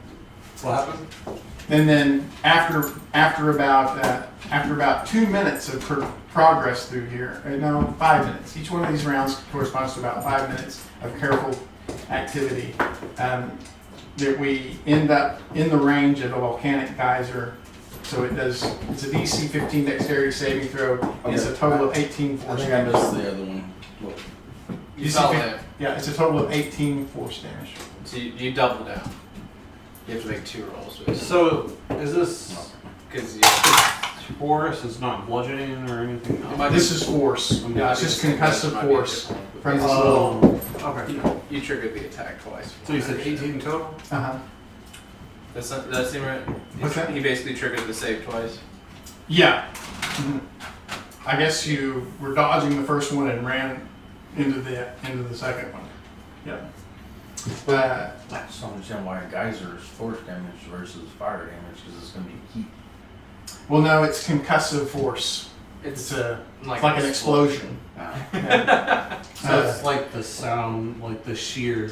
Speaker 3: What happened?
Speaker 2: And then after about 2 minutes of progress through here, no, 5 minutes. Each one of these rounds corresponds to about 5 minutes of careful activity. That we end up in the range of a volcanic geyser. So it's a DC 15 dexterity saving throw. Okay. It's a total of 18
Speaker 7: I
Speaker 2: force
Speaker 7: think I
Speaker 2: damage.
Speaker 7: missed the other one. Look.
Speaker 5: You fell down.
Speaker 2: Yeah, it's a total of 18 force damage.
Speaker 5: So you double down. You have to make 2 rolls. Basically.
Speaker 3: So is this
Speaker 5: Because
Speaker 3: force? It's not bludgeoning or anything else?
Speaker 2: This is force. Yeah, it's just concussive force from this little.
Speaker 3: Okay.
Speaker 5: you triggered the attack twice.
Speaker 3: So you said 18 total?
Speaker 2: Uh-huh.
Speaker 5: That seem right?
Speaker 2: What's that?
Speaker 5: He basically triggered the save twice.
Speaker 2: Yeah. Mhm. I guess you were dodging the first one and ran into the second one. Yeah.
Speaker 7: I just don't understand why a geyser is force damage versus fire damage, because it's going to be heat.
Speaker 2: Well, no, it's concussive force. It's like an explosion.
Speaker 3: So it's like the sound, like the sheer,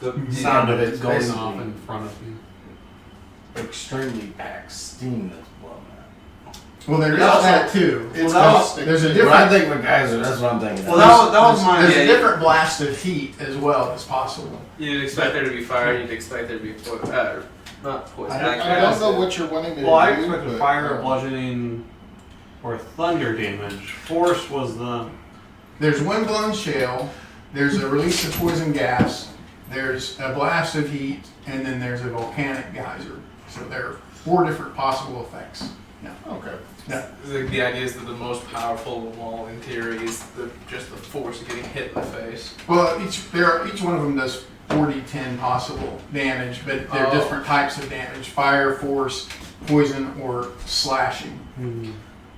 Speaker 3: the
Speaker 1: Yeah,
Speaker 3: sound of
Speaker 1: but
Speaker 3: it
Speaker 1: it's
Speaker 3: going
Speaker 1: basically-
Speaker 3: off in front of you.
Speaker 7: Extremely packed steam that's blowing out.
Speaker 2: Well, there is
Speaker 3: Yeah,
Speaker 2: that too.
Speaker 6: It's
Speaker 3: Well, that was-
Speaker 6: caustic.
Speaker 2: There's a
Speaker 7: When I
Speaker 2: different.
Speaker 7: think of a geyser, that's what I'm thinking
Speaker 3: Well,
Speaker 7: of.
Speaker 3: that was my
Speaker 2: There's a
Speaker 3: idea.
Speaker 2: different blast of heat as well that's possible.
Speaker 5: You'd expect there to be fire. You'd expect there to be not poison.
Speaker 6: I don't know what you're wanting me to
Speaker 3: Well, I
Speaker 6: do.
Speaker 3: expected
Speaker 6: but,
Speaker 3: fire, bludgeoning, or thunder damage. Force was the.
Speaker 2: There's windblown shale. There's a release of poison gas. There's a blast of heat, and then there's a volcanic geyser. So there are 4 different possible effects.
Speaker 6: Okay.
Speaker 5: The idea is that the most powerful of them all, in theory, is just the force of getting hit in the face.
Speaker 2: Well, each one of them does 4d10 possible damage, but they're different types of damage: fire, force, poison, or slashing.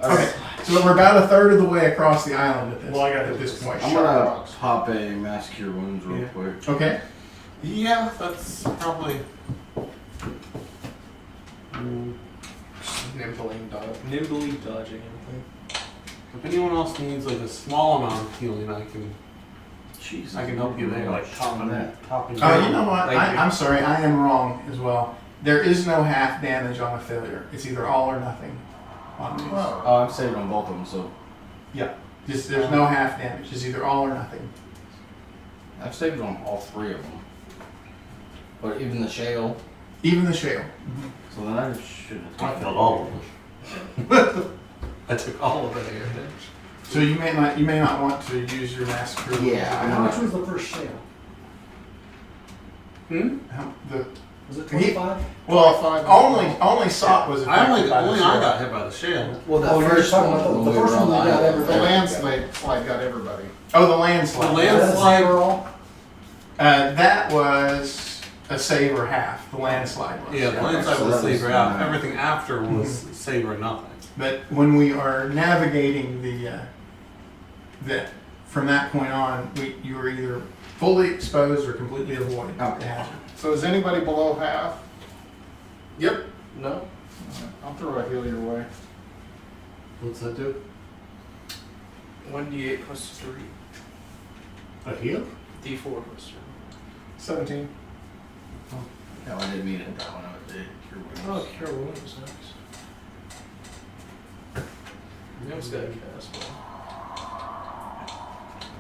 Speaker 2: Okay, so we're about a third of the way across the island at this point.
Speaker 7: I'm gonna pop a mass cure wounds real
Speaker 3: Yeah.
Speaker 7: quick.
Speaker 2: Okay.
Speaker 3: Yeah, that's probably.
Speaker 5: Nimbly dodging everything.
Speaker 3: If anyone else needs like a small amount of healing, I can
Speaker 7: Jeez,
Speaker 3: help you there, like topping that.
Speaker 2: Oh, you know what?
Speaker 5: Like-
Speaker 2: I'm sorry, I am wrong as well. There is no half damage on a failure. It's either all or nothing on these.
Speaker 6: Oh.
Speaker 7: Oh, I'm saved on both of them, so
Speaker 2: There's no half damage. It's either all or nothing.
Speaker 7: I've saved on all 3 of them. But even the shale,
Speaker 2: Even the shale.
Speaker 7: so then I should have
Speaker 3: I
Speaker 7: taken
Speaker 3: filled all of them. I took all of it here.
Speaker 2: So you may not want to use your massacre.
Speaker 7: Yeah, I
Speaker 4: How much
Speaker 7: know.
Speaker 4: was the first shale?
Speaker 2: The
Speaker 4: Was it 25?
Speaker 2: well,
Speaker 6: 25.
Speaker 2: only Sot was
Speaker 3: I
Speaker 2: affected by the
Speaker 3: only
Speaker 2: shale.
Speaker 3: I got hit by the shale.
Speaker 7: Well,
Speaker 4: Oh, you're just talking about the
Speaker 7: when we
Speaker 4: first
Speaker 7: were on
Speaker 4: one
Speaker 7: the
Speaker 4: that got
Speaker 7: island.
Speaker 6: The
Speaker 4: everybody.
Speaker 6: landslide got everybody.
Speaker 2: Oh, the landslide.
Speaker 3: The landslide-
Speaker 4: Overall?
Speaker 2: That was a save or half. The landslide was.
Speaker 3: Yeah, the landslide
Speaker 7: So
Speaker 3: was
Speaker 7: that was
Speaker 3: saver out.
Speaker 7: nine.
Speaker 3: Everything after was saver nothing.
Speaker 2: But when we are navigating the from that point on, you were either fully exposed or completely avoid the hazard.
Speaker 6: So is anybody below half?
Speaker 3: Yep.
Speaker 5: No.
Speaker 6: I'll throw a heal your way.
Speaker 3: What's that do?
Speaker 5: 1d8 plus 3.
Speaker 3: A heal?
Speaker 5: D4 plus 3.
Speaker 6: 17.
Speaker 7: No, I didn't mean it that one. I did.
Speaker 5: Oh, cure wounds, nice. You almost got a cast ball.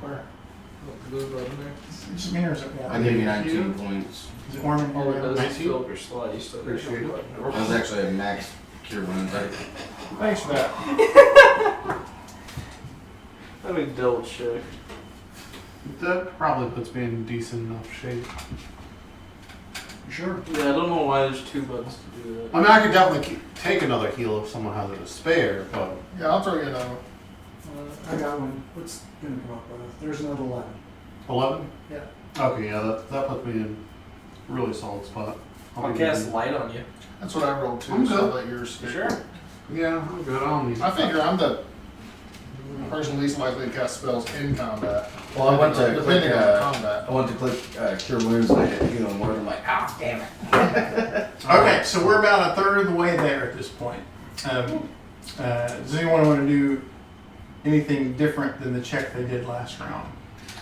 Speaker 6: Where?
Speaker 5: Look, blue button there.
Speaker 2: Just me or is it warm?
Speaker 7: I gave you 19 points.
Speaker 2: Is it warm in
Speaker 5: All it
Speaker 2: here?
Speaker 5: does is
Speaker 2: 19?
Speaker 5: fill up your slot. You still got
Speaker 3: Appreciate
Speaker 5: a
Speaker 3: it.
Speaker 5: button.
Speaker 7: That was actually a max cure wounds.
Speaker 6: Thanks for that.
Speaker 5: Let me double check.
Speaker 3: That probably puts me in decent enough shape.
Speaker 4: You sure?
Speaker 5: Yeah, I don't know why there's 2 buttons to do that.
Speaker 3: I mean, I could definitely take another heal if someone has it to spare, but
Speaker 6: Yeah, I'll throw you another.
Speaker 4: I got one. What's gonna come up with? There's another 11.
Speaker 3: 11?
Speaker 4: Yeah.
Speaker 3: Okay, yeah, that puts me in a really solid spot.
Speaker 5: I'll
Speaker 3: be
Speaker 5: cast
Speaker 3: good.
Speaker 5: light on you.
Speaker 6: That's what I rolled too,
Speaker 3: I'm
Speaker 6: so
Speaker 3: good.
Speaker 6: I'll let yours stick.
Speaker 5: Sure.
Speaker 3: Yeah, I'm good. I don't need.
Speaker 6: I figure I'm the person least likely to cast spells in combat.
Speaker 7: Well, I went to
Speaker 6: Depending
Speaker 7: click,
Speaker 6: on combat.
Speaker 7: I went to click cure wounds and I hit healing word. I'm like, ah, damn it.
Speaker 2: Okay, so we're about a third of the way there at this point. Does anyone want to do anything different than the check they did last round?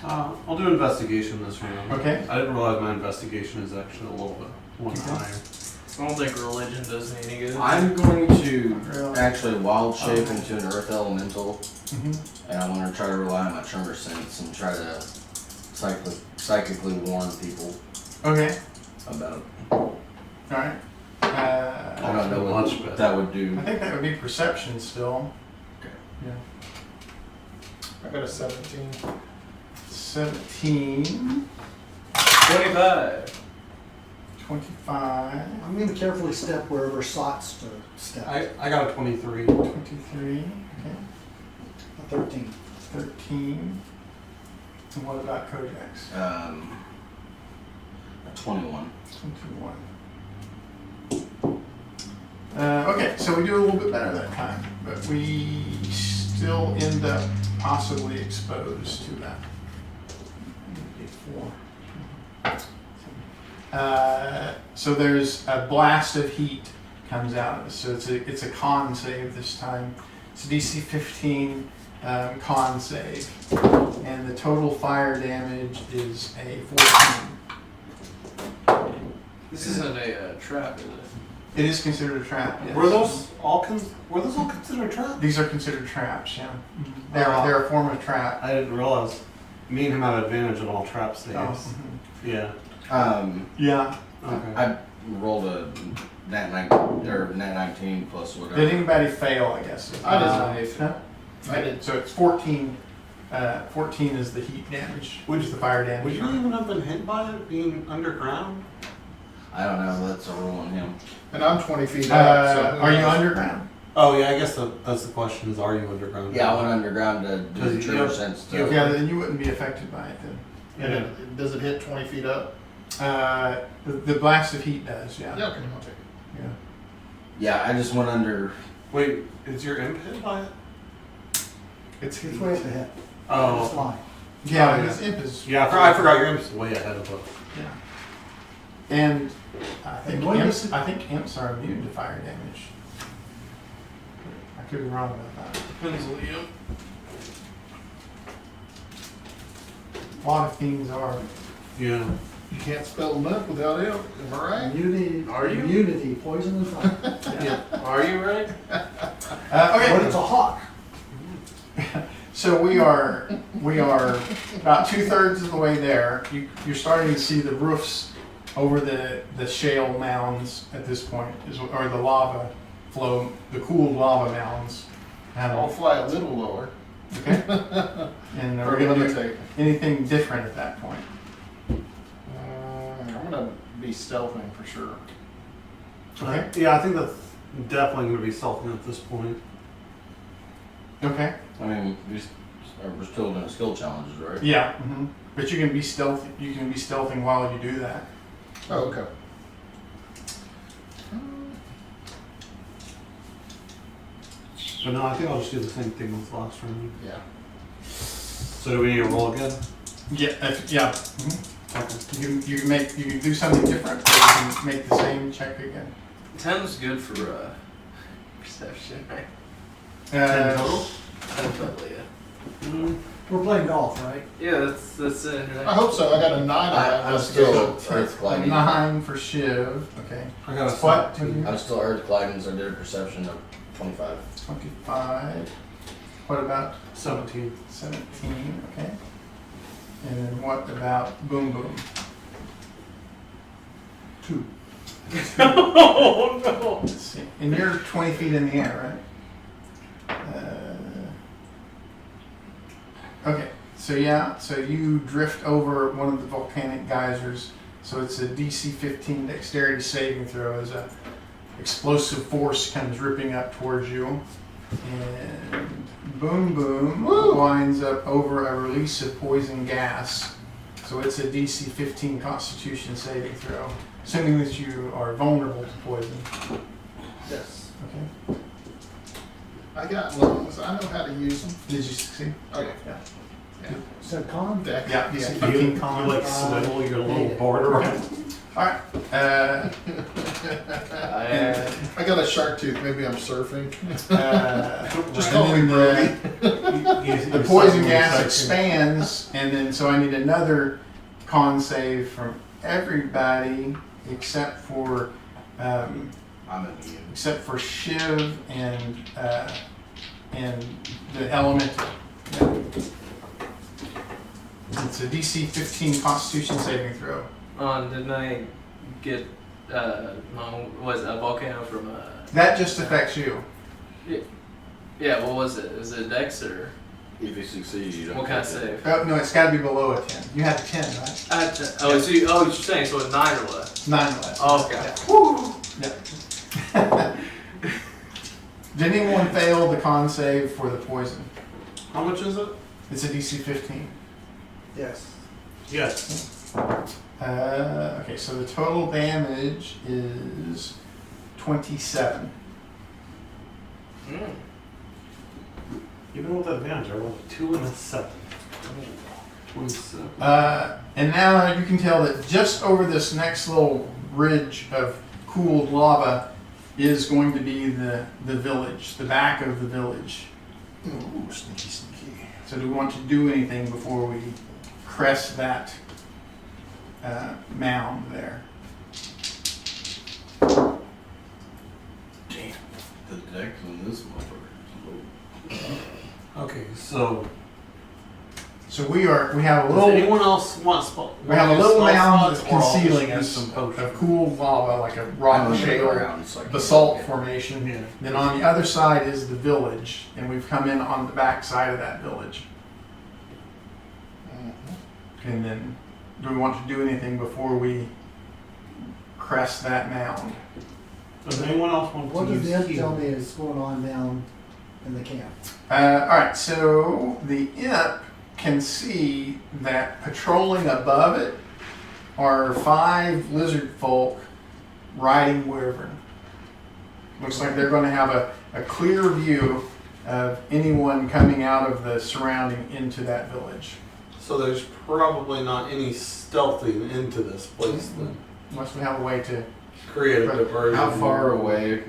Speaker 3: I'll do investigation this round.
Speaker 2: Okay.
Speaker 3: I didn't realize my investigation is actually a little bit one
Speaker 2: Okay.
Speaker 3: higher.
Speaker 5: I don't think religion does me any good.
Speaker 7: I'm going to
Speaker 2: Really?
Speaker 7: actually wild shape into an earth elemental,
Speaker 2: Mm-hmm.
Speaker 7: and I'm going to try to rely on my tremor sense and try to psychically warn people
Speaker 2: Okay.
Speaker 7: about.
Speaker 2: All right.
Speaker 7: I don't know
Speaker 3: Much
Speaker 7: what
Speaker 3: better.
Speaker 7: that would do.
Speaker 2: I think that would be perception still.
Speaker 7: Okay.
Speaker 2: Yeah.
Speaker 6: I got a 17.
Speaker 2: 17,
Speaker 5: 25.
Speaker 2: 25,
Speaker 4: I'm gonna carefully step wherever Sot's to step.
Speaker 3: I got a 23.
Speaker 2: 23, okay,
Speaker 4: A 13.
Speaker 2: 13. And what about Kojak's?
Speaker 7: A 21.
Speaker 2: 21. Okay, so we do a little bit better that time, but we still end up possibly exposed to that. So there's a blast of heat comes out of this. So it's a con save this time. It's a DC 15 con save, and the total fire damage is a 14.
Speaker 5: This isn't a trap, is it?
Speaker 2: It is considered a trap. Yes.
Speaker 3: Were those all considered traps?
Speaker 2: These are considered traps. Yeah,
Speaker 3: Wow.
Speaker 2: they're a form of trap.
Speaker 3: I didn't realize. Me and him have advantage on all trap saves.
Speaker 2: Oh,
Speaker 3: Yeah.
Speaker 2: yeah.
Speaker 3: Okay.
Speaker 7: I rolled a nat 19 plus whatever.
Speaker 2: Did anybody fail? I guess.
Speaker 6: I did.
Speaker 2: Huh?
Speaker 6: I did.
Speaker 2: So it's 14. 14 is the heat damage, which is the fire damage.
Speaker 3: Would you even have been hit by it being underground?
Speaker 7: I don't know. That's a rule on him.
Speaker 6: And I'm 20 feet up. So who
Speaker 2: Are you
Speaker 6: knows?
Speaker 2: underground?
Speaker 3: Oh yeah, I guess that's the question: is are you underground?
Speaker 7: Yeah, I went underground to do
Speaker 3: Does
Speaker 7: the
Speaker 3: it-
Speaker 7: trigger
Speaker 3: you-
Speaker 7: sense
Speaker 3: you-
Speaker 7: stuff.
Speaker 2: Yeah, then you wouldn't be affected by it then.
Speaker 6: And does it hit 20 feet up?
Speaker 2: The blast of heat does, yeah.
Speaker 6: Yeah, okay, I'll take it.
Speaker 2: Yeah.
Speaker 7: Yeah, I just went under.
Speaker 3: Wait, is your imp hit by it?
Speaker 2: It's
Speaker 4: It's way up ahead. It's
Speaker 3: Oh.
Speaker 4: flying.
Speaker 2: Yeah,
Speaker 3: Oh, yeah.
Speaker 2: his imp is.
Speaker 3: Yeah, I forgot your imp's way ahead of us.
Speaker 2: Yeah. And I think
Speaker 4: And what
Speaker 2: imps,
Speaker 4: is it?
Speaker 2: I think imps are immune to fire damage. I could be wrong about that.
Speaker 5: Depends on the imp.
Speaker 2: A lot of things are.
Speaker 3: Yeah.
Speaker 6: You can't spell them up without it, am I right?
Speaker 4: Immunity,
Speaker 5: Are you?
Speaker 4: immunity, poison and fire.
Speaker 2: Yeah.
Speaker 5: Are you right?
Speaker 2: Okay.
Speaker 4: But it's a hawk.
Speaker 2: So we are about 2/3 of the way there. You're starting to see the roofs over the shale mounds at this point, or the lava flow, the cooled lava mounds.
Speaker 6: I'll fly a little lower.
Speaker 2: Okay. And
Speaker 6: Or
Speaker 2: we're gonna do
Speaker 6: levitate.
Speaker 2: anything different at that point.
Speaker 6: I'm gonna be stealthing for sure.
Speaker 2: Okay.
Speaker 3: Yeah, I think that's definitely going to be stealthing at this point.
Speaker 2: Okay.
Speaker 7: I mean, we're still doing skill challenges, right?
Speaker 2: Yeah. But you can be stealth. You can be stealthing while you do that.
Speaker 6: Oh, okay.
Speaker 3: But no, I think I'll just do the same thing as last round.
Speaker 6: Yeah.
Speaker 3: So do we need to roll again?
Speaker 2: Yeah. Yeah.
Speaker 3: Okay.
Speaker 2: You can do something different. Or you can make the same check again.
Speaker 5: 10's good for perception, right?
Speaker 3: 10 total?
Speaker 5: 10 total, yeah.
Speaker 4: We're playing golf, right?
Speaker 5: Yeah, that's it.
Speaker 6: I
Speaker 5: Right?
Speaker 6: hope so. I got a 9 on that.
Speaker 7: I'm
Speaker 6: Let's
Speaker 7: still
Speaker 6: go.
Speaker 7: earth
Speaker 2: A
Speaker 7: gliding.
Speaker 2: 9 for Shiv. Okay.
Speaker 3: I got a
Speaker 2: What?
Speaker 3: 17.
Speaker 7: I'm still earth gliding, so I did a perception of 25.
Speaker 2: 25. What about
Speaker 3: 17.
Speaker 2: 17? Okay. And then what about Boom Boom?
Speaker 4: 2.
Speaker 5: Oh no!
Speaker 2: Let's see. And you're 20 feet in the air, right? Okay. So yeah. So you drift over one of the volcanic geysers. So it's a DC 15 dexterity saving throw as a explosive force comes ripping up towards you. And Boom Boom winds up over a release of poison gas. So it's a DC 15 Constitution saving throw, assuming that you are vulnerable to poison.
Speaker 6: Yes.
Speaker 2: Okay.
Speaker 6: I got lungs. I know how to use them.
Speaker 2: Did you succeed?
Speaker 6: Okay.
Speaker 2: Yeah.
Speaker 4: Said con?
Speaker 6: Deck.
Speaker 2: Yeah.
Speaker 6: Yeah.
Speaker 2: DC
Speaker 3: You,
Speaker 2: 15
Speaker 3: you
Speaker 2: con.
Speaker 3: like swivel your little board around.
Speaker 2: All right.
Speaker 6: I got a shark tooth. Maybe I'm surfing. Just
Speaker 2: and
Speaker 6: call me
Speaker 2: then
Speaker 6: Brody.
Speaker 2: the poison gas expands, and then so I need another con save from everybody except for
Speaker 7: I'm immune.
Speaker 2: Shiv and the elemental. Yeah. It's a DC 15 Constitution saving throw.
Speaker 5: Didn't I get was it a volcano from
Speaker 2: That just affects you.
Speaker 5: yeah, what was it? Is it Dex or
Speaker 7: If you succeed, you don't
Speaker 5: what kind of
Speaker 7: take it.
Speaker 5: save?
Speaker 2: Oh, no, it's got to be below a 10. You had a 10, right?
Speaker 5: I had 10. Oh, so you're saying so it's 9 or less?
Speaker 2: 9 less.
Speaker 5: Oh, okay.
Speaker 2: Yeah. Did anyone fail the con save for the poison?
Speaker 3: How much is it?
Speaker 2: It's a DC 15.
Speaker 4: Yes.
Speaker 3: Yes.
Speaker 2: Okay, so the total damage is 27.
Speaker 3: Even with advantage, I rolled a 2 and a 7. 27.
Speaker 2: And now you can tell that just over this next little ridge of cooled lava is going to be the village, the back of the village.
Speaker 6: Ooh, sneaky, sneaky.
Speaker 2: So do we want to do anything before we crest that mound there?
Speaker 7: Damn. The deck on this motherfucker is low.
Speaker 3: Okay, so
Speaker 2: So we have a
Speaker 3: does
Speaker 2: little
Speaker 3: anyone else want spell?
Speaker 2: we have a little mound
Speaker 3: slots, or I'll
Speaker 2: concealing
Speaker 3: just use
Speaker 2: us
Speaker 3: some potions?
Speaker 2: of cool lava, like a rock
Speaker 7: I'm gonna go
Speaker 2: shale
Speaker 7: around so I can
Speaker 2: basalt
Speaker 7: get it.
Speaker 2: formation.
Speaker 3: Yeah.
Speaker 2: Then on the other side is the village, and we've come in on the back side of that village. And then, do we want to do anything before we crest that mound?
Speaker 3: Does anyone else want
Speaker 4: What
Speaker 3: to
Speaker 4: does
Speaker 3: use
Speaker 4: the imp
Speaker 3: heal?
Speaker 4: tell me is going on down in the camp?
Speaker 2: All right, so the imp can see that patrolling above it are 5 lizard folk riding wyvern. Looks like they're going to have a clear view of anyone coming out of the surrounding into that village.
Speaker 3: So there's probably not any stealthing into this place then.
Speaker 2: Unless we have a way to.
Speaker 3: Create a diversion.
Speaker 7: How far away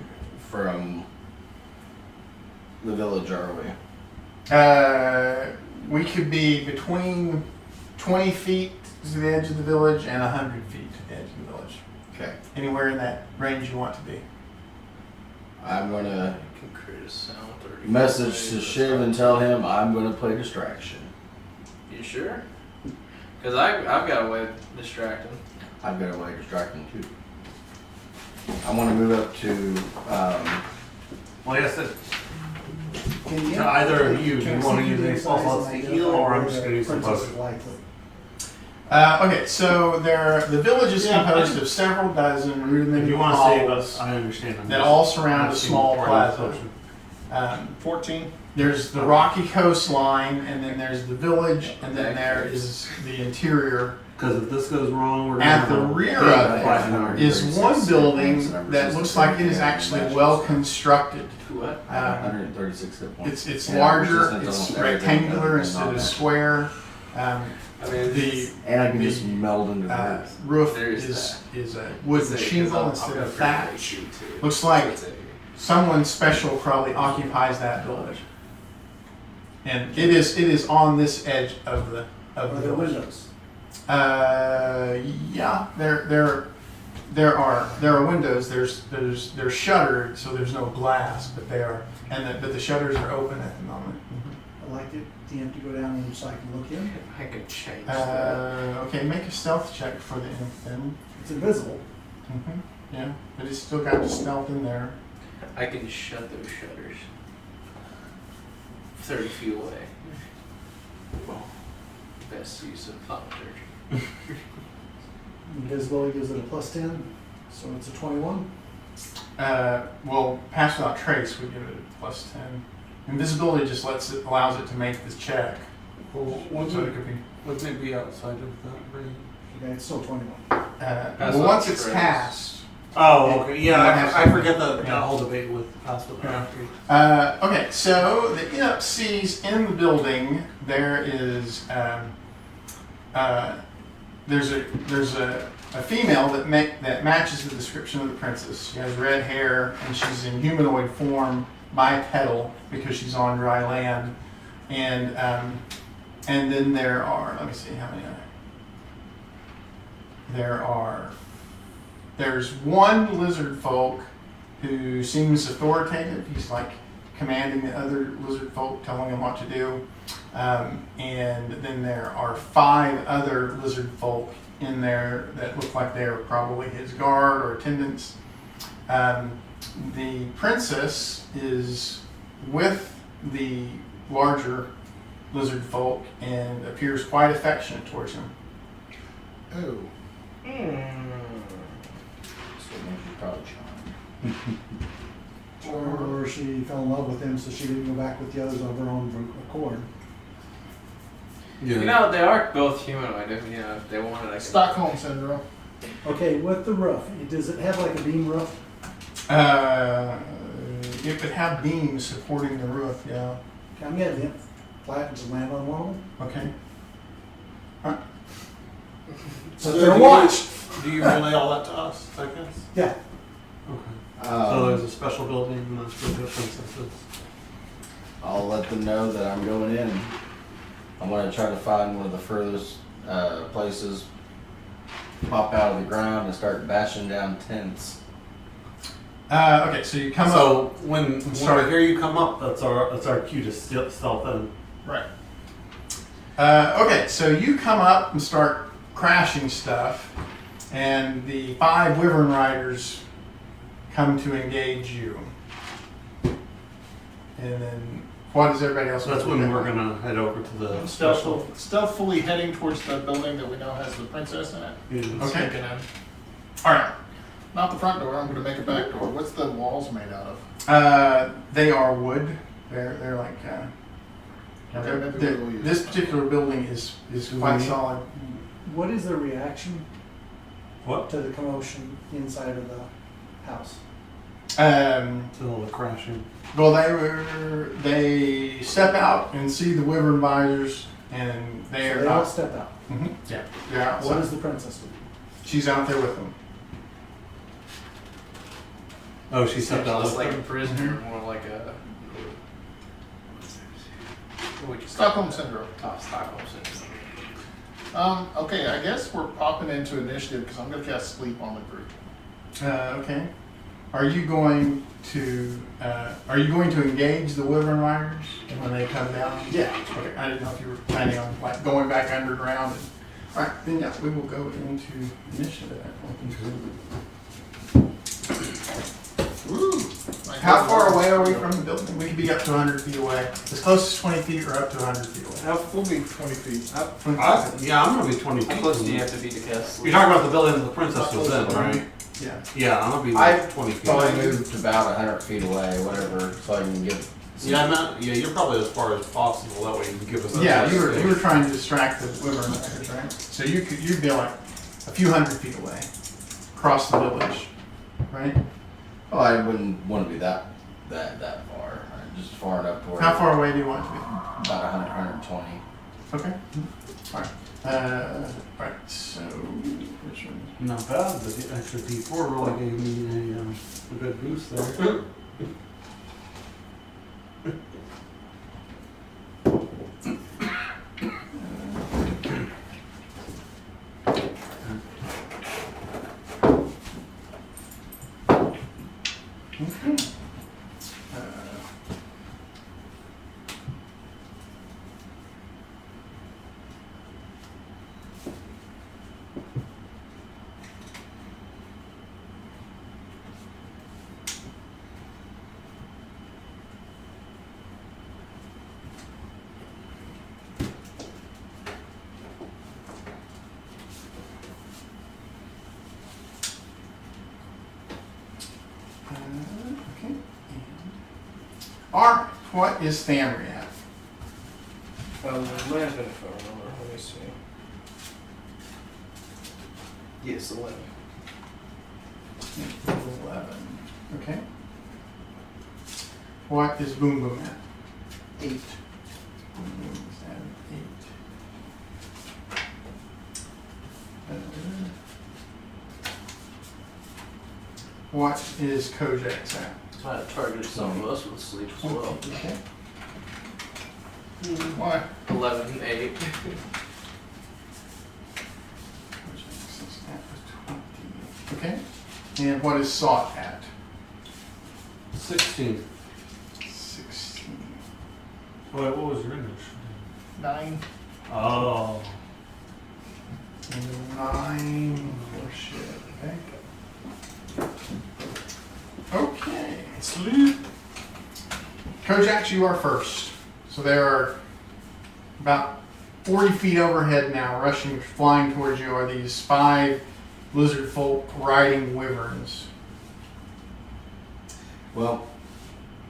Speaker 7: from the village are we?
Speaker 2: We could be between 20 feet to the edge of the village and 100 feet to the edge of the village.
Speaker 7: Okay.
Speaker 2: Anywhere in that range you want to be.
Speaker 7: I'm gonna
Speaker 5: You can create a sound 30
Speaker 7: message to Shiv and tell him I'm gonna play distraction.
Speaker 5: You sure? Because I've got a way of distracting.
Speaker 7: I've got a way to distract him too. I want to move up to.
Speaker 3: Like I said,
Speaker 4: Can you-
Speaker 3: to either of you, do
Speaker 4: can
Speaker 3: you want to
Speaker 4: see
Speaker 3: use
Speaker 4: the
Speaker 3: any spell
Speaker 4: size
Speaker 3: slots
Speaker 4: and
Speaker 3: to heal, or I'm just going to use some
Speaker 4: princess
Speaker 3: potions?
Speaker 4: likely?
Speaker 2: Okay, so the village is
Speaker 3: Yeah,
Speaker 2: composed of several dozen
Speaker 3: If
Speaker 2: rudimentary
Speaker 3: you want to save
Speaker 2: hovels
Speaker 3: us, I understand. I'm
Speaker 2: that
Speaker 3: just
Speaker 2: all surround a
Speaker 3: asking
Speaker 2: small
Speaker 3: for
Speaker 2: plaza.
Speaker 3: potion.
Speaker 6: 14.
Speaker 2: There's the rocky coastline, and then there's the village, and then there is the interior.
Speaker 3: Because if this goes wrong, we're
Speaker 2: At
Speaker 3: gonna
Speaker 2: the
Speaker 3: have a
Speaker 2: rear
Speaker 3: big
Speaker 2: of it
Speaker 3: fight now.
Speaker 2: is one building that looks like it is actually well constructed.
Speaker 5: What?
Speaker 7: 136 hit points.
Speaker 2: It's
Speaker 7: Yeah,
Speaker 2: larger,
Speaker 7: resistant to
Speaker 2: it's
Speaker 7: almost everything
Speaker 2: rectangular
Speaker 7: other than
Speaker 2: instead of
Speaker 7: non-magic.
Speaker 2: square.
Speaker 5: I mean,
Speaker 2: The
Speaker 7: And I can just meld into the earth.
Speaker 2: roof
Speaker 5: There's
Speaker 2: is a wooden shingle instead of thatch.
Speaker 5: Too.
Speaker 2: Looks like
Speaker 5: So it's a-
Speaker 2: someone special probably occupies that building. And it is on this edge of the
Speaker 4: Are there
Speaker 2: village.
Speaker 4: windows?
Speaker 2: Yeah, there are windows. They're shuttered, so there's no glass, but they are, but the shutters are open at the moment.
Speaker 4: I'd like the imp to go down and so I can look in.
Speaker 5: I could change that.
Speaker 2: Okay, make a stealth check for the imp then.
Speaker 4: It's invisible.
Speaker 2: Yeah, but it's still got the stealth in there.
Speaker 5: I can shut those shutters 30 feet away. Best use of thaumaturgy.
Speaker 4: Invisibility gives it a +10, so it's a 21.
Speaker 2: Well, pass without trace would give it a +10. Invisibility just allows it to make this check.
Speaker 3: Well,
Speaker 2: So it could be.
Speaker 3: wouldn't it be outside of that range?
Speaker 4: Okay, it's still 21.
Speaker 2: Well, once it's cast.
Speaker 3: Oh, okay.
Speaker 2: You don't
Speaker 3: Yeah,
Speaker 2: have
Speaker 3: I
Speaker 2: to-
Speaker 3: forget that
Speaker 2: yeah.
Speaker 3: whole debate with passive boundary.
Speaker 2: Okay, so the imp sees in the building there is there's a female that matches the description of the princess. She has red hair and she's in humanoid form, bipedal because she's on dry land, and then there are, let me see how many there's one lizard folk who seems authoritative. He's like commanding the other lizard folk, telling them what to do. And then there are 5 other lizard folk in there that look like they're probably his guard or attendants. The princess is with the larger lizard folk and appears quite affectionate towards him.
Speaker 6: Oh.
Speaker 7: So it makes you probably charmed.
Speaker 4: Or she fell in love with him, so she didn't go back with the others of her own accord.
Speaker 3: Yeah.
Speaker 5: You know, they are both humanoid. If, you know, if they wanted, I could.
Speaker 6: Stockholm Syndrome.
Speaker 4: Okay, with the roof, does it have like a beam roof?
Speaker 2: it would have beams supporting the roof, yeah.
Speaker 4: I'm gonna have flat and just land on one of them.
Speaker 2: Okay.
Speaker 4: So
Speaker 3: So
Speaker 4: they're
Speaker 3: do
Speaker 4: watched.
Speaker 3: Do you relay all that to us, I guess?
Speaker 4: Yeah.
Speaker 3: Okay. So there's a special building and that's for the princesses.
Speaker 7: I'll let them know that I'm going in. I'm gonna try to find one of the furthest places, pop out of the ground and start bashing down tents.
Speaker 2: Okay, so you come up.
Speaker 3: So when
Speaker 2: sorry.
Speaker 3: I hear you come up, that's our cue to stealth in.
Speaker 2: Right. Okay, so you come up and start crashing stuff, and the 5 wyvern riders come to engage you. And then, what is everybody else?
Speaker 3: So that's when we're gonna head over to the special.
Speaker 6: Stealthily heading towards the building that we know has the princess in it.
Speaker 2: Okay.
Speaker 5: Sneaking in.
Speaker 2: All right.
Speaker 6: Not the front door. I'm going to make a back door. What's the walls made out of?
Speaker 2: They are wood. They're like.
Speaker 6: Okay, maybe we'll use
Speaker 2: This
Speaker 6: it.
Speaker 2: particular building is quite solid.
Speaker 4: What is the reaction
Speaker 3: What?
Speaker 4: to the commotion inside of the house?
Speaker 3: To all the crashing.
Speaker 2: Well, they step out and see the wyvern visors, and they
Speaker 4: So
Speaker 2: are
Speaker 4: they all
Speaker 2: not.
Speaker 4: step out.
Speaker 2: Mhm, yeah, they're outside.
Speaker 4: What does the princess do?
Speaker 2: She's out there with them.
Speaker 3: Oh, she stepped out
Speaker 5: Less
Speaker 3: with
Speaker 5: like a
Speaker 3: them?
Speaker 5: prisoner, more like a. What would you
Speaker 6: Stockholm Syndrome.
Speaker 5: Stockholm syndrome.
Speaker 6: Okay, I guess we're popping into initiative because I'm going to cast sleep on the group.
Speaker 2: Okay. Are you going to engage the wyvern riders when they come down?
Speaker 4: Yeah.
Speaker 2: Okay. I didn't know if you were planning on like going back underground. All right. Then yeah, we will go into initiative.
Speaker 6: Woo!
Speaker 2: How far away are we from the building? We could be up to 100 feet away. As close as 20 feet or up to 100 feet away.
Speaker 6: We'll be 20 feet.
Speaker 3: Yeah, I'm gonna be 20 feet.
Speaker 5: How close do you have to be to cast?
Speaker 3: You're talking about the building that the princess was in, right?
Speaker 2: Yeah.
Speaker 3: Yeah, I'm gonna be
Speaker 7: I
Speaker 3: like 20 feet.
Speaker 7: Probably moved about 100 feet away, whatever, so I can get.
Speaker 3: Yeah, you're probably as far as possible. That way you can give us.
Speaker 2: Yeah, you were trying to distract the wyvern riders, right? So you'd be like a few hundred feet away, across the village, right?
Speaker 7: Oh, I wouldn't want to be that far. Just far enough to where.
Speaker 2: How far away do you want to be?
Speaker 7: About 100, 120.
Speaker 2: Okay. All right. Right. So which one?
Speaker 3: Not bad. The extra D4 really gave me a good boost there.
Speaker 2: Okay. Okay. Art, what is Stanley at?
Speaker 5: 11, if I remember. Let me see. Yes, 11.
Speaker 2: 11. Okay. What is Boom Boom at?
Speaker 4: 8.
Speaker 2: Boom Boom is at 8. What is Kojak's at?
Speaker 5: So I targeted some of us with sleep as well.
Speaker 2: Okay.
Speaker 6: Why?
Speaker 5: 11, 8.
Speaker 2: Kojak's is at 20. Okay. And what is Sought at?
Speaker 3: 16.
Speaker 2: 16.
Speaker 3: Wait, what was your initial?
Speaker 6: 9.
Speaker 3: Oh.
Speaker 2: 9 for shit. Okay. Okay.
Speaker 3: Sleep.
Speaker 2: Kojak, you are first. So there are about 40 feet overhead now, rushing, flying towards you, are these 5 lizard folk riding wyverns.
Speaker 7: Well,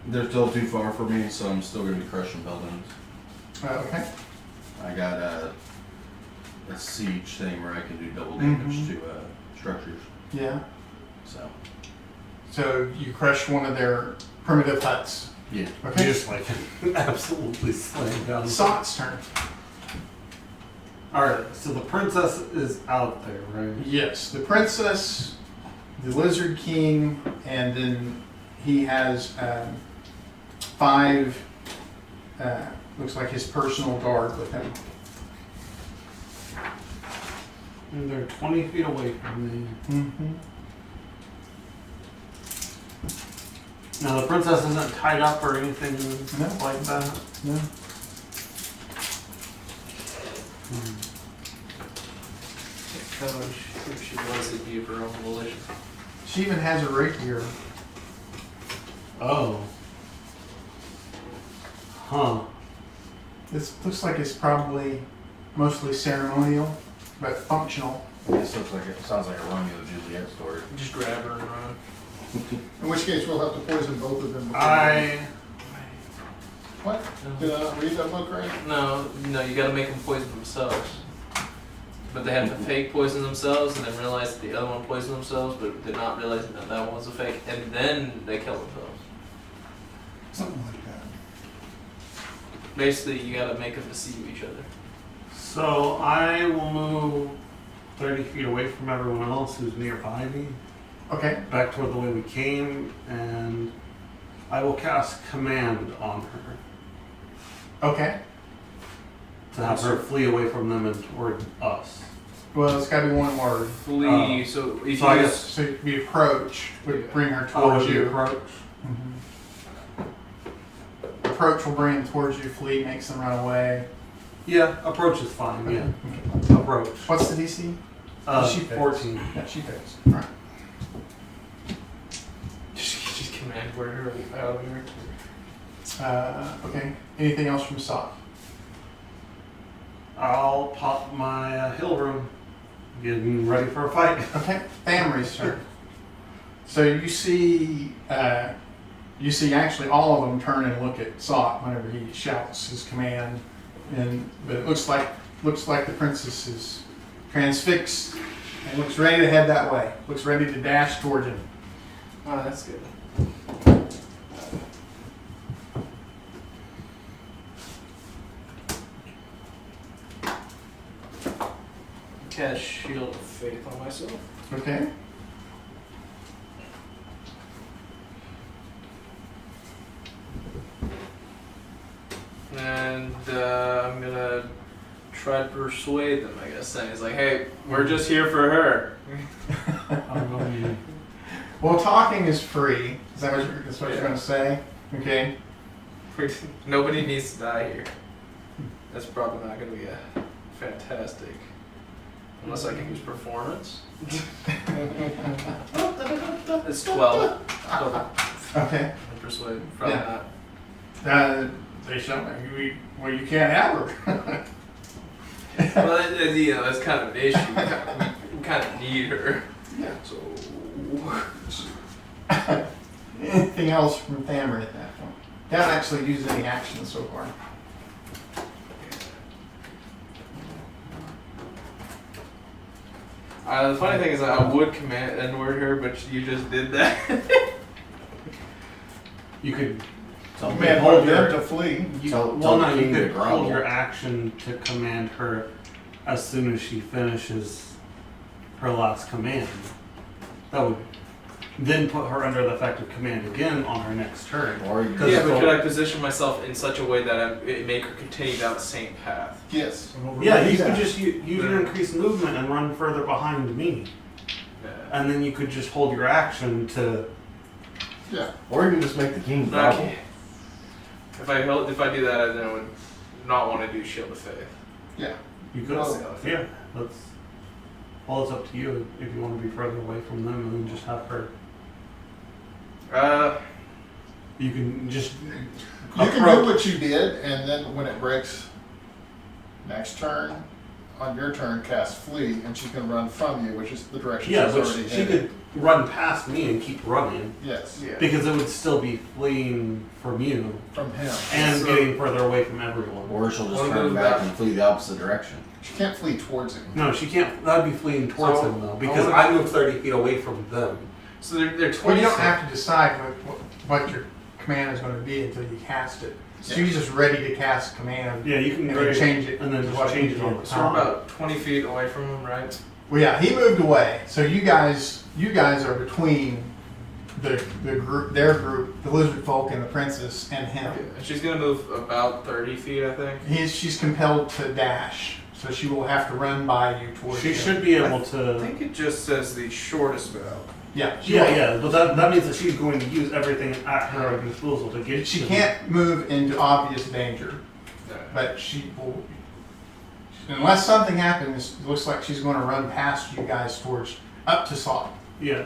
Speaker 7: they're still too far for me, so I'm still going to be crushing buildings.
Speaker 2: Okay.
Speaker 7: I got a siege thing where I can do double damage
Speaker 2: Mhm.
Speaker 7: to structures.
Speaker 2: Yeah.
Speaker 7: So
Speaker 2: So you crush one of their primitive huts.
Speaker 7: Yeah.
Speaker 2: Okay.
Speaker 3: Just like absolutely slam down.
Speaker 2: Sot's turn.
Speaker 3: Alright, so the princess is out there, right?
Speaker 2: Yes, the princess, the lizard king, and then he has 5. Looks like his personal guard with him.
Speaker 3: And they're 20 feet away from me.
Speaker 2: Mm-hmm.
Speaker 3: Now the princess isn't tied up or anything
Speaker 2: No.
Speaker 3: like that.
Speaker 2: No.
Speaker 5: If she was, it'd be of her own volition.
Speaker 2: She even has a rapier.
Speaker 3: Oh. Huh.
Speaker 2: This looks like it's probably mostly ceremonial, but functional.
Speaker 7: This sounds like a Romeo Juliet story.
Speaker 5: Just grab her and run.
Speaker 6: In which case, we'll have to poison both of them. What? Did I not read that book right?
Speaker 5: No, you gotta make them poison themselves. But they have to fake poison themselves and then realize that the other one poisoned themselves, but they're not realizing that that one was a fake, and then they kill themselves.
Speaker 4: Something like that.
Speaker 5: Basically, you gotta make them deceive each other.
Speaker 3: So I will move 30 feet away from everyone else who's nearby me,
Speaker 2: Okay.
Speaker 3: back toward the way we came, and I will cast command on her
Speaker 2: Okay.
Speaker 3: to have her flee away from them and toward us.
Speaker 2: Well, it's got to be one word.
Speaker 5: Flee. So if
Speaker 3: so I
Speaker 5: you
Speaker 3: guess-
Speaker 2: So the approach would bring her
Speaker 3: Oh,
Speaker 2: towards
Speaker 3: the
Speaker 2: you.
Speaker 3: approach.
Speaker 2: Approach will bring them towards you. Flee makes them run away.
Speaker 3: Yeah, approach is fine. Yeah, approach.
Speaker 2: What's the DC? She fails.
Speaker 3: 14.
Speaker 2: Yeah, she fails. All right.
Speaker 5: just command word her out of here.
Speaker 2: Okay. Anything else from Sot?
Speaker 3: I'll pop my hill room, getting ready for a fight.
Speaker 2: Okay. Family's turn. So you see actually all of them turn and look at Sot whenever he shouts his command, but it looks like the princess is transfixed and looks ready to head that way. Looks ready to dash towards him.
Speaker 5: Oh, that's good. Cast Shield of Faith on myself.
Speaker 2: Okay.
Speaker 5: And I'm gonna try to persuade them, I guess, saying it's like, hey, we're just here for her.
Speaker 2: Well, talking is free. Is that what you're going to say? Okay.
Speaker 5: Nobody needs to die here. That's probably not gonna be fantastic. Unless I can use performance. It's 12.
Speaker 2: Okay.
Speaker 5: Persuade. Probably
Speaker 2: Yeah.
Speaker 5: not.
Speaker 2: They show me. Well, you can't have her.
Speaker 5: Well, that's kind of an issue. We kind of need her.
Speaker 2: Yeah.
Speaker 5: So.
Speaker 2: Anything else from Thammer at that point? They haven't actually used any action so far.
Speaker 5: The funny thing is, I would command N-word her, but you just did that.
Speaker 3: You could
Speaker 6: Man, hold her to flee.
Speaker 7: Tell
Speaker 3: well,
Speaker 7: the
Speaker 3: no, you
Speaker 7: king to
Speaker 3: could
Speaker 7: grovel.
Speaker 3: hold your action to command her as soon as she finishes her last command. That would then put her under the effective command again on her next turn.
Speaker 7: Or you
Speaker 3: Because
Speaker 5: Yeah,
Speaker 3: it's
Speaker 5: but
Speaker 3: all-
Speaker 5: could I position myself in such a way that it make her continue down the same path?
Speaker 6: Yes.
Speaker 3: Yeah, you could just use your increased movement and run further behind me.
Speaker 5: Yeah.
Speaker 3: And then you could just hold your action to.
Speaker 6: Yeah.
Speaker 7: Or you can just make the king
Speaker 5: No, I
Speaker 7: grovel.
Speaker 5: can't. If I do that, then I would not want to do Shield of Faith.
Speaker 6: Yeah.
Speaker 3: You could.
Speaker 5: Oh.
Speaker 3: Yeah, that's. Well, it's up to you if you want to be further away from them and then just have her. You can just.
Speaker 6: You can do what you did, and then when it breaks next turn, on your turn, cast flee, and she can run from you, which is the direction
Speaker 3: Yeah,
Speaker 6: she's
Speaker 3: but
Speaker 6: already
Speaker 3: she
Speaker 6: headed.
Speaker 3: could run past me and keep running
Speaker 6: Yes.
Speaker 5: Yeah.
Speaker 3: because it would still be fleeing from you
Speaker 6: From him.
Speaker 3: and
Speaker 5: So-
Speaker 3: getting further away from everyone.
Speaker 7: Or she'll just
Speaker 5: Wanna
Speaker 7: turn
Speaker 5: move
Speaker 7: back
Speaker 5: back?
Speaker 7: and flee the opposite direction.
Speaker 6: She can't flee towards him.
Speaker 3: No, she can't. That'd be fleeing towards
Speaker 5: So,
Speaker 3: him though, because
Speaker 5: I
Speaker 3: I
Speaker 5: wanna-
Speaker 3: moved 30 feet away from them.
Speaker 5: So they're
Speaker 2: Well,
Speaker 5: 20.
Speaker 2: you don't have to decide what you're command is going to be until you cast it. So you're just ready to cast command.
Speaker 3: Yeah, you can
Speaker 2: And then change it
Speaker 3: and then
Speaker 2: to
Speaker 3: just
Speaker 2: what
Speaker 3: change
Speaker 2: you
Speaker 3: it on
Speaker 2: do.
Speaker 3: the
Speaker 5: So we're
Speaker 3: top.
Speaker 5: about 20 feet away from him, right?
Speaker 2: Well, yeah, he moved away. So you guys are between the group, their group, the lizard folk and the princess, and him.
Speaker 5: And she's gonna move about 30 feet, I think.
Speaker 2: She's compelled to dash, so she will have to run by you towards
Speaker 3: She
Speaker 2: him.
Speaker 3: should be able
Speaker 5: I
Speaker 3: to.
Speaker 5: think it just says the shortest bow.
Speaker 2: Yeah, she
Speaker 3: Yeah,
Speaker 2: will.
Speaker 3: yeah, but that means that she's going to use everything at her disposal to get.
Speaker 2: She can't move into obvious danger,
Speaker 5: No.
Speaker 2: but she will. Unless something happens, it looks like she's going to run past you guys towards up to Salt.
Speaker 3: Yeah,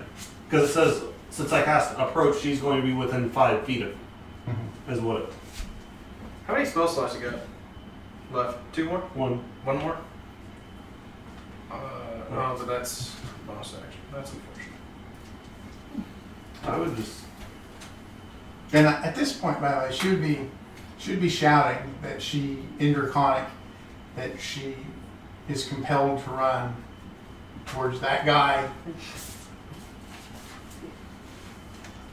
Speaker 3: because it says since I cast approach, she's going to be within 5 feet of him. Is what it.
Speaker 5: How many spell slots you got left? 2 more?
Speaker 3: One.
Speaker 5: 1 more? Oh, but that's bonus action. That's unfortunate.
Speaker 3: I would just.
Speaker 2: And at this point, by the way, she would be shouting that in Draconic, that she is compelled to run towards that guy.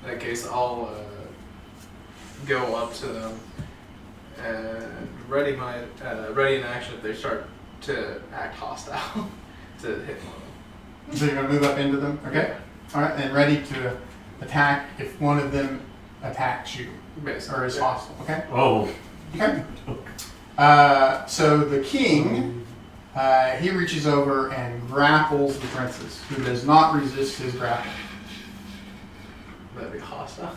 Speaker 5: In that case, I'll go up to them and ready in action if they start to act hostile to hit one of them.
Speaker 2: So you're gonna move up into them, okay? All right, and ready to attack if one of them attacks you
Speaker 5: Basically.
Speaker 2: or is hostile, okay?
Speaker 3: Oh.
Speaker 2: Okay. So the king, he reaches over and grapples the princess, who does not resist his grapple.
Speaker 5: That'd be hostile.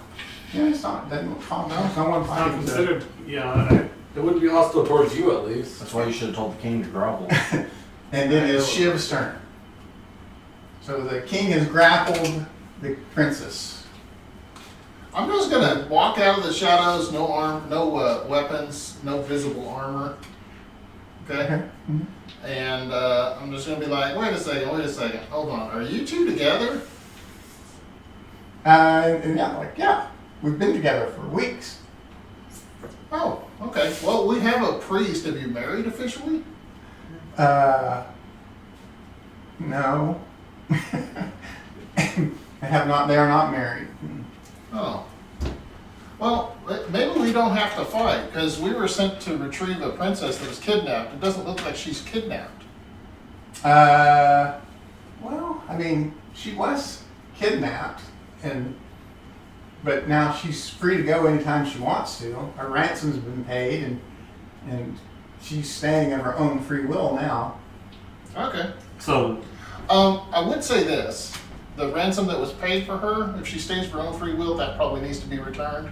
Speaker 2: Yeah, it's not. Doesn't look hostile. No, it's not one
Speaker 3: It's not
Speaker 2: fighting.
Speaker 3: considered. Yeah, it wouldn't be hostile towards you at least.
Speaker 7: That's why you should have told the king to grovel.
Speaker 2: And then it's Shiv's turn. So the king has grappled the princess.
Speaker 6: I'm just gonna walk out of the shadows, no arm, no weapons, no visible armor. Okay?
Speaker 2: Mhm.
Speaker 6: And I'm just gonna be like, wait a second, hold on. Are you two together?
Speaker 2: And yeah, like, yeah, we've been together for weeks.
Speaker 6: Oh, okay. Well, we have a priest. Have you married officially?
Speaker 2: No. They are not married.
Speaker 6: Oh. Well, maybe we don't have to fight because we were sent to retrieve a princess that was kidnapped. It doesn't look like she's kidnapped.
Speaker 2: Well, I mean, she was kidnapped, but now she's free to go anytime she wants to. Her ransom's been paid, and she's staying of her own free will now.
Speaker 6: Okay.
Speaker 3: So
Speaker 6: I would say this. The ransom that was paid for her, if she stays for her own free will, that probably needs to be returned.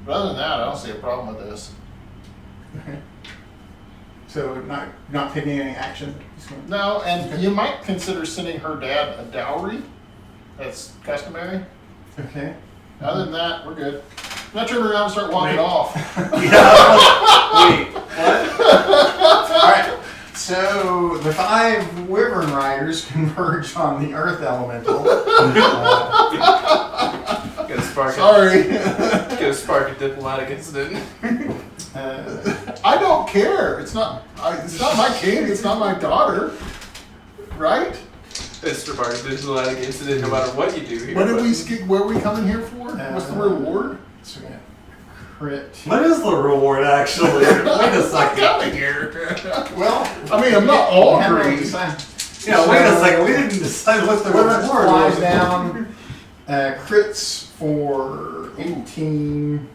Speaker 6: But other than that, I don't see a problem with this.
Speaker 2: Okay. So not taking any action.
Speaker 6: No, and you might consider sending her dad a dowry. That's customary.
Speaker 2: Okay.
Speaker 6: Other than that, we're good. I'm not turning around and start walking
Speaker 3: Wait.
Speaker 6: off.
Speaker 3: wait, what?
Speaker 2: All right. So the 5 wyvern riders converge on the earth elemental.
Speaker 6: Sorry.
Speaker 5: Gonna spark a diplomatic incident.
Speaker 6: I don't care. It's not my king. It's not my daughter. Right?
Speaker 5: It's spark a diplomatic incident no matter what you do here.
Speaker 6: Where are we coming here for? What's the reward?
Speaker 2: So yeah. Crit.
Speaker 3: What is the reward actually? Wait a second.
Speaker 6: Coming here.
Speaker 2: Well,
Speaker 6: I mean, I'm not all
Speaker 2: haven't
Speaker 6: green.
Speaker 2: decided.
Speaker 3: Yeah, wait a second. We didn't decide what the
Speaker 2: Wyvern
Speaker 3: reward
Speaker 2: flies
Speaker 3: was.
Speaker 2: down. Crits for 18.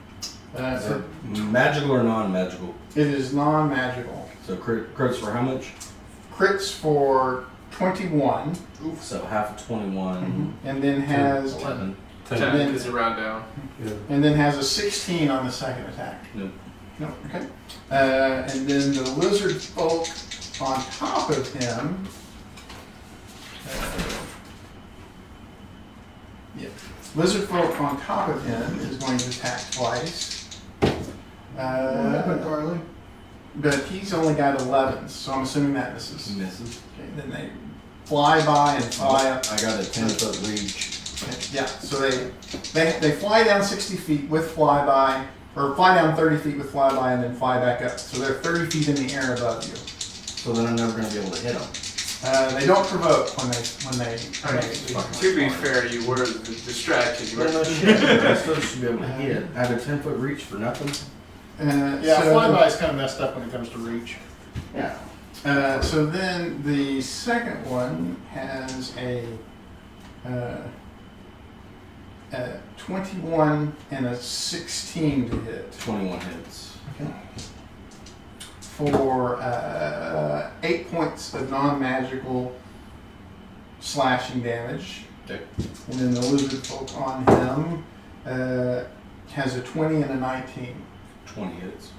Speaker 7: Is it magical or non-magical?
Speaker 2: It is non-magical.
Speaker 7: So crits for how much?
Speaker 2: Crits for 21,
Speaker 7: So half of 21.
Speaker 2: and then has
Speaker 7: 11.
Speaker 5: 10 is a round down.
Speaker 3: Yeah.
Speaker 2: and then has a 16 on the second attack.
Speaker 7: Nope.
Speaker 2: No, okay. And then the lizard folk on top of him. Lizard folk on top of him is going to attack twice.
Speaker 4: What happened, Carly?
Speaker 2: But he's only got 11s, so I'm assuming that misses.
Speaker 7: Misses.
Speaker 2: Okay, then they fly by and fly up.
Speaker 7: I got a 10-foot reach.
Speaker 2: Yeah, so they fly down 60 feet with flyby, or fly down 30 feet with flyby and then fly back up. So they're 30 feet in the air above you.
Speaker 7: So then I'm never going to be able to hit them.
Speaker 2: They don't provoke when they.
Speaker 5: To be fair, you were the distraction. You
Speaker 7: Well, no
Speaker 5: were
Speaker 7: shit. I still should be able to hit. I have a 10-foot reach for nothing.
Speaker 6: Yeah,
Speaker 2: so,
Speaker 6: flyby's kind of messed up when it comes to reach.
Speaker 7: Yeah.
Speaker 2: So then the second one has a 21 and a 16 to hit
Speaker 7: 21 hits.
Speaker 2: for 8 points of non-magical slashing damage.
Speaker 7: Okay.
Speaker 2: And then the lizard folk on him has a 20 and a 19
Speaker 7: 20 hits.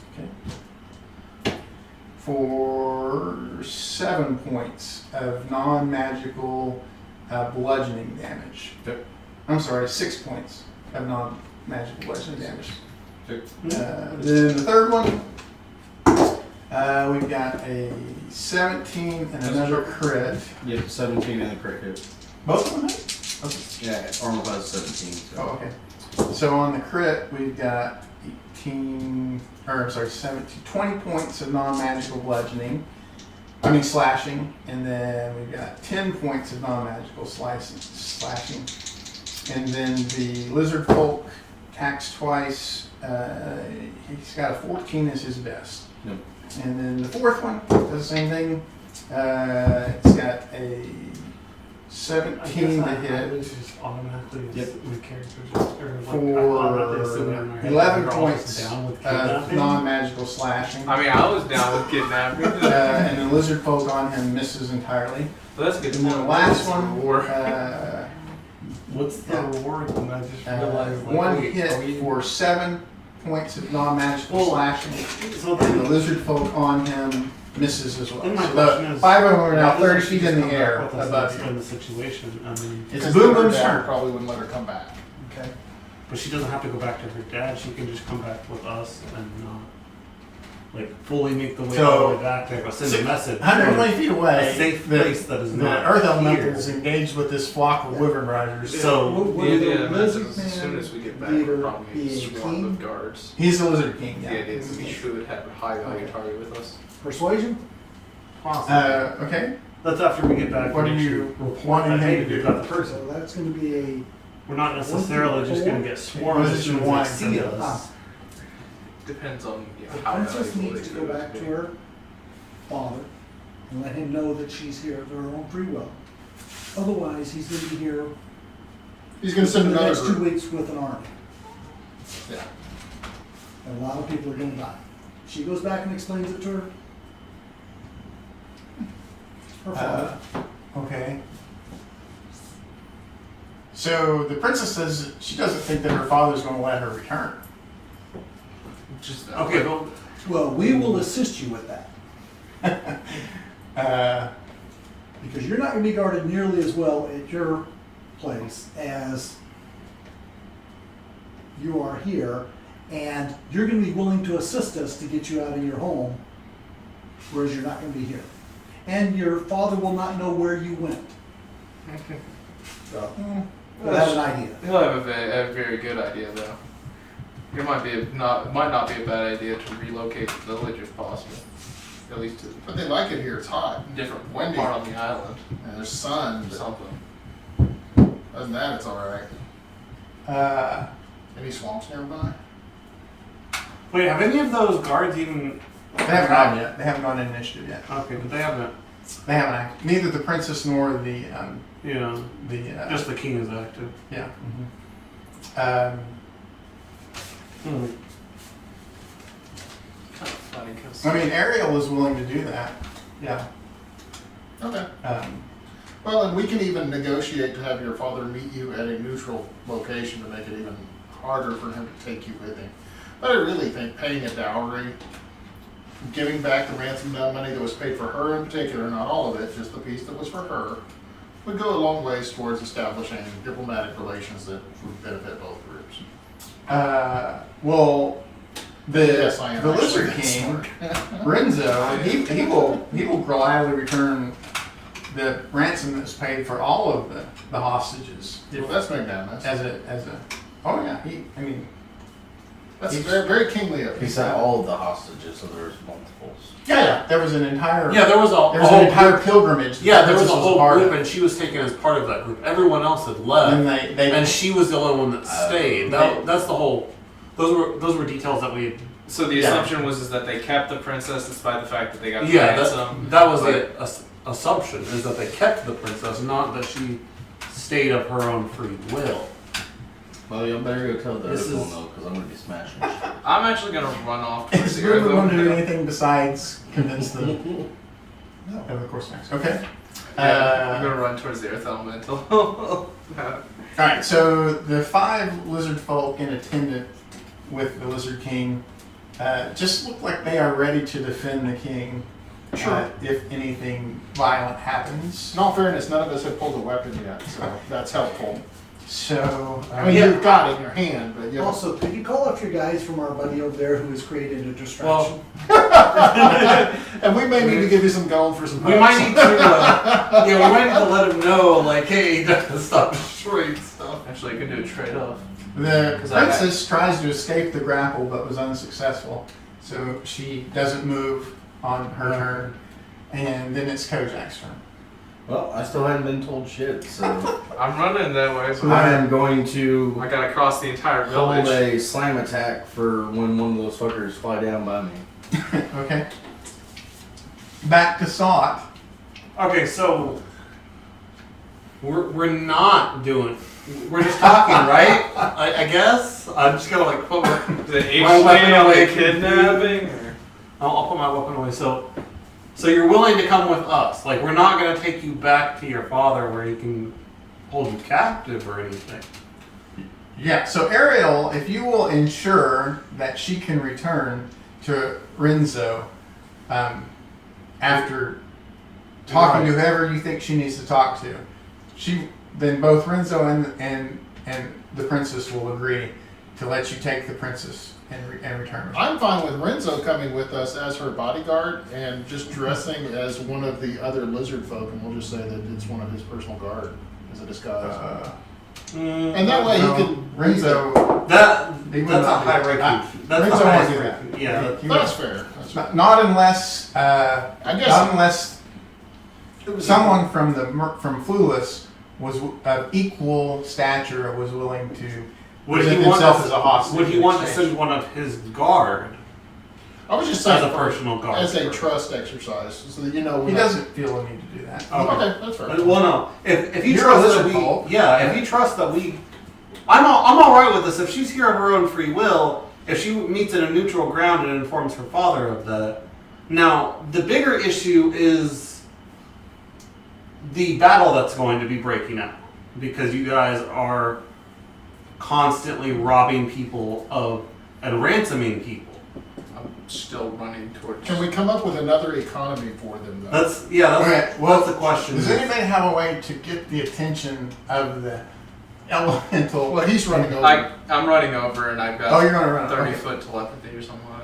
Speaker 2: for 7 points of non-magical bludgeoning damage.
Speaker 7: Okay.
Speaker 2: I'm sorry, 6 points of non-magical bludgeoning damage.
Speaker 7: Okay.
Speaker 2: Then the third one, we've got a 17 and another crit.
Speaker 7: Yeah, 17 and a crit hit.
Speaker 2: Both of them hit?
Speaker 7: Yeah, armor class 17. So.
Speaker 2: Oh, okay. So on the crit, we've got 17, 20 points of non-magical slashing, and then we've got 10 points of non-magical slashing. And then the lizard folk attacks twice. He's got a 14 as his best.
Speaker 7: Yep.
Speaker 2: And then the fourth one does the same thing. It's got a 17 to hit
Speaker 3: just automatically
Speaker 7: Yep.
Speaker 3: with characters
Speaker 2: for 11 points of non-magical slashing.
Speaker 5: I mean, I was down with kidnapping.
Speaker 2: And the lizard folk on him misses entirely.
Speaker 5: So that's good.
Speaker 2: And then the last one,
Speaker 5: Reward.
Speaker 3: What's the reward? And I just realized like,
Speaker 2: one
Speaker 3: wait,
Speaker 2: hit
Speaker 3: are we-
Speaker 2: for 7 points of non-magical
Speaker 3: Well,
Speaker 2: slashing.
Speaker 3: So
Speaker 2: And the
Speaker 3: then,
Speaker 2: lizard folk on him misses as well.
Speaker 3: then my
Speaker 2: So
Speaker 3: question
Speaker 2: the
Speaker 3: is,
Speaker 2: 5 of them are now
Speaker 3: why doesn't
Speaker 2: 30
Speaker 3: she
Speaker 2: feet
Speaker 3: just
Speaker 2: in the
Speaker 3: come back
Speaker 2: air
Speaker 3: with us and
Speaker 2: above
Speaker 3: explain
Speaker 2: you.
Speaker 3: the situation. I mean,
Speaker 2: It's
Speaker 6: Because
Speaker 2: Boom
Speaker 6: her
Speaker 2: Boom's
Speaker 6: dad
Speaker 2: turn.
Speaker 6: probably wouldn't let her come back.
Speaker 2: Okay.
Speaker 3: but she doesn't have to go back to her dad. She can just come back with us and like fully make the way
Speaker 2: So-
Speaker 3: all the way back there, but send a message.
Speaker 2: 120 feet away,
Speaker 3: A safe
Speaker 2: the-
Speaker 3: place that is
Speaker 2: the
Speaker 3: not
Speaker 2: Earth
Speaker 3: here.
Speaker 2: Elemental is engaged with this flock of wyvern riders.
Speaker 3: So
Speaker 4: Would
Speaker 5: The idea
Speaker 4: the
Speaker 5: of
Speaker 4: lizard
Speaker 5: as soon
Speaker 4: man
Speaker 5: as we get back,
Speaker 4: leader
Speaker 5: we'll probably
Speaker 4: be
Speaker 5: be
Speaker 4: a
Speaker 5: swarmed
Speaker 4: king?
Speaker 5: with guards.
Speaker 2: He's the Lizard King,
Speaker 5: The
Speaker 2: yeah.
Speaker 5: idea is we should have a high value target with us.
Speaker 4: Persuasion?
Speaker 3: possible.
Speaker 2: Okay.
Speaker 3: That's after we get back.
Speaker 2: What
Speaker 3: and
Speaker 2: are
Speaker 3: make
Speaker 2: you
Speaker 3: sure report
Speaker 2: wanting
Speaker 3: that,
Speaker 2: him
Speaker 3: hey,
Speaker 2: to
Speaker 3: we
Speaker 2: do?
Speaker 3: got the person.
Speaker 4: So that's gonna be a,
Speaker 3: We're not necessarily just going to get swarmed
Speaker 2: What
Speaker 3: as
Speaker 2: is
Speaker 3: soon
Speaker 2: your
Speaker 3: as
Speaker 2: wine
Speaker 3: they
Speaker 2: from
Speaker 3: see
Speaker 2: you?
Speaker 3: us.
Speaker 5: Depends on
Speaker 4: the
Speaker 5: how
Speaker 4: princess
Speaker 5: valuable
Speaker 4: needs
Speaker 5: they
Speaker 4: to
Speaker 5: do
Speaker 4: go
Speaker 5: it
Speaker 4: back
Speaker 5: be.
Speaker 4: to her father and let him know that she's here of her own free will. Otherwise, he's gonna be here
Speaker 6: He's going to
Speaker 4: for
Speaker 6: send
Speaker 4: the
Speaker 6: another
Speaker 4: next 2
Speaker 6: group.
Speaker 4: weeks with an army.
Speaker 6: Yeah.
Speaker 4: And a lot of people are gonna die. She goes back and explains it to her. Her father.
Speaker 2: Okay. So the princess says that she doesn't think that her father's going to let her return.
Speaker 5: Just
Speaker 3: Okay, well,
Speaker 4: Well, we will assist you with that. Because you're not gonna be guarded nearly as well at your place as you are here, and you're gonna be willing to assist us to get you out of your home, whereas you're not gonna be here. And your father will not know where you went. So, we'll have an idea.
Speaker 5: He'll have a very good idea though. It might not be a bad idea to relocate the village if possible. At least to
Speaker 6: But they like it here. It's hot.
Speaker 5: a different
Speaker 6: Windy.
Speaker 5: part on the island
Speaker 6: And there's sun.
Speaker 5: or
Speaker 6: But
Speaker 5: something.
Speaker 6: other than that, it's all right. Any swamps nearby?
Speaker 3: wait, have any of those guards even?
Speaker 2: They haven't gone yet. They haven't gone in initiative yet.
Speaker 3: Okay, but they haven't.
Speaker 2: They haven't acted. Neither the princess nor the
Speaker 3: You know, just the king is active.
Speaker 2: yeah.
Speaker 3: Hmm.
Speaker 5: Kind of funny because
Speaker 2: I mean, Ariel is willing to do that. Yeah.
Speaker 6: Okay.
Speaker 2: Well,
Speaker 6: And we can even negotiate to have your father meet you at a neutral location to make it even harder for him to take you with him. But I really think paying a dowry, giving back the ransom money that was paid for her in particular, not all of it, just the piece that was for her, would go a long ways towards establishing diplomatic relations that would benefit both groups.
Speaker 2: well, the
Speaker 6: Yes, I am
Speaker 2: the
Speaker 6: actually
Speaker 2: Lizard
Speaker 6: that
Speaker 2: King,
Speaker 6: smart.
Speaker 2: Renzo, he will gladly return the ransom that's paid for all of the hostages.
Speaker 6: Well, that's magnanimous.
Speaker 2: As a oh yeah,
Speaker 6: That's very, very kingly of
Speaker 7: He
Speaker 6: you.
Speaker 7: said all of the hostages, so there's multiples.
Speaker 2: Yeah, there was an entire
Speaker 3: Yeah, there was
Speaker 2: there was an entire pilgrimage. that
Speaker 3: Yeah,
Speaker 2: the
Speaker 3: there was a
Speaker 2: princess
Speaker 3: whole
Speaker 2: part
Speaker 3: group,
Speaker 2: of.
Speaker 3: and she was taken as part of that group. Everyone else had left,
Speaker 2: And they
Speaker 3: and she was the only one that stayed. That's the whole. Those were details that we.
Speaker 5: So the
Speaker 3: Yeah.
Speaker 5: assumption was that they kept the princess despite the fact that they got the
Speaker 3: Yeah,
Speaker 5: ransom.
Speaker 3: that was
Speaker 5: Like,
Speaker 3: the assumption, is that they kept the princess, not that she stayed of her own free will.
Speaker 7: Well, you better go tell the
Speaker 3: This
Speaker 7: other one
Speaker 3: is-
Speaker 7: though, because I'm gonna be smashing shit.
Speaker 5: I'm actually gonna run off towards
Speaker 2: Is
Speaker 5: the
Speaker 2: Ruben going to do
Speaker 5: airfield.
Speaker 2: anything besides convince the
Speaker 6: No.
Speaker 2: of the course max? Okay.
Speaker 5: I'm gonna run towards the earth elemental.
Speaker 2: All right. So the 5 lizard folk in attendant with the lizard king just look like they are ready to defend the king.
Speaker 6: Sure.
Speaker 2: If anything violent happens.
Speaker 6: In all fairness, none of us have pulled a weapon yet, so that's helpful.
Speaker 2: So
Speaker 6: I mean, you've got it in your hand, but you
Speaker 4: Also, could you call up your guys from our buddy over there who has created a distraction?
Speaker 6: and we may need to give you some gold for some.
Speaker 3: We might need to. We might need to let him know, like, hey, stop destroying stuff.
Speaker 5: Actually, I could do a trade-off.
Speaker 2: the
Speaker 5: 'Cause I-
Speaker 2: princess tries to escape the grapple but was unsuccessful. So she doesn't move on her turn. And then it's Kojak's turn.
Speaker 7: Well, I still haven't been told shit, so
Speaker 5: I'm running that way, so
Speaker 7: I am going to
Speaker 5: I gotta cross the entire
Speaker 7: hold
Speaker 5: village.
Speaker 7: a slam attack for when one of those fuckers fly down by me.
Speaker 2: Okay. Back to Sot.
Speaker 3: Okay, so we're not doing. We're just talking, right? I guess I'm just gonna like put my.
Speaker 5: The
Speaker 3: My weapon
Speaker 5: on
Speaker 3: away.
Speaker 5: the kidnapping? Or?
Speaker 3: I'll put my weapon away. So you're willing to come with us? Like, we're not gonna take you back to your father where he can hold you captive or anything.
Speaker 2: Yeah, so Ariel, if you will ensure that she can return to Renzo after talking to whoever you think she needs to talk to, then both Renzo and the princess will agree to let you take the princess and return her.
Speaker 6: I'm fine with Renzo coming with us as her bodyguard and just dressing as one of the other lizard folk, and we'll just say that it's one of his personal guard as a disguise. And that way
Speaker 2: no,
Speaker 6: he can
Speaker 2: Renzo.
Speaker 3: That's
Speaker 2: He
Speaker 3: a
Speaker 2: would not do
Speaker 3: high
Speaker 2: that.
Speaker 3: ranking. That's
Speaker 2: Renzo
Speaker 3: the
Speaker 2: won't
Speaker 3: highest
Speaker 2: do that.
Speaker 3: ranking. Yeah.
Speaker 2: He
Speaker 6: That's
Speaker 2: would-
Speaker 6: fair. That's fair.
Speaker 2: Not unless
Speaker 6: I guess
Speaker 2: not unless someone from Flulus was of equal stature was willing to
Speaker 3: Would
Speaker 2: present
Speaker 3: he want
Speaker 2: himself
Speaker 3: us-
Speaker 2: as a hostage.
Speaker 3: Would he
Speaker 2: in
Speaker 3: want to
Speaker 2: exchange.
Speaker 3: send one of his guard
Speaker 6: I was just
Speaker 3: as
Speaker 6: saying
Speaker 3: a personal guard?
Speaker 6: as a trust exercise, so that you know.
Speaker 2: He
Speaker 6: we're not-
Speaker 2: doesn't feel a need to do that.
Speaker 6: Okay, that's fair.
Speaker 3: Well, no. If you
Speaker 2: You're
Speaker 3: trust
Speaker 2: a
Speaker 3: that
Speaker 2: lizard
Speaker 3: we,
Speaker 2: folk.
Speaker 3: if you trust that we, I'm all right with this. If she's here of her own free will, if she meets in a neutral ground and informs her father of that. Now, the bigger issue is the battle that's going to be breaking out because you guys are constantly robbing people of and ransoming people.
Speaker 5: I'm still running towards.
Speaker 6: Can we come up with another economy for them, though?
Speaker 3: That's
Speaker 2: Okay, well,
Speaker 3: that's the question.
Speaker 2: Does anybody have a way to get the attention of the elemental?
Speaker 6: Well, he's running over.
Speaker 5: I'm running over and I've got
Speaker 2: Oh, you're gonna run.
Speaker 5: 30
Speaker 2: Okay.
Speaker 5: foot telepathy or something like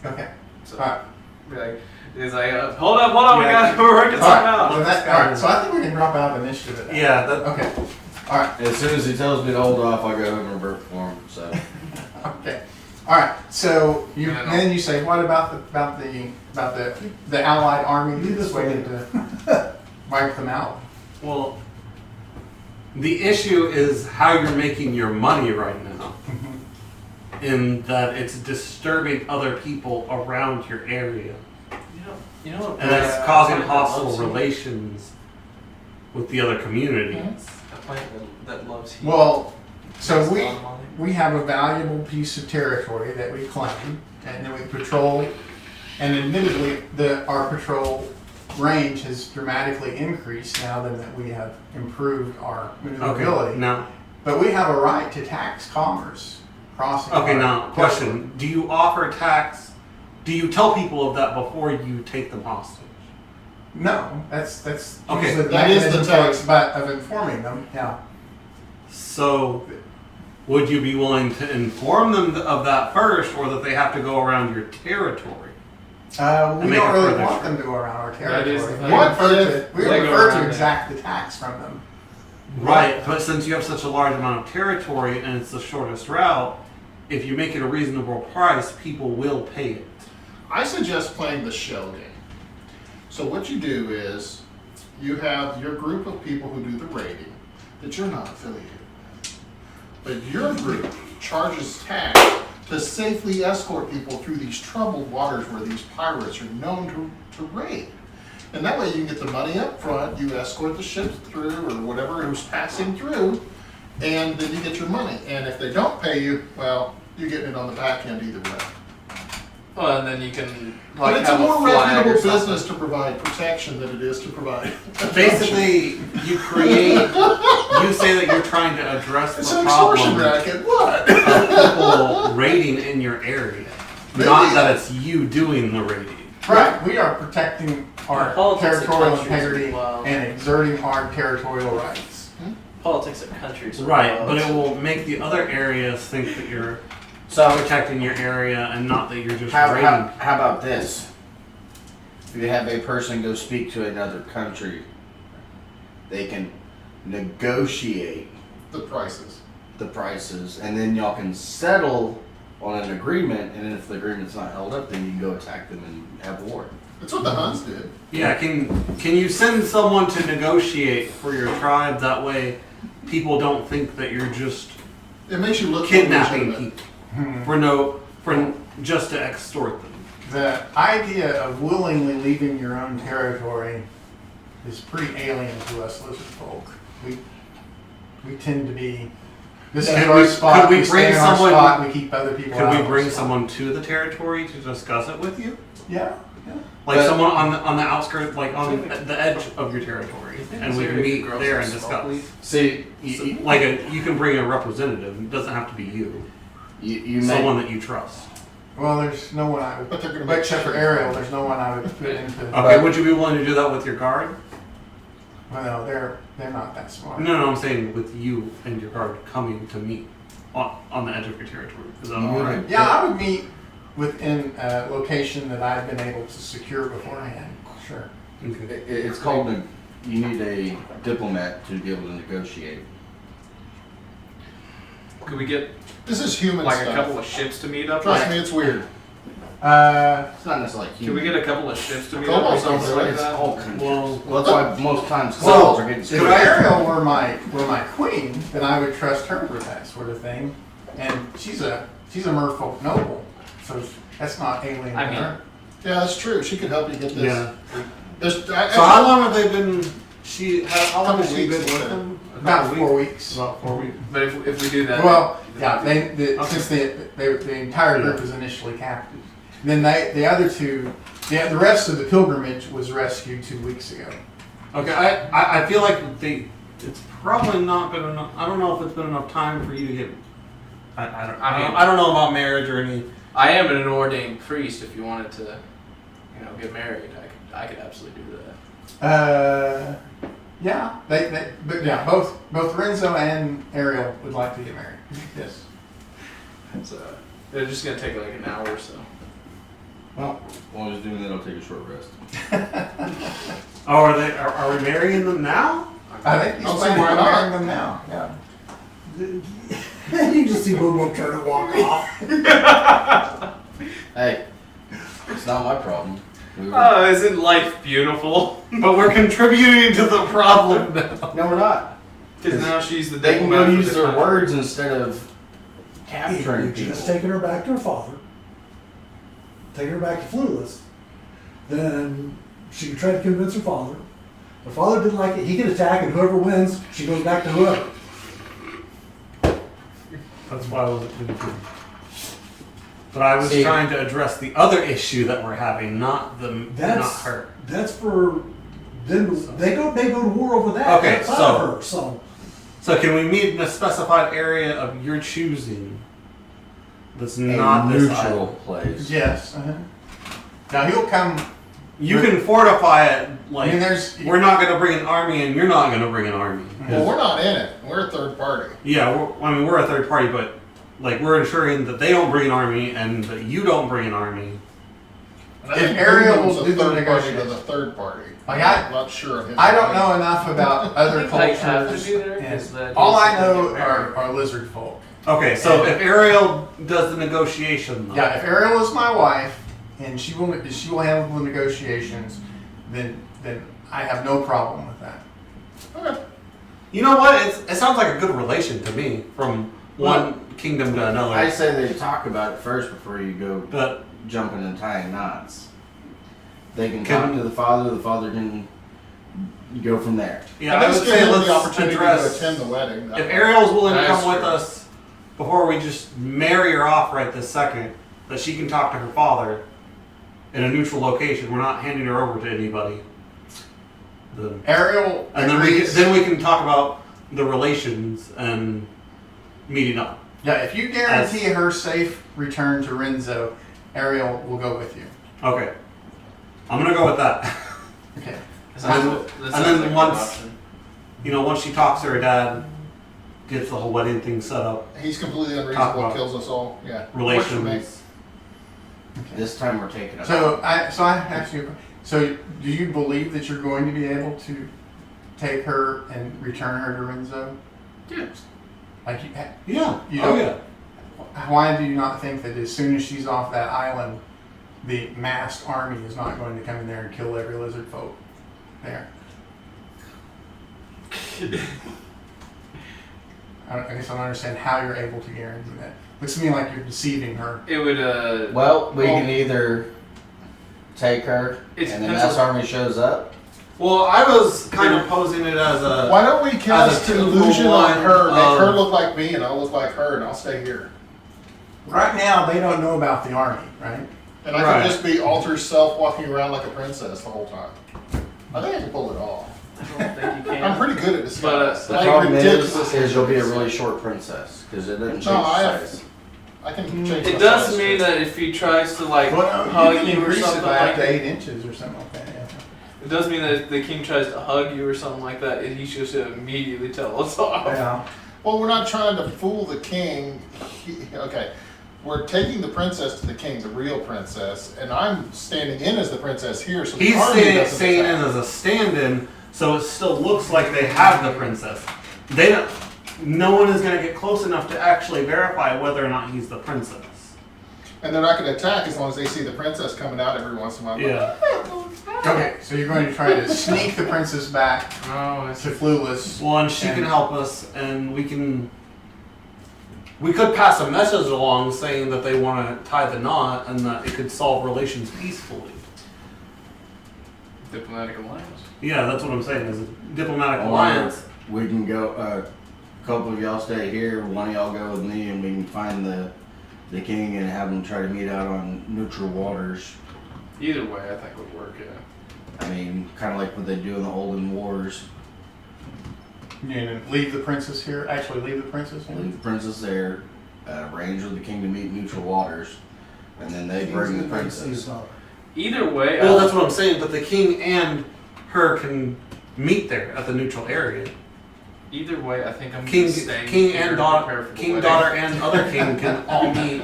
Speaker 5: that.
Speaker 2: Okay.
Speaker 5: So,
Speaker 2: All right.
Speaker 5: be like, he's like, hold up,
Speaker 3: Yeah.
Speaker 5: we're working
Speaker 2: All
Speaker 5: something
Speaker 2: right.
Speaker 5: out.
Speaker 2: Well, all right. So I think we can drop out of initiative. At that.
Speaker 3: Yeah. That,
Speaker 2: Okay. All right.
Speaker 7: As soon as he tells me to hold off, I go and revert for him. So
Speaker 2: Okay. All right. So you
Speaker 5: No, no.
Speaker 2: then you say, what about the allied army that's waiting to wipe them out?
Speaker 3: Well, the issue is how you're making your money right now. In that it's disturbing other people around your area.
Speaker 5: You know what?
Speaker 3: And it's causing
Speaker 5: plant that
Speaker 3: hostile
Speaker 5: loves you?
Speaker 3: relations with the other communities.
Speaker 5: A plant that loves you.
Speaker 2: Well, so
Speaker 5: Makes a
Speaker 2: we
Speaker 5: lot of money.
Speaker 2: we have a valuable piece of territory that we claim, and then we patrol. And admittedly, our patrol range has dramatically increased now that we have improved our maneuverability.
Speaker 3: Now,
Speaker 2: But we have a right to tax commerce crossing.
Speaker 3: okay.
Speaker 2: our
Speaker 3: Now,
Speaker 2: territory.
Speaker 3: question: do you offer tax? Do you tell people of that before you take them hostage?
Speaker 2: No, that's
Speaker 3: Okay,
Speaker 2: usually the
Speaker 6: that is the
Speaker 2: mechanism
Speaker 6: tax.
Speaker 2: of informing them. Yeah.
Speaker 3: So, would you be willing to inform them of that first, or that they have to go around your territory?
Speaker 2: We
Speaker 3: And make
Speaker 2: don't
Speaker 3: a
Speaker 2: really
Speaker 3: further
Speaker 2: want
Speaker 3: trip.
Speaker 2: them to go around our
Speaker 5: That
Speaker 2: territory.
Speaker 5: is the thing.
Speaker 6: What
Speaker 2: We
Speaker 5: They go
Speaker 2: prefer
Speaker 5: around
Speaker 2: to
Speaker 5: it.
Speaker 2: exact the tax from them.
Speaker 3: Right, but since you have such a large amount of territory and it's the shortest route, if you make it a reasonable price, people will pay it.
Speaker 6: I suggest playing the shell game. So what you do is you have your group of people who do the raiding that you're not affiliated with. But your group charges tax to safely escort people through these troubled waters where these pirates are known to raid. And that way you can get the money up front, you escort the ships through or whatever who's passing through, and then you get your money. And if they don't pay you, well, you're getting it on the back end either way.
Speaker 5: Well, and then you can
Speaker 6: But
Speaker 5: like
Speaker 6: it's a
Speaker 5: have
Speaker 6: more
Speaker 5: flag or
Speaker 6: reputable
Speaker 5: something.
Speaker 6: business to provide protection than it is to provide.
Speaker 3: Basically, you create. You say that you're trying to address
Speaker 6: It's
Speaker 3: the
Speaker 6: an extortion
Speaker 3: problem
Speaker 6: racket. What?
Speaker 3: of people raiding in your area, not
Speaker 6: Maybe.
Speaker 3: that it's you doing the raiding.
Speaker 2: Right, we are protecting our
Speaker 5: Politics of
Speaker 2: territorial
Speaker 5: countries
Speaker 2: integrity
Speaker 5: as well.
Speaker 2: and exerting our territorial rights.
Speaker 5: Politics of countries.
Speaker 3: Right, but it will make the other areas think that you're
Speaker 8: So
Speaker 3: protecting your area and not that you're just
Speaker 8: how
Speaker 3: raiding.
Speaker 8: about this? If you have a person go speak to another country, they can negotiate
Speaker 6: The prices.
Speaker 8: the prices, and then y'all can settle on an agreement. And then if the agreement's not held up, then you can go attack them and have war.
Speaker 6: That's what the Huns did.
Speaker 3: Yeah, can you send someone to negotiate for your tribe? That way, people don't think that you're just
Speaker 6: It makes you look
Speaker 3: kidnapping
Speaker 6: legitimate.
Speaker 3: people for just to extort them.
Speaker 2: The idea of willingly leaving your own territory is pretty alien to us lizard folk. We tend to be, this
Speaker 3: Could
Speaker 2: is our
Speaker 3: we-
Speaker 2: spot,
Speaker 3: could we
Speaker 2: we stay
Speaker 3: bring
Speaker 2: in our
Speaker 3: someone-
Speaker 2: spot, we keep other people out.
Speaker 3: Could we
Speaker 2: of our
Speaker 3: bring
Speaker 2: spot.
Speaker 3: someone to the territory to discuss it with you?
Speaker 2: Yeah, yeah.
Speaker 3: Like
Speaker 8: But-
Speaker 3: someone on the outskirts, like on the edge of your territory, and we can meet there and discuss.
Speaker 8: See,
Speaker 3: So, like you can bring a representative. It doesn't have to be you.
Speaker 8: you
Speaker 3: Someone
Speaker 8: may,
Speaker 3: that you trust.
Speaker 2: Well, there's no one I would,
Speaker 6: But they're gonna make
Speaker 2: except for Ariel, there's no one I would put into,
Speaker 3: Okay, would you be willing to do that with your guard?
Speaker 2: well, no, they're not that smart.
Speaker 3: No, I'm saying with you and your guard coming to meet on the edge of your territory. Is that all right?
Speaker 2: Yeah, I would meet within a location that I've been able to secure beforehand, sure.
Speaker 3: Okay.
Speaker 8: it's called, you need a diplomat to be able to negotiate.
Speaker 5: Could we get
Speaker 6: This is human
Speaker 5: like
Speaker 6: stuff.
Speaker 5: a couple of ships to meet up?
Speaker 6: Trust me, it's weird.
Speaker 8: It's not necessarily
Speaker 5: Can we
Speaker 8: human.
Speaker 5: get a couple of ships to meet up or
Speaker 6: Kobolds don't
Speaker 5: something
Speaker 6: do it.
Speaker 5: like
Speaker 8: It's
Speaker 5: that?
Speaker 8: all countries.
Speaker 3: Well-
Speaker 8: Well, that's why most times
Speaker 2: Well,
Speaker 8: kobolds are getting
Speaker 2: if
Speaker 8: screwed.
Speaker 2: Ariel were my queen, then I would trust her with that sort of thing. And she's a merfolk noble, so that's not alien
Speaker 5: I
Speaker 2: to
Speaker 5: mean-
Speaker 2: her.
Speaker 6: Yeah, that's true. She could help you get this.
Speaker 3: Yeah.
Speaker 6: There's,
Speaker 3: So how long have they been? How long has she been
Speaker 6: Weeks.
Speaker 3: with them?
Speaker 2: About 4 weeks.
Speaker 3: About 4 weeks.
Speaker 5: But if we do that,
Speaker 2: Well, yeah, since the entire group was initially captive, then the other two, the rest of the pilgrimage was rescued 2 weeks ago.
Speaker 3: Okay, I feel like it's probably not been enough. I don't know if it's been enough time for you to get. I don't know about marriage or any.
Speaker 5: I am an ordained priest. If you wanted to, get married, I could absolutely do that.
Speaker 2: Yeah, but yeah, both Renzo and Ariel would like to get married. Yes.
Speaker 5: So they're just gonna take like an hour or so.
Speaker 8: Well, while he's doing that, I'll take a short rest.
Speaker 3: Oh, are we marrying them now?
Speaker 2: I think he's
Speaker 6: Don't see
Speaker 2: planning
Speaker 6: why
Speaker 2: on
Speaker 6: not.
Speaker 2: marrying them now. Yeah.
Speaker 4: You just see Boom Boom turn and walk off.
Speaker 8: Hey, it's not my problem. We were-
Speaker 5: Oh, isn't life beautiful?
Speaker 3: But we're contributing to the problem now.
Speaker 8: no, we're not.
Speaker 5: Because now she's the
Speaker 8: They can
Speaker 5: diplomat
Speaker 8: go
Speaker 5: for
Speaker 8: use
Speaker 5: this
Speaker 8: their
Speaker 5: country.
Speaker 8: words instead of capturing
Speaker 4: You're
Speaker 8: people.
Speaker 4: just taking her back to her father, taking her back to Flueless. Then she could try to convince her father. Her father didn't like it. He can attack, and whoever wins, she goes back to whoever.
Speaker 3: That's why I wasn't confused. But I was
Speaker 8: See-
Speaker 3: trying to address the other issue that we're having, not
Speaker 4: That's
Speaker 3: her.
Speaker 4: That's for them. They go to war over that.
Speaker 3: Okay,
Speaker 4: That's not
Speaker 3: so-
Speaker 4: her. So
Speaker 3: So can we meet in a specified area of your choosing? That's
Speaker 8: A
Speaker 3: not this
Speaker 8: neutral
Speaker 3: island?
Speaker 8: place.
Speaker 2: Yes. Now he'll come.
Speaker 3: You can fortify it.
Speaker 2: I
Speaker 3: Like
Speaker 2: mean, there's.
Speaker 3: we're not going to bring an army, and you're not going to bring an army.
Speaker 6: Well, we're not in it. We're a third party.
Speaker 3: Yeah, we're a third party, but like we're ensuring that they don't bring an army and that you don't bring an army.
Speaker 6: And I
Speaker 2: If
Speaker 6: think
Speaker 2: Ariel
Speaker 6: Boom Boom's
Speaker 2: will
Speaker 6: a
Speaker 2: do the
Speaker 6: third party to
Speaker 2: negotiation.
Speaker 6: the third party.
Speaker 2: Like,
Speaker 6: I'm not sure of his.
Speaker 2: I don't know enough about other
Speaker 5: I have to
Speaker 2: cultures.
Speaker 5: be there.
Speaker 2: and
Speaker 5: 'cause that
Speaker 2: all
Speaker 5: means
Speaker 2: I
Speaker 5: they
Speaker 2: know
Speaker 5: get married.
Speaker 2: are lizard folk.
Speaker 3: Okay, so if Ariel does the negotiation,
Speaker 2: Yeah, if Ariel is my wife and she will handle the negotiations, then I have no problem with that.
Speaker 6: Okay.
Speaker 3: you know what? It sounds like a good relation to me from one kingdom to another.
Speaker 8: I say they talk about it first before you go
Speaker 3: But
Speaker 8: jumping and tying knots. They can talk to the father can go from there.
Speaker 3: yeah,
Speaker 6: And
Speaker 3: I
Speaker 6: let's
Speaker 3: would
Speaker 6: give
Speaker 3: say
Speaker 6: him
Speaker 3: let's
Speaker 6: the opportunity to
Speaker 3: address.
Speaker 6: attend the wedding.
Speaker 3: If Ariel's willing to
Speaker 5: That's
Speaker 3: come with
Speaker 5: true.
Speaker 3: us before we just marry her off right this second, that she can talk to her father in a neutral location. We're not handing her over to anybody. Then,
Speaker 2: Ariel
Speaker 3: and
Speaker 2: agrees.
Speaker 3: then we can talk about the relations and meeting up.
Speaker 2: Yeah, if you guarantee her safe return to Renzo, Ariel will go with you.
Speaker 3: Okay, I'm gonna go with that.
Speaker 2: Okay.
Speaker 5: That sounds
Speaker 3: and
Speaker 5: like
Speaker 3: then
Speaker 5: a good
Speaker 3: once-
Speaker 5: option.
Speaker 3: Once she talks to her dad, gets the whole wedding thing set up,
Speaker 6: He's completely
Speaker 3: Talk
Speaker 6: unreasonable,
Speaker 3: about
Speaker 6: kills us all. Yeah. Works for me.
Speaker 3: relations.
Speaker 8: This time we're taking it.
Speaker 2: So I asked you. So do you believe that you're going to be able to take her and return her to Renzo?
Speaker 5: Yeah.
Speaker 2: Like
Speaker 3: Yeah.
Speaker 2: You
Speaker 3: Oh
Speaker 2: don't-
Speaker 3: yeah.
Speaker 2: why do you not think that as soon as she's off that island, the massed army is not going to come in there and kill every lizard folk there? I guess I don't understand how you're able to guarantee that. Looks to me like you're deceiving her.
Speaker 5: It would.
Speaker 8: Well, we can either take her
Speaker 5: It
Speaker 8: and the
Speaker 5: depends
Speaker 8: mass
Speaker 5: on-
Speaker 8: army shows up.
Speaker 3: Well, I was kind of posing it as a.
Speaker 6: Why don't we cast
Speaker 3: As a
Speaker 6: illusion on
Speaker 3: 2-for-1
Speaker 6: her, make her
Speaker 3: of-
Speaker 6: look like me, and I'll look like her, and I'll stay here.
Speaker 2: Right now, they don't know about the army, right?
Speaker 6: And I
Speaker 3: Right.
Speaker 6: can just be alter self walking around like a princess the whole time. I think I can pull it off.
Speaker 5: I don't think you can.
Speaker 6: I'm pretty good at disguise.
Speaker 8: The
Speaker 6: Like
Speaker 8: problem
Speaker 6: ridiculous.
Speaker 8: is you'll be a really short princess because it doesn't change
Speaker 6: No, I
Speaker 8: the
Speaker 6: have-
Speaker 8: size.
Speaker 6: I can change
Speaker 5: It
Speaker 6: my
Speaker 5: does
Speaker 6: size
Speaker 5: mean
Speaker 6: too.
Speaker 5: that if he tries to like
Speaker 2: Well, no,
Speaker 5: hug
Speaker 2: you can
Speaker 5: you or
Speaker 2: increase it
Speaker 5: something
Speaker 2: by
Speaker 5: like
Speaker 2: up to
Speaker 5: that,
Speaker 2: 8 inches or something like that. Yeah.
Speaker 5: it does mean that if the king tries to hug you or something like that, he's just gonna immediately tell us off.
Speaker 2: Yeah.
Speaker 6: Well, we're not trying to fool the king. Okay. We're taking the princess to the king, the real princess, and I'm standing in as the princess here, so the
Speaker 3: He's
Speaker 6: army doesn't
Speaker 3: staying in
Speaker 6: attack.
Speaker 3: as a stand-in, so it still looks like they have the princess. They don't. No one is going to get close enough to actually verify whether or not he's the princess.
Speaker 6: And they're not going to attack as long as they see the princess coming out every once in a while.
Speaker 3: Yeah.
Speaker 2: Okay, so you're going to try to sneak the princess back
Speaker 5: Oh, I
Speaker 2: to
Speaker 5: see.
Speaker 2: Clueless.
Speaker 3: Well, and she can help us, and we can. We could pass a message along saying that they want to tie the knot and that it could solve relations peacefully.
Speaker 5: Diplomatic alliance.
Speaker 3: Yeah, that's what I'm saying. Is a diplomatic
Speaker 8: Or
Speaker 3: alliance.
Speaker 8: we can go. A couple of y'all stay here. One of y'all go with me, and we can find the king and have him try to meet out on neutral waters.
Speaker 5: Either way, I think would work. Yeah.
Speaker 8: I mean, kind of like what they do in the olden wars.
Speaker 2: And leave the princess here. Actually, leave the princess here.
Speaker 8: Leave the princess there, arrange with the king to meet neutral waters, and then they bring the princess.
Speaker 5: Either way,
Speaker 3: Well, that's what I'm saying. But the king and her can meet there at the neutral area.
Speaker 5: either way, I think I'm
Speaker 3: King,
Speaker 5: gonna stay
Speaker 3: king
Speaker 5: here
Speaker 3: and
Speaker 5: to
Speaker 3: daughter,
Speaker 5: prepare for the
Speaker 3: king,
Speaker 5: wedding.
Speaker 3: daughter, and other king can all meet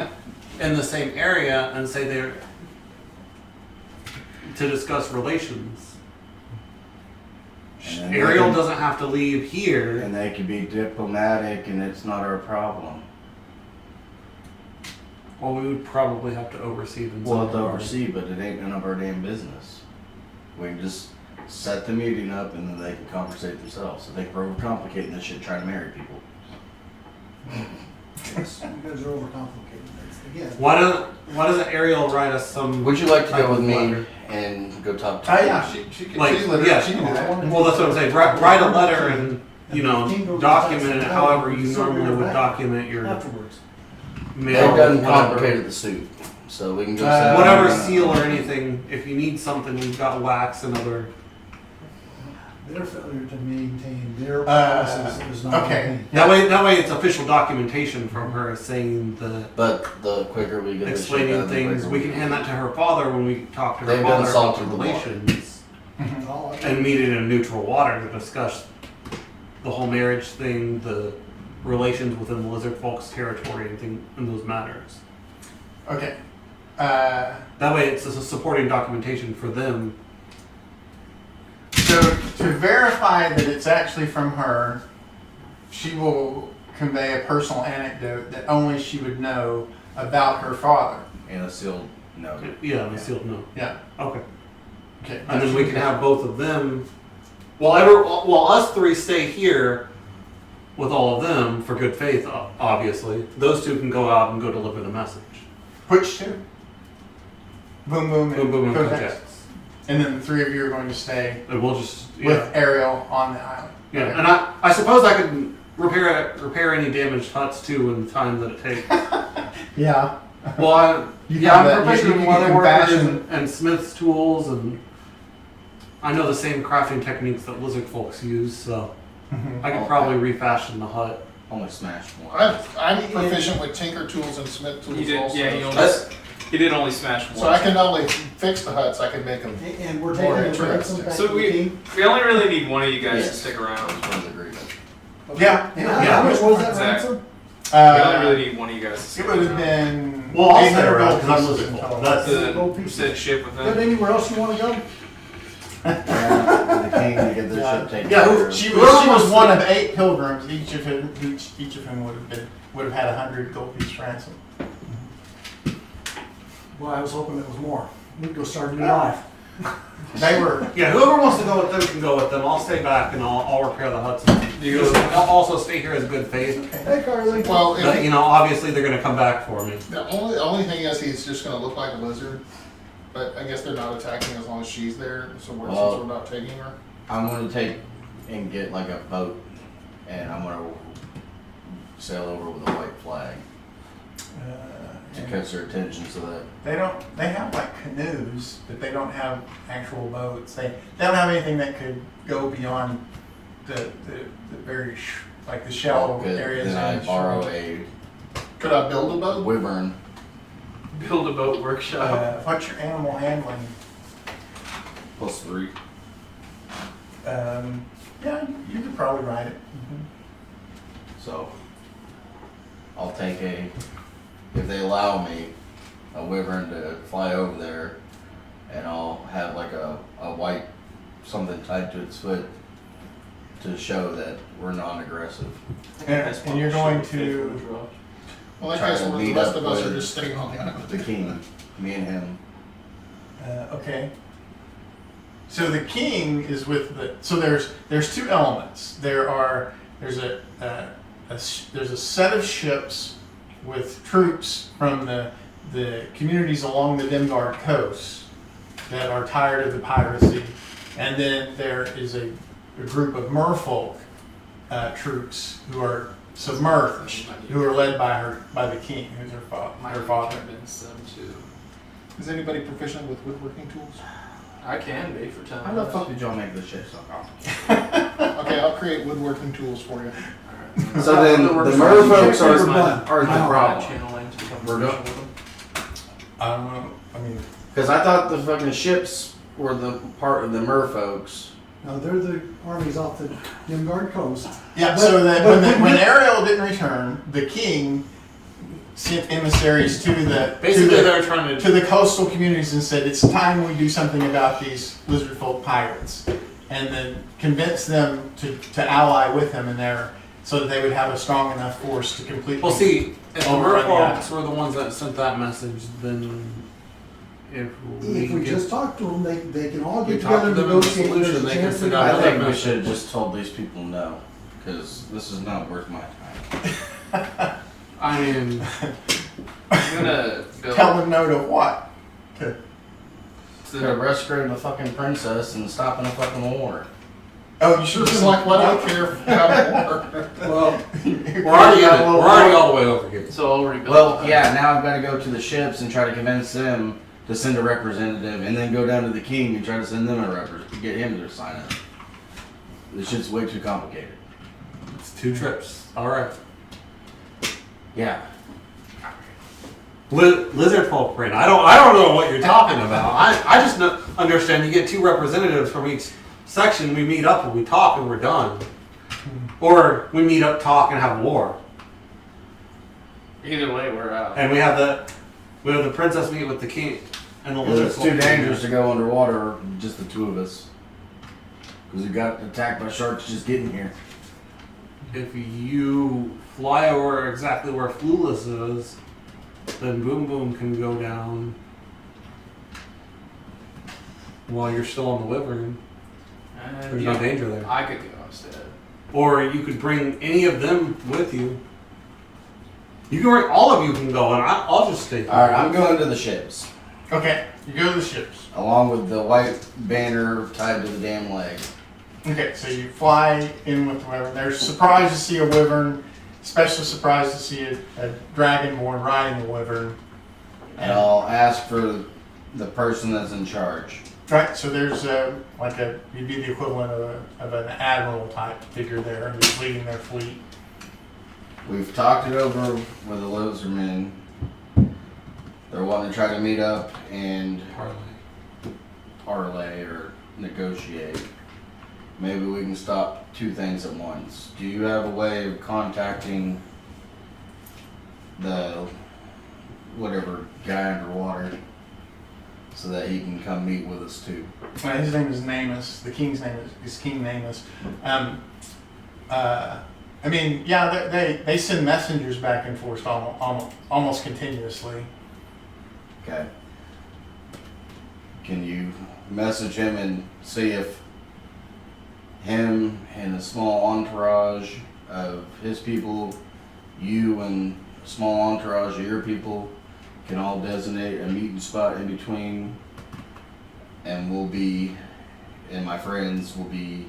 Speaker 3: in the same area and say they're to discuss relations.
Speaker 8: And then they
Speaker 3: Ariel
Speaker 8: can-
Speaker 3: doesn't have to leave here.
Speaker 8: And they can be diplomatic, and it's not our problem.
Speaker 3: Well, we would probably have to oversee them.
Speaker 8: We'll have to oversee, but it ain't none of our damn business. We can just set the meeting up, and then they can conversate themselves. So they can overcomplicate this shit trying to marry people.
Speaker 4: Yes, you guys are overcomplicating things. Again,
Speaker 3: Why doesn't Ariel write us some?
Speaker 8: Would you like to
Speaker 3: type
Speaker 8: go with
Speaker 3: of
Speaker 8: me
Speaker 3: letter?
Speaker 8: and go talk to
Speaker 2: Yeah, she can.
Speaker 3: Like,
Speaker 2: she's literate.
Speaker 3: yeah.
Speaker 2: She can do that.
Speaker 3: Well, that's what I'm saying. Write a letter and document it however you normally would document your
Speaker 4: afterwards.
Speaker 3: mail.
Speaker 8: They've done
Speaker 3: whatever.
Speaker 8: complicated the suit, so we can go set
Speaker 3: Whatever
Speaker 8: up-
Speaker 3: seal or anything. If you need something, we've got wax and other.
Speaker 4: Their failure to maintain their process is not
Speaker 2: okay.
Speaker 4: on me.
Speaker 3: That way, it's official documentation from her saying the
Speaker 8: But the quicker we get this shit
Speaker 3: explaining
Speaker 8: done, the
Speaker 3: things.
Speaker 8: quicker
Speaker 3: We can hand that to her father when we talk to her
Speaker 8: They've done
Speaker 3: father
Speaker 8: salt
Speaker 3: about the
Speaker 8: in the water.
Speaker 3: relations
Speaker 4: All I-
Speaker 3: and meet it in neutral water to discuss the whole marriage thing, the relations within the lizard folk's territory, and those matters.
Speaker 2: Okay.
Speaker 3: That way, it's a supporting documentation for them.
Speaker 2: So to verify that it's actually from her, she will convey a personal anecdote that only she would know about her father.
Speaker 8: And a sealed note.
Speaker 3: Yeah, the sealed note.
Speaker 2: Yeah.
Speaker 3: Okay.
Speaker 2: Okay.
Speaker 3: And then we can have both of them. While us three stay here with all of them for good faith, obviously, those two can go out and go deliver the message.
Speaker 2: Which two? Boom Boom and
Speaker 3: Boom Boom and
Speaker 2: Kotex.
Speaker 3: Kotex.
Speaker 2: And then the three of you are going to stay
Speaker 3: And we'll just
Speaker 2: with Ariel on the island.
Speaker 3: yeah.
Speaker 2: Okay.
Speaker 3: And I suppose I could repair any damaged huts too in the time that it takes.
Speaker 2: Yeah.
Speaker 3: Well,
Speaker 2: You
Speaker 3: yeah,
Speaker 2: have
Speaker 3: I'm
Speaker 2: that-
Speaker 3: proficient
Speaker 2: you
Speaker 3: in
Speaker 2: can
Speaker 3: leatherworkers
Speaker 2: fashion-
Speaker 3: and smith's tools, and I know the same crafting techniques that lizard folks use, so I could probably refashion the hut.
Speaker 8: Only smash one.
Speaker 6: I'm proficient with tinker tools and smith tools
Speaker 5: He did.
Speaker 6: also.
Speaker 5: Yeah, he did only smash one.
Speaker 6: So I can not only fix the huts, I can make them.
Speaker 4: And we're
Speaker 6: More
Speaker 4: taking a ransom
Speaker 6: interesting.
Speaker 4: back
Speaker 5: So
Speaker 4: to the king.
Speaker 5: we only really need one of you guys to
Speaker 8: Yes.
Speaker 5: stick around.
Speaker 8: One's agreement.
Speaker 2: Yeah.
Speaker 4: And how much was that
Speaker 5: Zach.
Speaker 4: ransom?
Speaker 5: We only really need one of you guys to stick
Speaker 2: It would have
Speaker 5: around.
Speaker 2: been.
Speaker 3: Well, I'll stay
Speaker 2: 800
Speaker 3: around
Speaker 2: gold
Speaker 3: because I'm
Speaker 2: pieces
Speaker 3: lizard
Speaker 2: in
Speaker 3: folk.
Speaker 2: total.
Speaker 3: That's
Speaker 4: Gold
Speaker 5: To
Speaker 4: pieces.
Speaker 5: sit ship with
Speaker 4: Got
Speaker 5: them.
Speaker 4: anywhere else you wanna go?
Speaker 8: Yeah, the king to get this
Speaker 2: Yeah.
Speaker 8: ship taken
Speaker 3: Yeah,
Speaker 8: care of.
Speaker 2: She was one of 8 pilgrims. Each of whom would have had 100 gold piece ransom.
Speaker 4: Well, I was hoping it was more. We'd go start a new life.
Speaker 2: They were.
Speaker 3: Yeah, whoever wants to go with them can go with them. I'll stay back and I'll repair the huts. I'll also stay here as good faith.
Speaker 4: Hey, Carly.
Speaker 6: Well,
Speaker 3: But,
Speaker 6: if,
Speaker 3: you know, obviously they're going to come back for me.
Speaker 6: the only thing is he's just going to look like a lizard. But I guess they're not attacking as long as she's there. So since we're not taking her.
Speaker 8: I'm gonna take and get like a boat, and I'm gonna sail over with a white flag to catch their attention, so that
Speaker 2: They have like canoes, but they don't have actual boats. They don't have anything that could go beyond the very like the shallow
Speaker 8: good.
Speaker 2: areas.
Speaker 8: Then I
Speaker 2: and
Speaker 8: borrow
Speaker 2: shore.
Speaker 8: a
Speaker 6: Could I build a boat?
Speaker 8: wyvern.
Speaker 5: Build a boat workshop.
Speaker 2: What's your animal handling?
Speaker 8: +3.
Speaker 2: Yeah, you could probably ride it.
Speaker 8: So I'll take if they allow me, a wyvern to fly over there, and I'll have like a white something tied to its foot to show that we're non-aggressive.
Speaker 2: And you're going to.
Speaker 6: Well, I
Speaker 8: Try
Speaker 6: guess
Speaker 8: to
Speaker 6: the
Speaker 8: meet
Speaker 6: rest
Speaker 8: up
Speaker 6: of us are
Speaker 8: with
Speaker 6: just staying on the island.
Speaker 8: The king, me and him.
Speaker 2: Okay. So the king is with the. So there's 2 elements. There's a set of ships with troops from the communities along the Dimgaard coast that are tired of the piracy, and then there is a group of merfolk troops who are submerged, who are led by the king, who's her father.
Speaker 6: Is anybody proficient with woodworking tools?
Speaker 5: I can be for time.
Speaker 8: How the fuck did y'all make this shit so complicated?
Speaker 6: Okay, I'll create woodworking tools for you.
Speaker 8: So then the merfolks are the
Speaker 5: Wow.
Speaker 8: problem.
Speaker 5: Channeling to become
Speaker 8: We're
Speaker 5: proficient
Speaker 8: done.
Speaker 5: with them.
Speaker 2: I don't know. I mean,
Speaker 8: Because I thought the fucking ships were the part of the merfolks.
Speaker 4: No, they're the armies off the Dimgaard coast.
Speaker 2: yeah.
Speaker 4: But-
Speaker 2: So that
Speaker 4: but
Speaker 2: when Ariel didn't return, the king sent emissaries to
Speaker 3: Basically, they're trying
Speaker 2: to the coastal communities and said, it's time we do something about these lizard folk pirates, and then convince them to ally with him in there so that they would have a strong enough force to completely.
Speaker 3: Well, see, if the
Speaker 2: Overrun the
Speaker 3: merfolks were the ones that sent that message, then if
Speaker 4: If we
Speaker 3: get-
Speaker 4: just talk to them, they can all
Speaker 3: We
Speaker 4: get
Speaker 3: talk
Speaker 4: together
Speaker 3: to
Speaker 4: and
Speaker 3: them in the
Speaker 4: negotiate. and
Speaker 3: solution,
Speaker 4: there's a
Speaker 3: they can
Speaker 4: chance
Speaker 3: send
Speaker 4: we
Speaker 3: out
Speaker 8: I
Speaker 4: can-
Speaker 3: another
Speaker 8: think we
Speaker 3: message.
Speaker 8: should have just told these people no. Because this is not worth my time.
Speaker 3: I mean,
Speaker 5: I'm gonna build.
Speaker 2: Tell them no to what?
Speaker 8: They're rescuing the fucking princess and stopping a fucking war.
Speaker 2: Oh, you should
Speaker 6: Just
Speaker 2: just
Speaker 6: like what I care about war.
Speaker 3: well, we're already all the way over here.
Speaker 5: So I'll rebuild.
Speaker 8: Well,
Speaker 5: the
Speaker 8: yeah, now I've got to go to the ships and try to convince them to send a representative, and then go down to the king and try to send them a representative, get him to sign up. This shit's way too complicated.
Speaker 3: It's 2 trips. All right.
Speaker 8: Yeah.
Speaker 3: Lizard folk brain. I don't know what you're talking about. I just understand you get 2 representatives from each section. We meet up and we talk and we're done. Or we meet up, talk, and have a war.
Speaker 5: Either way, we're out.
Speaker 3: And we have the princess meet with the king and the lizard
Speaker 8: It's
Speaker 3: folk.
Speaker 8: too dangerous to go underwater, just the 2 of us. Because we got attacked by sharks just getting here.
Speaker 3: if you fly over exactly where Flawless is, then Boom Boom can go down while you're still on the Wyvern. There's no danger there.
Speaker 5: I could go instead.
Speaker 3: Or you could bring any of them with you. You can bring all of you can go, and I'll just stay.
Speaker 8: All right, I'm going to the ships,
Speaker 2: Okay, you go to the ships.
Speaker 8: along with the white banner tied to the damn leg.
Speaker 2: Okay, so you fly in with the wyvern. They're surprised to see a wyvern, especially surprised to see a dragonborn riding the wyvern.
Speaker 8: And I'll ask for the person that's in charge.
Speaker 2: Right, so there's you'd be the equivalent of an admiral type figure there who's leading their fleet.
Speaker 8: We've talked it over with the Lizardmen. They're wanting to try to meet up and parlay or negotiate. Maybe we can stop two things at once. Do you have a way of contacting the whatever guy underwater so that he can come meet with us too?
Speaker 2: His name is Namus. The king's name is King Namus. I mean, yeah, they send messengers back and forth almost continuously.
Speaker 8: Okay. Can you message him and see if him and a small entourage of his people, you and a small entourage of your people, can all designate a meeting spot in between, and my friends will be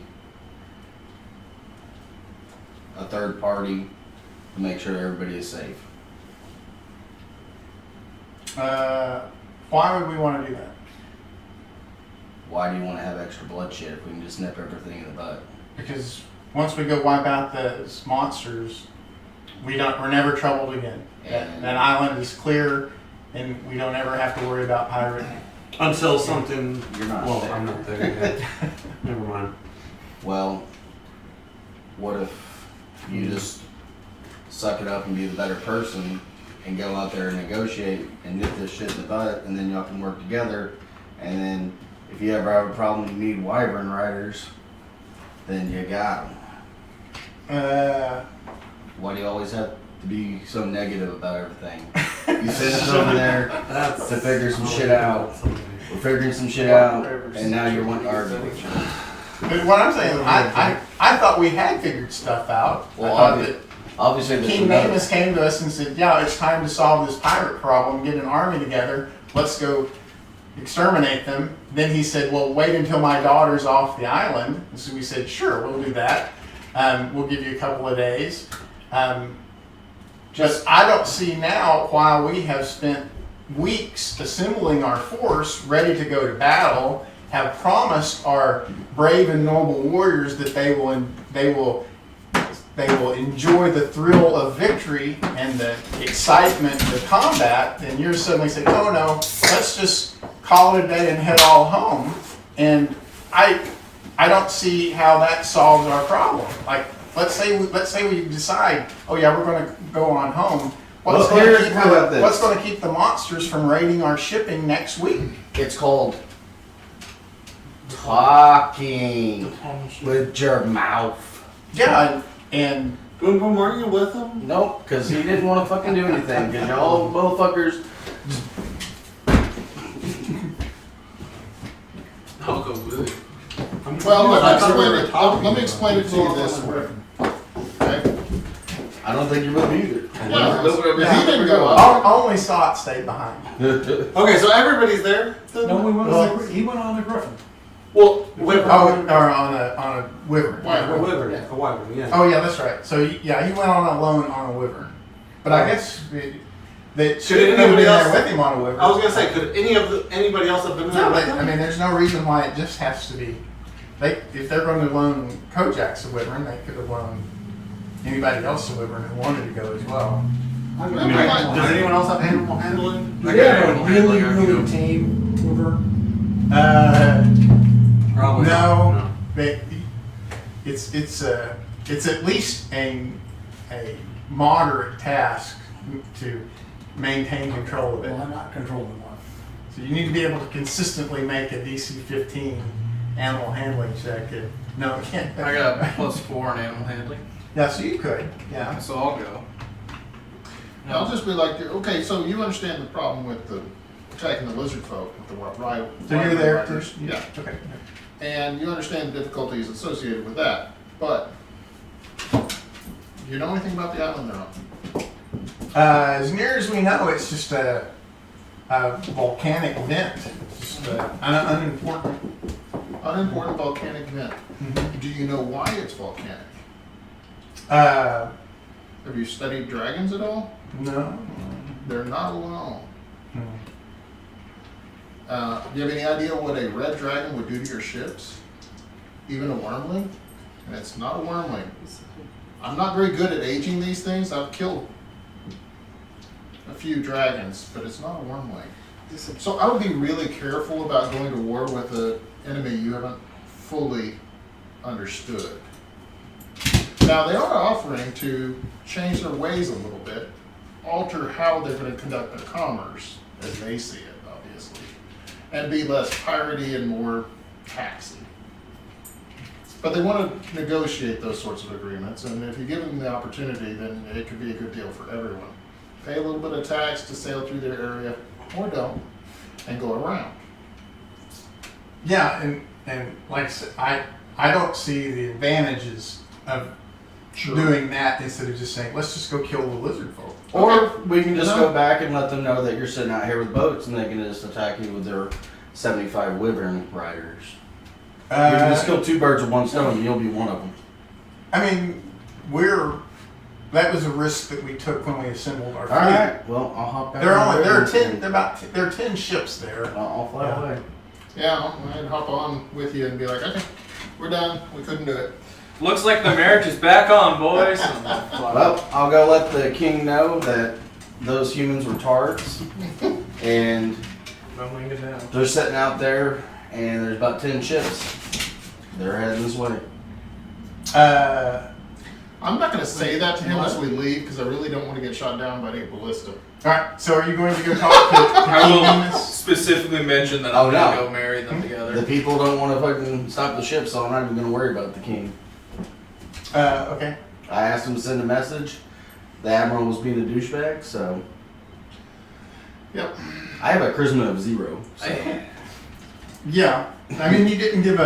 Speaker 8: a third party to make sure everybody is safe.
Speaker 2: Why would we want to do that?
Speaker 8: Why do you want to have extra bloodshed if we can just nip everything in the bud?
Speaker 2: Because once we go wipe out those monsters, we're never troubled again. That island is clear, and we don't ever have to worry about pirates.
Speaker 3: Until something.
Speaker 8: You're not
Speaker 3: Well,
Speaker 8: there.
Speaker 3: I'm not there yet. Never mind.
Speaker 8: Well, what if you just suck it up and be the better person and go out there and negotiate and nip this shit in the butt, and then y'all can work together, and then if you ever have a problem you need wyvern riders, then you got them. Why do you always have to be so negative about everything? You sent us over there to figure some shit out. We're figuring some shit out, and now you're wanting to argue with each other.
Speaker 2: But what I'm saying, I thought we had figured stuff out.
Speaker 8: Well,
Speaker 2: I thought that
Speaker 8: obviously there's
Speaker 2: King
Speaker 8: another-
Speaker 2: Namus came to us and said, yeah, it's time to solve this pirate problem, get an army together, let's go exterminate them. Then he said, well, wait until my daughter's off the island. And so we said, sure, we'll do that. We'll give you a couple of days. Just I don't see now why we have spent weeks assembling our force ready to go to battle, have promised our brave and noble warriors that they will enjoy the thrill of victory and the excitement of the combat, and you're suddenly saying, oh no, let's just call it a day and head all home. And I don't see how that solves our problem. Like, let's say we decide, oh yeah, we're going to go on home. What's
Speaker 8: Well, here's how about this.
Speaker 2: What's going to keep the monsters from raiding our shipping next week?
Speaker 8: It's called talking with your mouth.
Speaker 2: Yeah, and
Speaker 3: Boom Boom, aren't you with him?
Speaker 8: Nope, because he didn't want to fucking do anything. Because y'all motherfuckers.
Speaker 5: I'll go with it.
Speaker 6: Well,
Speaker 3: I
Speaker 6: let me explain it to you this way. Okay?
Speaker 8: I don't think you will either.
Speaker 6: Yeah, he didn't go up.
Speaker 2: only Sot stayed behind.
Speaker 3: Okay, so everybody's there?
Speaker 4: No, he went on the Griffin.
Speaker 3: Well,
Speaker 2: Oh, or on a wyvern.
Speaker 6: Wyvern.
Speaker 3: a wyvern, a wyvern, yeah.
Speaker 2: Oh yeah, that's right. So yeah, he went on alone on a wyvern. But I guess that should have been
Speaker 3: anybody
Speaker 2: there
Speaker 3: else-
Speaker 2: with him on a wyvern.
Speaker 3: I was gonna say, could anybody else have been there?
Speaker 2: No,
Speaker 3: with
Speaker 2: but,
Speaker 3: him?
Speaker 2: I mean, there's no reason why it just has to be. If they're going to loan Kojak's a wyvern, they could have loaned anybody else a wyvern who wanted to go as well.
Speaker 3: Does anyone else have animal handling?
Speaker 4: Yeah, a really tame wyvern.
Speaker 3: Probably
Speaker 2: No,
Speaker 3: not.
Speaker 2: but it's at least a moderate task to maintain control of
Speaker 4: Well,
Speaker 2: it.
Speaker 4: I'm not controlling one.
Speaker 2: So you need to be able to consistently make a DC 15 animal handling check. No, you can't.
Speaker 5: I got +4 in animal handling.
Speaker 2: Yeah, so you could. Yeah.
Speaker 5: So I'll go.
Speaker 6: I'll just be like, okay, so you understand the problem with the attacking the lizard folk with the right.
Speaker 2: So you're there
Speaker 6: riders.
Speaker 2: too?
Speaker 6: Yeah.
Speaker 2: Okay.
Speaker 6: And you understand the difficulties associated with that, but do you know anything about the island they're on?
Speaker 2: As near as we know, it's just a volcanic vent. Just unimportant.
Speaker 6: Unimportant volcanic vent.
Speaker 2: Mhm.
Speaker 6: Do you know why it's volcanic?
Speaker 2: Uh,
Speaker 6: Have you studied dragons at all?
Speaker 2: no.
Speaker 6: They're not alone.
Speaker 2: Hmm.
Speaker 6: Do you have any idea what a red dragon would do to your ships? Even a wormling? And it's not a wormling. I'm not very good at aging these things. I've killed a few dragons, but it's not a wormling. So I would be really careful about going to war with an enemy you haven't fully understood. Now they are offering to change their ways a little bit, alter how they're going to conduct their commerce, as they see it, obviously, and be less piratey and more taxy. But they want to negotiate those sorts of agreements, and if you give them the opportunity, then it could be a good deal for everyone. Pay a little bit of tax to sail through their area, or don't, and go around.
Speaker 2: Yeah, and like I said, I don't see the advantages of doing that instead of just saying, let's just go kill the lizard folk.
Speaker 8: Or we can just
Speaker 6: You know?
Speaker 8: go back and let them know that you're sitting out here with boats and they can just attack you with their 75 wyvern riders. You can just kill two birds with one stone and you'll be one of them.
Speaker 2: I mean, that was a risk that we took when we assembled our fleet.
Speaker 8: Alright, well, I'll hop back.
Speaker 2: There
Speaker 8: on the river
Speaker 2: are 10 ships there.
Speaker 8: and I'll fly
Speaker 2: Yeah.
Speaker 8: away.
Speaker 6: Yeah, I'd hop on with you and be like, okay, we're done. We couldn't do it.
Speaker 5: Looks like the marriage is back on, boys.
Speaker 8: Well, I'll go let the king know that those humans were tards and
Speaker 5: I'm laying it down.
Speaker 8: they're sitting out there and there's about 10 ships. They're heading this way.
Speaker 6: I'm not going to say that to him as we leave because I really don't want to get shot down by any ballista.
Speaker 2: Alright, so are you going to go talk to
Speaker 5: I will
Speaker 2: King Venus?
Speaker 5: specifically mention that
Speaker 8: Oh,
Speaker 5: I'm gonna
Speaker 8: no.
Speaker 5: go marry them together.
Speaker 8: The people don't want to fucking stop the ship, so I'm not even going to worry about the king.
Speaker 2: Okay.
Speaker 8: I asked him to send a message. The admiral was being a douchebag, so
Speaker 6: Yep.
Speaker 8: I have a charisma of 0. So.
Speaker 2: Yeah. I mean, you didn't give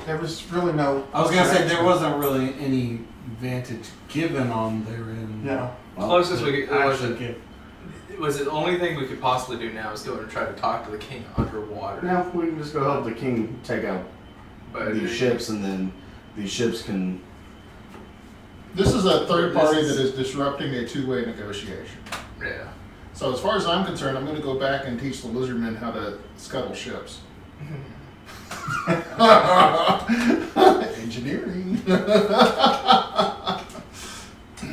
Speaker 2: there was really no.
Speaker 3: I was gonna say there wasn't really any advantage given on their end.
Speaker 2: Yeah.
Speaker 8: Well,
Speaker 5: Closest we could,
Speaker 3: Actually,
Speaker 5: was it the only thing we could possibly do now is go and try to talk to the king underwater.
Speaker 8: now we can just go help the king take out
Speaker 5: But
Speaker 8: these ships, and then these ships can.
Speaker 6: This is a third party that is disrupting a two-way negotiation.
Speaker 5: Yeah.
Speaker 6: So as far as I'm concerned, I'm going to go back and teach the lizardmen how to scuttle ships. Engineering.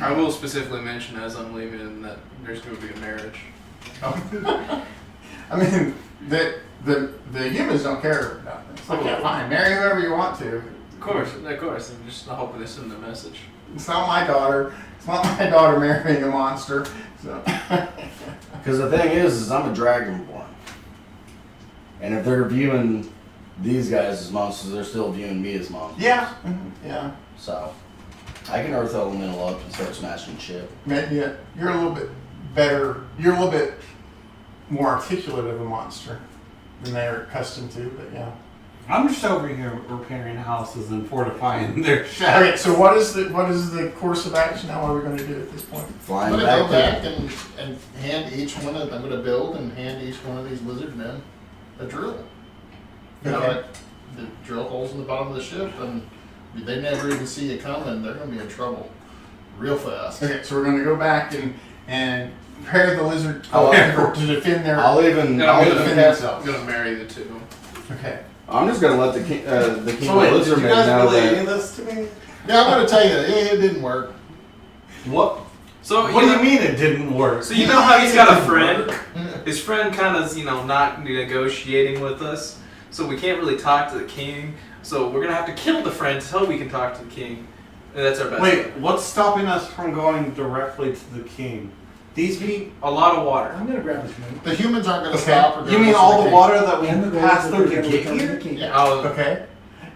Speaker 5: I will specifically mention as I'm leaving that there's going to be a marriage.
Speaker 2: I mean, the humans don't care about this. Like, yeah, fine, marry whoever you want to.
Speaker 5: Of course. I'm just not hoping to send the message.
Speaker 2: It's not my daughter. It's not my daughter marrying a monster. So.
Speaker 8: Because the thing is I'm a dragonborn, and if they're viewing these guys as monsters, they're still viewing me as monsters.
Speaker 2: Yeah. Yeah.
Speaker 8: So I can earth elemental up and start smashing shit.
Speaker 2: Maybe you're a little bit better. You're a little bit more articulate of a monster than they're accustomed to. But yeah.
Speaker 3: I'm just over here repairing houses and fortifying their ships.
Speaker 2: Okay. So what is the course of action now? What are we going to do at this point?
Speaker 6: I'm
Speaker 8: Flying
Speaker 6: going to go
Speaker 8: back
Speaker 6: back and hand each one of them, I'm going to build and hand each one of these lizard men a drill. You know,
Speaker 2: Okay.
Speaker 6: like the drill holes in the bottom of the ship, and they never even see you coming. They're going to be in trouble real fast.
Speaker 2: Okay. So we're going to go back and prepare the lizard
Speaker 8: Oh,
Speaker 2: to defend their.
Speaker 8: I'll even
Speaker 2: defend
Speaker 8: have,
Speaker 2: themselves.
Speaker 5: I'm going to marry the two.
Speaker 2: Okay.
Speaker 8: I'm just gonna let the king
Speaker 3: So wait, did
Speaker 8: lizard
Speaker 3: you
Speaker 8: man
Speaker 3: guys
Speaker 8: know
Speaker 3: relay any
Speaker 8: that.
Speaker 3: of this to me?
Speaker 6: Yeah, I'm going to tell you, it didn't work.
Speaker 3: What?
Speaker 5: So
Speaker 3: What do you mean it didn't work?
Speaker 5: So you know how he's got a friend? His friend kind of, not negotiating with us. So we can't really talk to the king. So we're going to have to kill the friend until we can talk to the king. And that's our best
Speaker 3: Wait,
Speaker 5: bet.
Speaker 3: what's stopping us from going directly to the king? These people.
Speaker 5: A lot of water.
Speaker 4: I'm gonna grab this one.
Speaker 6: The humans aren't going to
Speaker 2: Okay.
Speaker 6: stop. Or
Speaker 3: You mean all the water that we
Speaker 4: And the
Speaker 3: passed through to
Speaker 4: we're gonna
Speaker 3: get
Speaker 4: return
Speaker 3: here?
Speaker 4: the king.
Speaker 6: Yeah.
Speaker 5: Oh,
Speaker 2: Okay.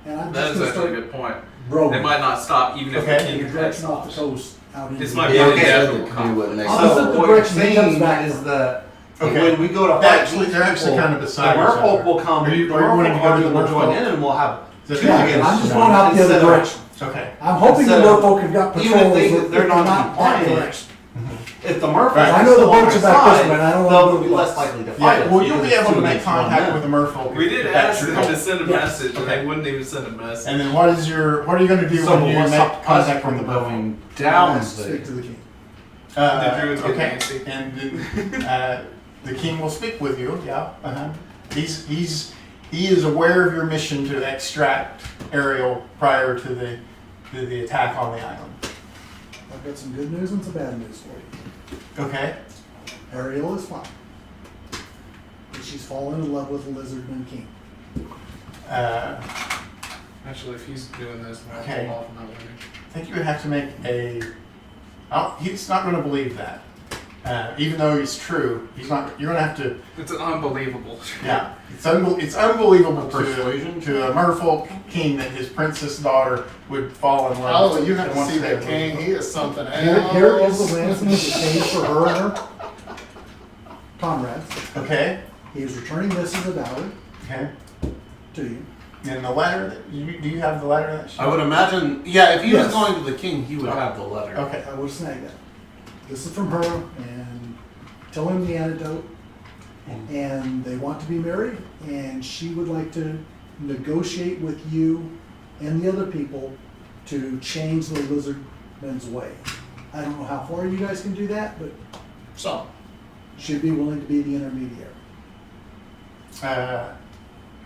Speaker 4: And I'm
Speaker 5: that
Speaker 4: just
Speaker 5: is
Speaker 4: gonna
Speaker 5: actually a
Speaker 4: start
Speaker 5: good point.
Speaker 4: road.
Speaker 5: They might not stop even if
Speaker 2: Okay.
Speaker 5: the
Speaker 4: In
Speaker 5: king
Speaker 4: the
Speaker 5: has
Speaker 4: direction off the
Speaker 5: stops.
Speaker 4: coast out into
Speaker 5: This
Speaker 4: the-
Speaker 5: might be
Speaker 8: Yeah,
Speaker 5: an
Speaker 8: okay, so
Speaker 5: inevitable
Speaker 8: the canoe wouldn't
Speaker 5: conflict.
Speaker 8: make
Speaker 4: Opposite
Speaker 8: sense.
Speaker 4: the
Speaker 3: what you're
Speaker 4: direction he comes
Speaker 3: saying
Speaker 4: back
Speaker 3: is
Speaker 4: from.
Speaker 3: that
Speaker 2: Okay.
Speaker 3: when we go to
Speaker 2: They're
Speaker 3: fight
Speaker 2: actually-
Speaker 3: these
Speaker 2: they're actually
Speaker 3: people,
Speaker 2: kind of beside
Speaker 3: the
Speaker 2: each
Speaker 3: merfolk
Speaker 2: other.
Speaker 3: will come.
Speaker 2: Are you-
Speaker 3: the
Speaker 2: are you wanting to
Speaker 3: merfolk
Speaker 2: go to
Speaker 3: army
Speaker 2: the
Speaker 3: will join
Speaker 2: merfolk?
Speaker 3: in, and we'll have
Speaker 2: Is
Speaker 3: two
Speaker 2: that-
Speaker 3: against
Speaker 4: I'm just
Speaker 3: one
Speaker 4: going out the other
Speaker 3: instead of-
Speaker 4: direction.
Speaker 2: Okay.
Speaker 4: I'm hoping the
Speaker 3: Instead of-
Speaker 4: merfolk have got
Speaker 3: even
Speaker 4: patrols.
Speaker 3: if
Speaker 4: that-
Speaker 3: they're
Speaker 4: that
Speaker 3: not
Speaker 4: not that
Speaker 3: compliant,
Speaker 4: direction.
Speaker 3: If the merfolk
Speaker 2: Right.
Speaker 4: I
Speaker 3: are
Speaker 4: know the
Speaker 3: still on
Speaker 4: boats
Speaker 3: our
Speaker 4: are back this
Speaker 3: side,
Speaker 4: way, and I don't
Speaker 3: they'll
Speaker 4: know
Speaker 3: be
Speaker 4: the
Speaker 3: less
Speaker 4: boats.
Speaker 3: likely to fight
Speaker 2: Yeah,
Speaker 3: us.
Speaker 2: well, you'll
Speaker 3: because
Speaker 2: be
Speaker 3: it's
Speaker 2: able to
Speaker 3: two
Speaker 2: make
Speaker 3: against one
Speaker 2: contact
Speaker 3: then.
Speaker 2: with the merfolk.
Speaker 5: We did
Speaker 2: if that's
Speaker 5: ask
Speaker 2: your
Speaker 5: them
Speaker 2: goal.
Speaker 5: to send a
Speaker 4: Yes.
Speaker 5: message, and
Speaker 2: Okay.
Speaker 5: they wouldn't even send a message.
Speaker 2: And then what are you going to do
Speaker 3: So
Speaker 2: when you
Speaker 3: what's
Speaker 2: make
Speaker 3: up
Speaker 2: contact
Speaker 3: from
Speaker 2: with the merfolk?
Speaker 3: going down
Speaker 4: Speak to
Speaker 3: there?
Speaker 4: the king.
Speaker 5: The druids get
Speaker 2: Okay.
Speaker 5: antsy.
Speaker 2: And the king will speak with you. Yeah. Uh-huh. He is aware of your mission to extract Ariel prior to the attack on the island.
Speaker 4: I've got some good news and some bad news for you.
Speaker 2: Okay.
Speaker 4: Ariel is fine. But she's fallen in love with the lizardman king.
Speaker 5: Actually, if he's doing this, then I'll
Speaker 2: Okay.
Speaker 5: pull off on that one.
Speaker 2: I think you would have to make a. He's not going to believe that, even though it's true. He's not. You're going to have to.
Speaker 5: It's unbelievable.
Speaker 2: Yeah, it's unbelievable
Speaker 3: Persuasion?
Speaker 2: to a merfolk king that his princess daughter would fall in love.
Speaker 6: Oh, you have
Speaker 2: and
Speaker 6: to
Speaker 2: want
Speaker 6: see
Speaker 2: stay
Speaker 6: that
Speaker 2: with
Speaker 6: king.
Speaker 2: him.
Speaker 6: He is something
Speaker 4: Here is
Speaker 6: else.
Speaker 4: the ransom that was paid for her and her comrades.
Speaker 2: Okay.
Speaker 4: He is returning this as a dowry
Speaker 2: Okay.
Speaker 4: to you.
Speaker 2: And the letter that do you have the letter that she?
Speaker 3: I would imagine, yeah, if he
Speaker 4: Yes.
Speaker 3: was going to the king, he would have the letter.
Speaker 2: Okay.
Speaker 4: I would snag that. This is from her, and tell him the antidote. And they want to be married, and she would like to negotiate with you and the other people to change the lizardman's way. I don't know how far you guys can do that, but
Speaker 6: So,
Speaker 4: she'd be willing to be the intermediary.
Speaker 2: Uh,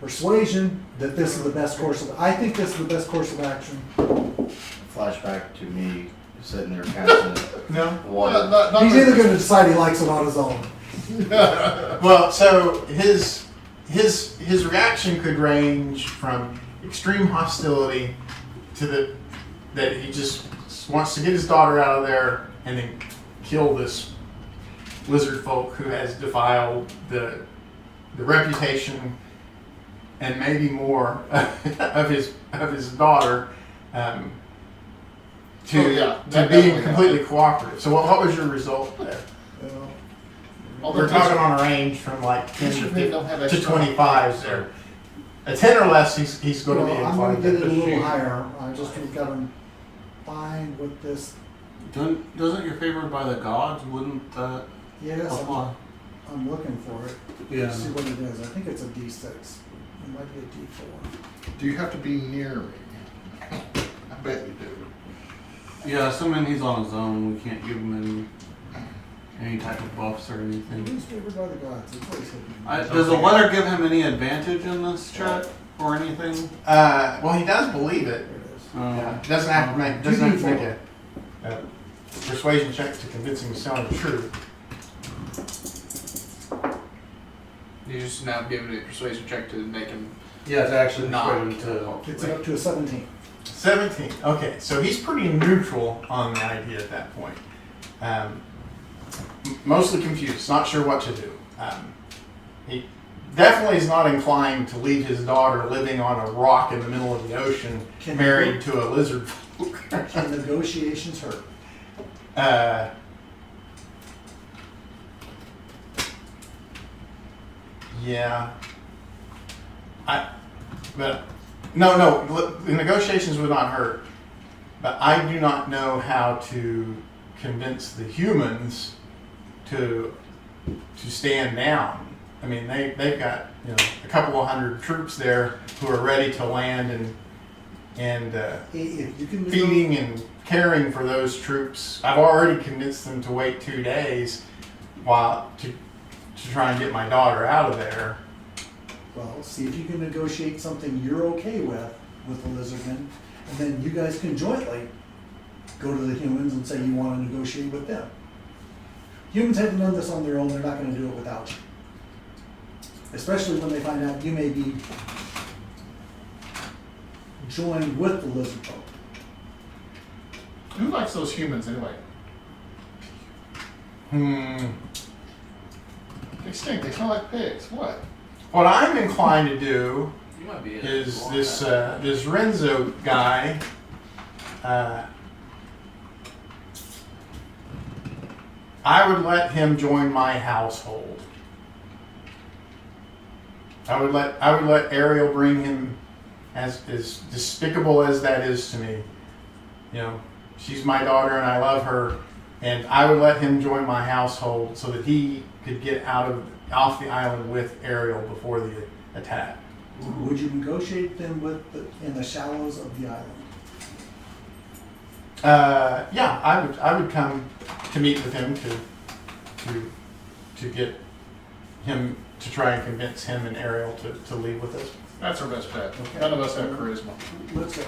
Speaker 4: Persuasion that this is the best course of, I think this is the best course of action.
Speaker 8: Flashback to me sitting there casting
Speaker 2: no.
Speaker 8: water.
Speaker 6: not
Speaker 4: He's either gonna decide he likes it on his own.
Speaker 2: Well, so his reaction could range from extreme hostility to that he just wants to get his daughter out of there and then kill this lizard folk who has defiled the reputation and maybe more of his daughter to
Speaker 6: Oh, yeah, that
Speaker 2: being
Speaker 6: definitely
Speaker 2: completely cooperative. So what was your result there?
Speaker 6: Although
Speaker 2: We're talking on a range from like 10 to,
Speaker 6: Lizardmen don't have
Speaker 2: 50, to
Speaker 6: extra
Speaker 2: 25 there. A 10 or less, he's going to
Speaker 4: Well,
Speaker 2: be
Speaker 4: I'm gonna
Speaker 2: inclined
Speaker 4: get it a
Speaker 2: to
Speaker 4: little
Speaker 2: shoot.
Speaker 4: higher. I just got him fine with this.
Speaker 3: Doesn't your favored by the gods? Wouldn't that
Speaker 4: Yes,
Speaker 3: apply?
Speaker 4: I'm looking for it.
Speaker 3: Yeah.
Speaker 4: Let's see what it is. I think it's a D6. It might be a D4.
Speaker 6: Do you have to be near me? I bet you do.
Speaker 3: Yeah, assuming he's on his own, we can't give him any type of buffs or anything.
Speaker 4: Who's favored by the gods? It's always hidden.
Speaker 3: Does the letter give him any advantage in this check or anything?
Speaker 2: Well, he does believe it.
Speaker 4: There it is.
Speaker 2: Yeah, he doesn't have to make a persuasion check to convince him he's telling the truth.
Speaker 5: You just now give it a persuasion check to make him.
Speaker 3: Yeah, to actually
Speaker 5: Not.
Speaker 4: It's up to a 17.
Speaker 2: 17. Okay, so he's pretty neutral on the idea at that point. Mostly confused, not sure what to do. He definitely is not inclined to leave his daughter living on a rock in the middle of the ocean,
Speaker 4: Can
Speaker 2: married to a lizard folk.
Speaker 4: Can negotiations hurt?
Speaker 2: Yeah. No, the negotiations would not hurt. But I do not know how to convince the humans to stand down. I mean, they've got a couple of hundred troops there who are ready to land and
Speaker 4: If you can
Speaker 2: feeding and caring for those troops. I've already convinced them to wait 2 days to try and get my daughter out of there.
Speaker 4: Well, see if you can negotiate something you're okay with the lizardmen, and then you guys can jointly go to the humans and say you want to negotiate with them. Humans haven't done this on their own, they're not going to do it without you. Especially when they find out you may be joined with the lizard folk.
Speaker 6: Who likes those humans anyway? They stink. They smell like pigs. What?
Speaker 2: What I'm inclined to do
Speaker 5: You might be.
Speaker 2: is this Renzo guy I would let him join my household. I would let Ariel bring him, as despicable as that is to me. You know, she's my daughter and I love her, and I would let him join my household so that he could get off the island with Ariel before the attack.
Speaker 4: Would you negotiate them in the shallows of the island?
Speaker 2: Yeah, I would come to meet with him to get him to try and convince him and Ariel to leave with us.
Speaker 6: That's our best bet.
Speaker 4: Okay.
Speaker 6: None of us have charisma.
Speaker 4: Let's go.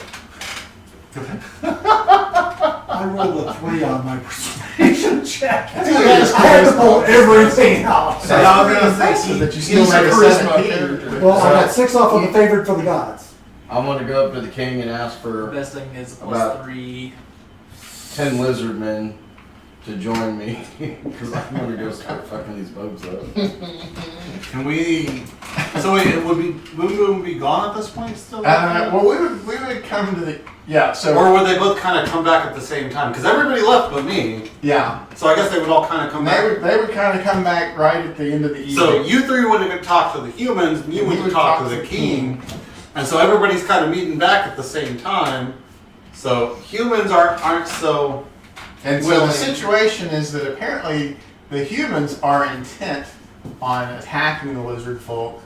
Speaker 4: I rolled a 3 on my persuasion check. I had to pull everything out.
Speaker 2: So I was going to say that you still
Speaker 6: He's a
Speaker 2: made a
Speaker 6: charisma
Speaker 2: 17.
Speaker 6: character.
Speaker 4: Well, I got 6 off on the favored for the gods.
Speaker 8: I'm gonna go up to the king and ask for
Speaker 5: Best thing is
Speaker 8: About-
Speaker 5: +3.
Speaker 8: 10 lizard men to join me because I'm gonna go start fucking these bugs up.
Speaker 3: Can we? So wait, would we be gone at this point still?
Speaker 2: Well, we would come to the so
Speaker 3: Or would they both kind of come back at the same time? Because everybody left but me.
Speaker 2: yeah.
Speaker 3: So I guess they would all kind of come back.
Speaker 2: They would kind of come back right at the end of the evening.
Speaker 3: So you three would have talked to the humans, and you
Speaker 2: And
Speaker 3: would
Speaker 2: we
Speaker 3: have
Speaker 2: would
Speaker 3: talked
Speaker 2: talk
Speaker 3: to the king. And so everybody's kind of meeting back at the same time. So humans aren't so.
Speaker 2: And so
Speaker 3: willing.
Speaker 2: the situation is that apparently the humans are intent on attacking the lizard folk.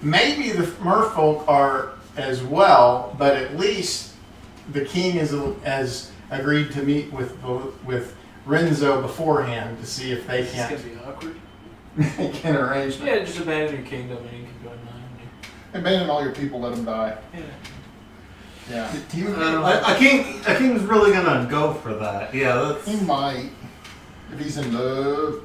Speaker 2: Maybe the merfolk are as well, but at least the king has agreed to meet with Renzo beforehand to see if they
Speaker 5: It's
Speaker 2: can
Speaker 5: gonna be awkward.
Speaker 2: can arrange that.
Speaker 5: Yeah, just abandon your kingdom and you can join mine.
Speaker 6: Abandon all your people, let them die.
Speaker 5: Yeah.
Speaker 6: Yeah.
Speaker 2: He would
Speaker 3: A king's really gonna go for that. Yeah,
Speaker 6: He
Speaker 3: that's.
Speaker 6: might, if he's in love,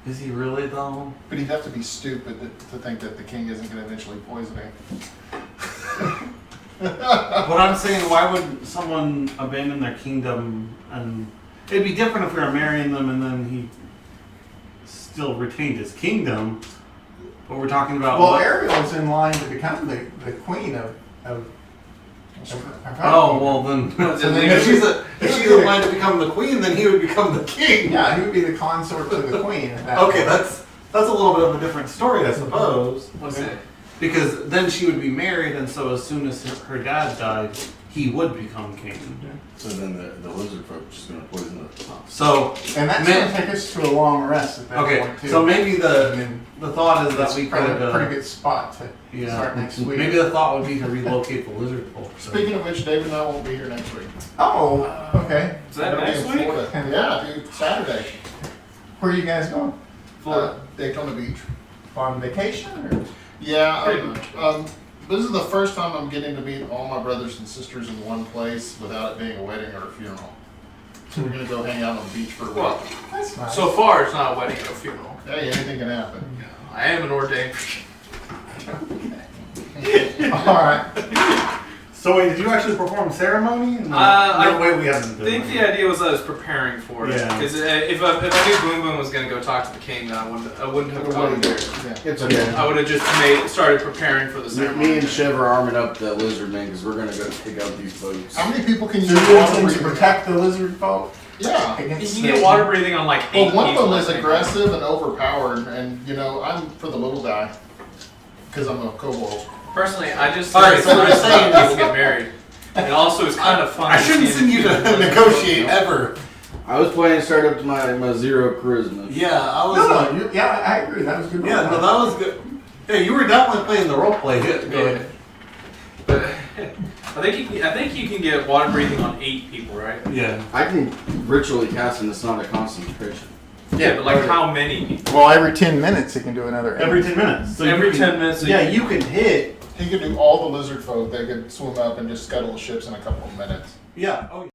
Speaker 3: Is he really though?
Speaker 6: but he'd have to be stupid to think that the king isn't going to eventually poison him.
Speaker 3: But I'm saying, why would someone abandon their kingdom? And it'd be different if we were marrying them and then he still retained his kingdom. But we're talking about.
Speaker 2: well,
Speaker 3: what-
Speaker 2: Ariel's in line to become the queen of
Speaker 3: Oh well, then.
Speaker 2: So then
Speaker 3: if
Speaker 2: he
Speaker 3: she's
Speaker 2: would-
Speaker 3: in line to become the queen, then he would become the king.
Speaker 2: Yeah, he would be the consort to the queen. At that
Speaker 3: Okay,
Speaker 2: point.
Speaker 3: that's a little bit of a different story, I suppose.
Speaker 5: What's that?
Speaker 3: Because then she would be married, and so as soon as her dad died, he would become king.
Speaker 7: So then the lizard folk are just gonna poison the
Speaker 3: So
Speaker 2: And that's going to take us to a long rest at that
Speaker 3: okay,
Speaker 2: point too.
Speaker 3: so maybe
Speaker 2: And
Speaker 3: the
Speaker 2: then
Speaker 3: thought is that
Speaker 2: that's
Speaker 3: we
Speaker 2: probably
Speaker 3: could
Speaker 2: a pretty good spot to
Speaker 3: yeah.
Speaker 2: start next week.
Speaker 3: Maybe the thought would be to relocate the lizard folk. So.
Speaker 6: Speaking of which, Dave and I won't be here next week.
Speaker 2: Oh, okay.
Speaker 5: Is that
Speaker 6: We're gonna be
Speaker 5: next
Speaker 6: in
Speaker 5: week?
Speaker 6: Florida. Yeah, dude, Saturday.
Speaker 2: Where are you guys going?
Speaker 6: Daytona Beach.
Speaker 2: On vacation? Or?
Speaker 6: Yeah,
Speaker 5: Pretty much.
Speaker 6: this is the first time I'm getting to meet all my brothers and sisters in one place without it being a wedding or a funeral. So we're gonna go hang out on the beach for a week.
Speaker 5: Well,
Speaker 2: That's nice.
Speaker 5: so far it's not a wedding or a funeral.
Speaker 6: Hey, anything can happen.
Speaker 5: I am an ordained.
Speaker 2: All right.
Speaker 3: So wait, did you actually perform ceremony? No,
Speaker 5: I
Speaker 3: wait, we haven't.
Speaker 5: I think the idea was I was preparing for it.
Speaker 3: Yeah.
Speaker 5: Because if I knew Boom Boom was going to go talk to the king, then I wouldn't have gone there.
Speaker 6: Yeah.
Speaker 7: It's okay.
Speaker 5: I would have just started preparing for the ceremony.
Speaker 8: Me and Chev are arming up that lizard man because we're gonna go take out these boats.
Speaker 6: How many people can
Speaker 2: So
Speaker 6: you
Speaker 2: you're
Speaker 6: water
Speaker 2: going to
Speaker 6: breathing?
Speaker 2: protect the lizard folk
Speaker 6: Yeah.
Speaker 5: You
Speaker 2: against
Speaker 5: can get water breathing on like 8
Speaker 6: Well, one of
Speaker 5: people,
Speaker 6: them
Speaker 5: I
Speaker 6: is
Speaker 5: think.
Speaker 6: aggressive and overpowered, and you know I'm for the little guy because I'm a kobold.
Speaker 5: Personally, I just
Speaker 3: All right, so
Speaker 5: we're
Speaker 3: we're saying
Speaker 5: people get married. And also, it's kind of fun.
Speaker 3: I shouldn't send you to negotiate ever.
Speaker 8: I was planning to start up to my 0 charisma.
Speaker 3: Yeah, I was.
Speaker 2: No, I agree. That was good.
Speaker 3: Yeah, no, that was good. Yeah, you were definitely playing the role play. Go ahead.
Speaker 5: But I think you can get water breathing on 8 people, right?
Speaker 3: Yeah.
Speaker 8: I can ritually cast and it's not a concentration.
Speaker 5: Yeah, but like how many people?
Speaker 2: Well, every 10 minutes he can do another.
Speaker 3: Every 10 minutes. So
Speaker 5: Every
Speaker 3: you can-
Speaker 5: 10 minutes. so
Speaker 3: Yeah, you can hit.
Speaker 6: He could do all the lizard folk. They could swim up and just scuttle ships in a couple of minutes.
Speaker 3: Yeah. Oh.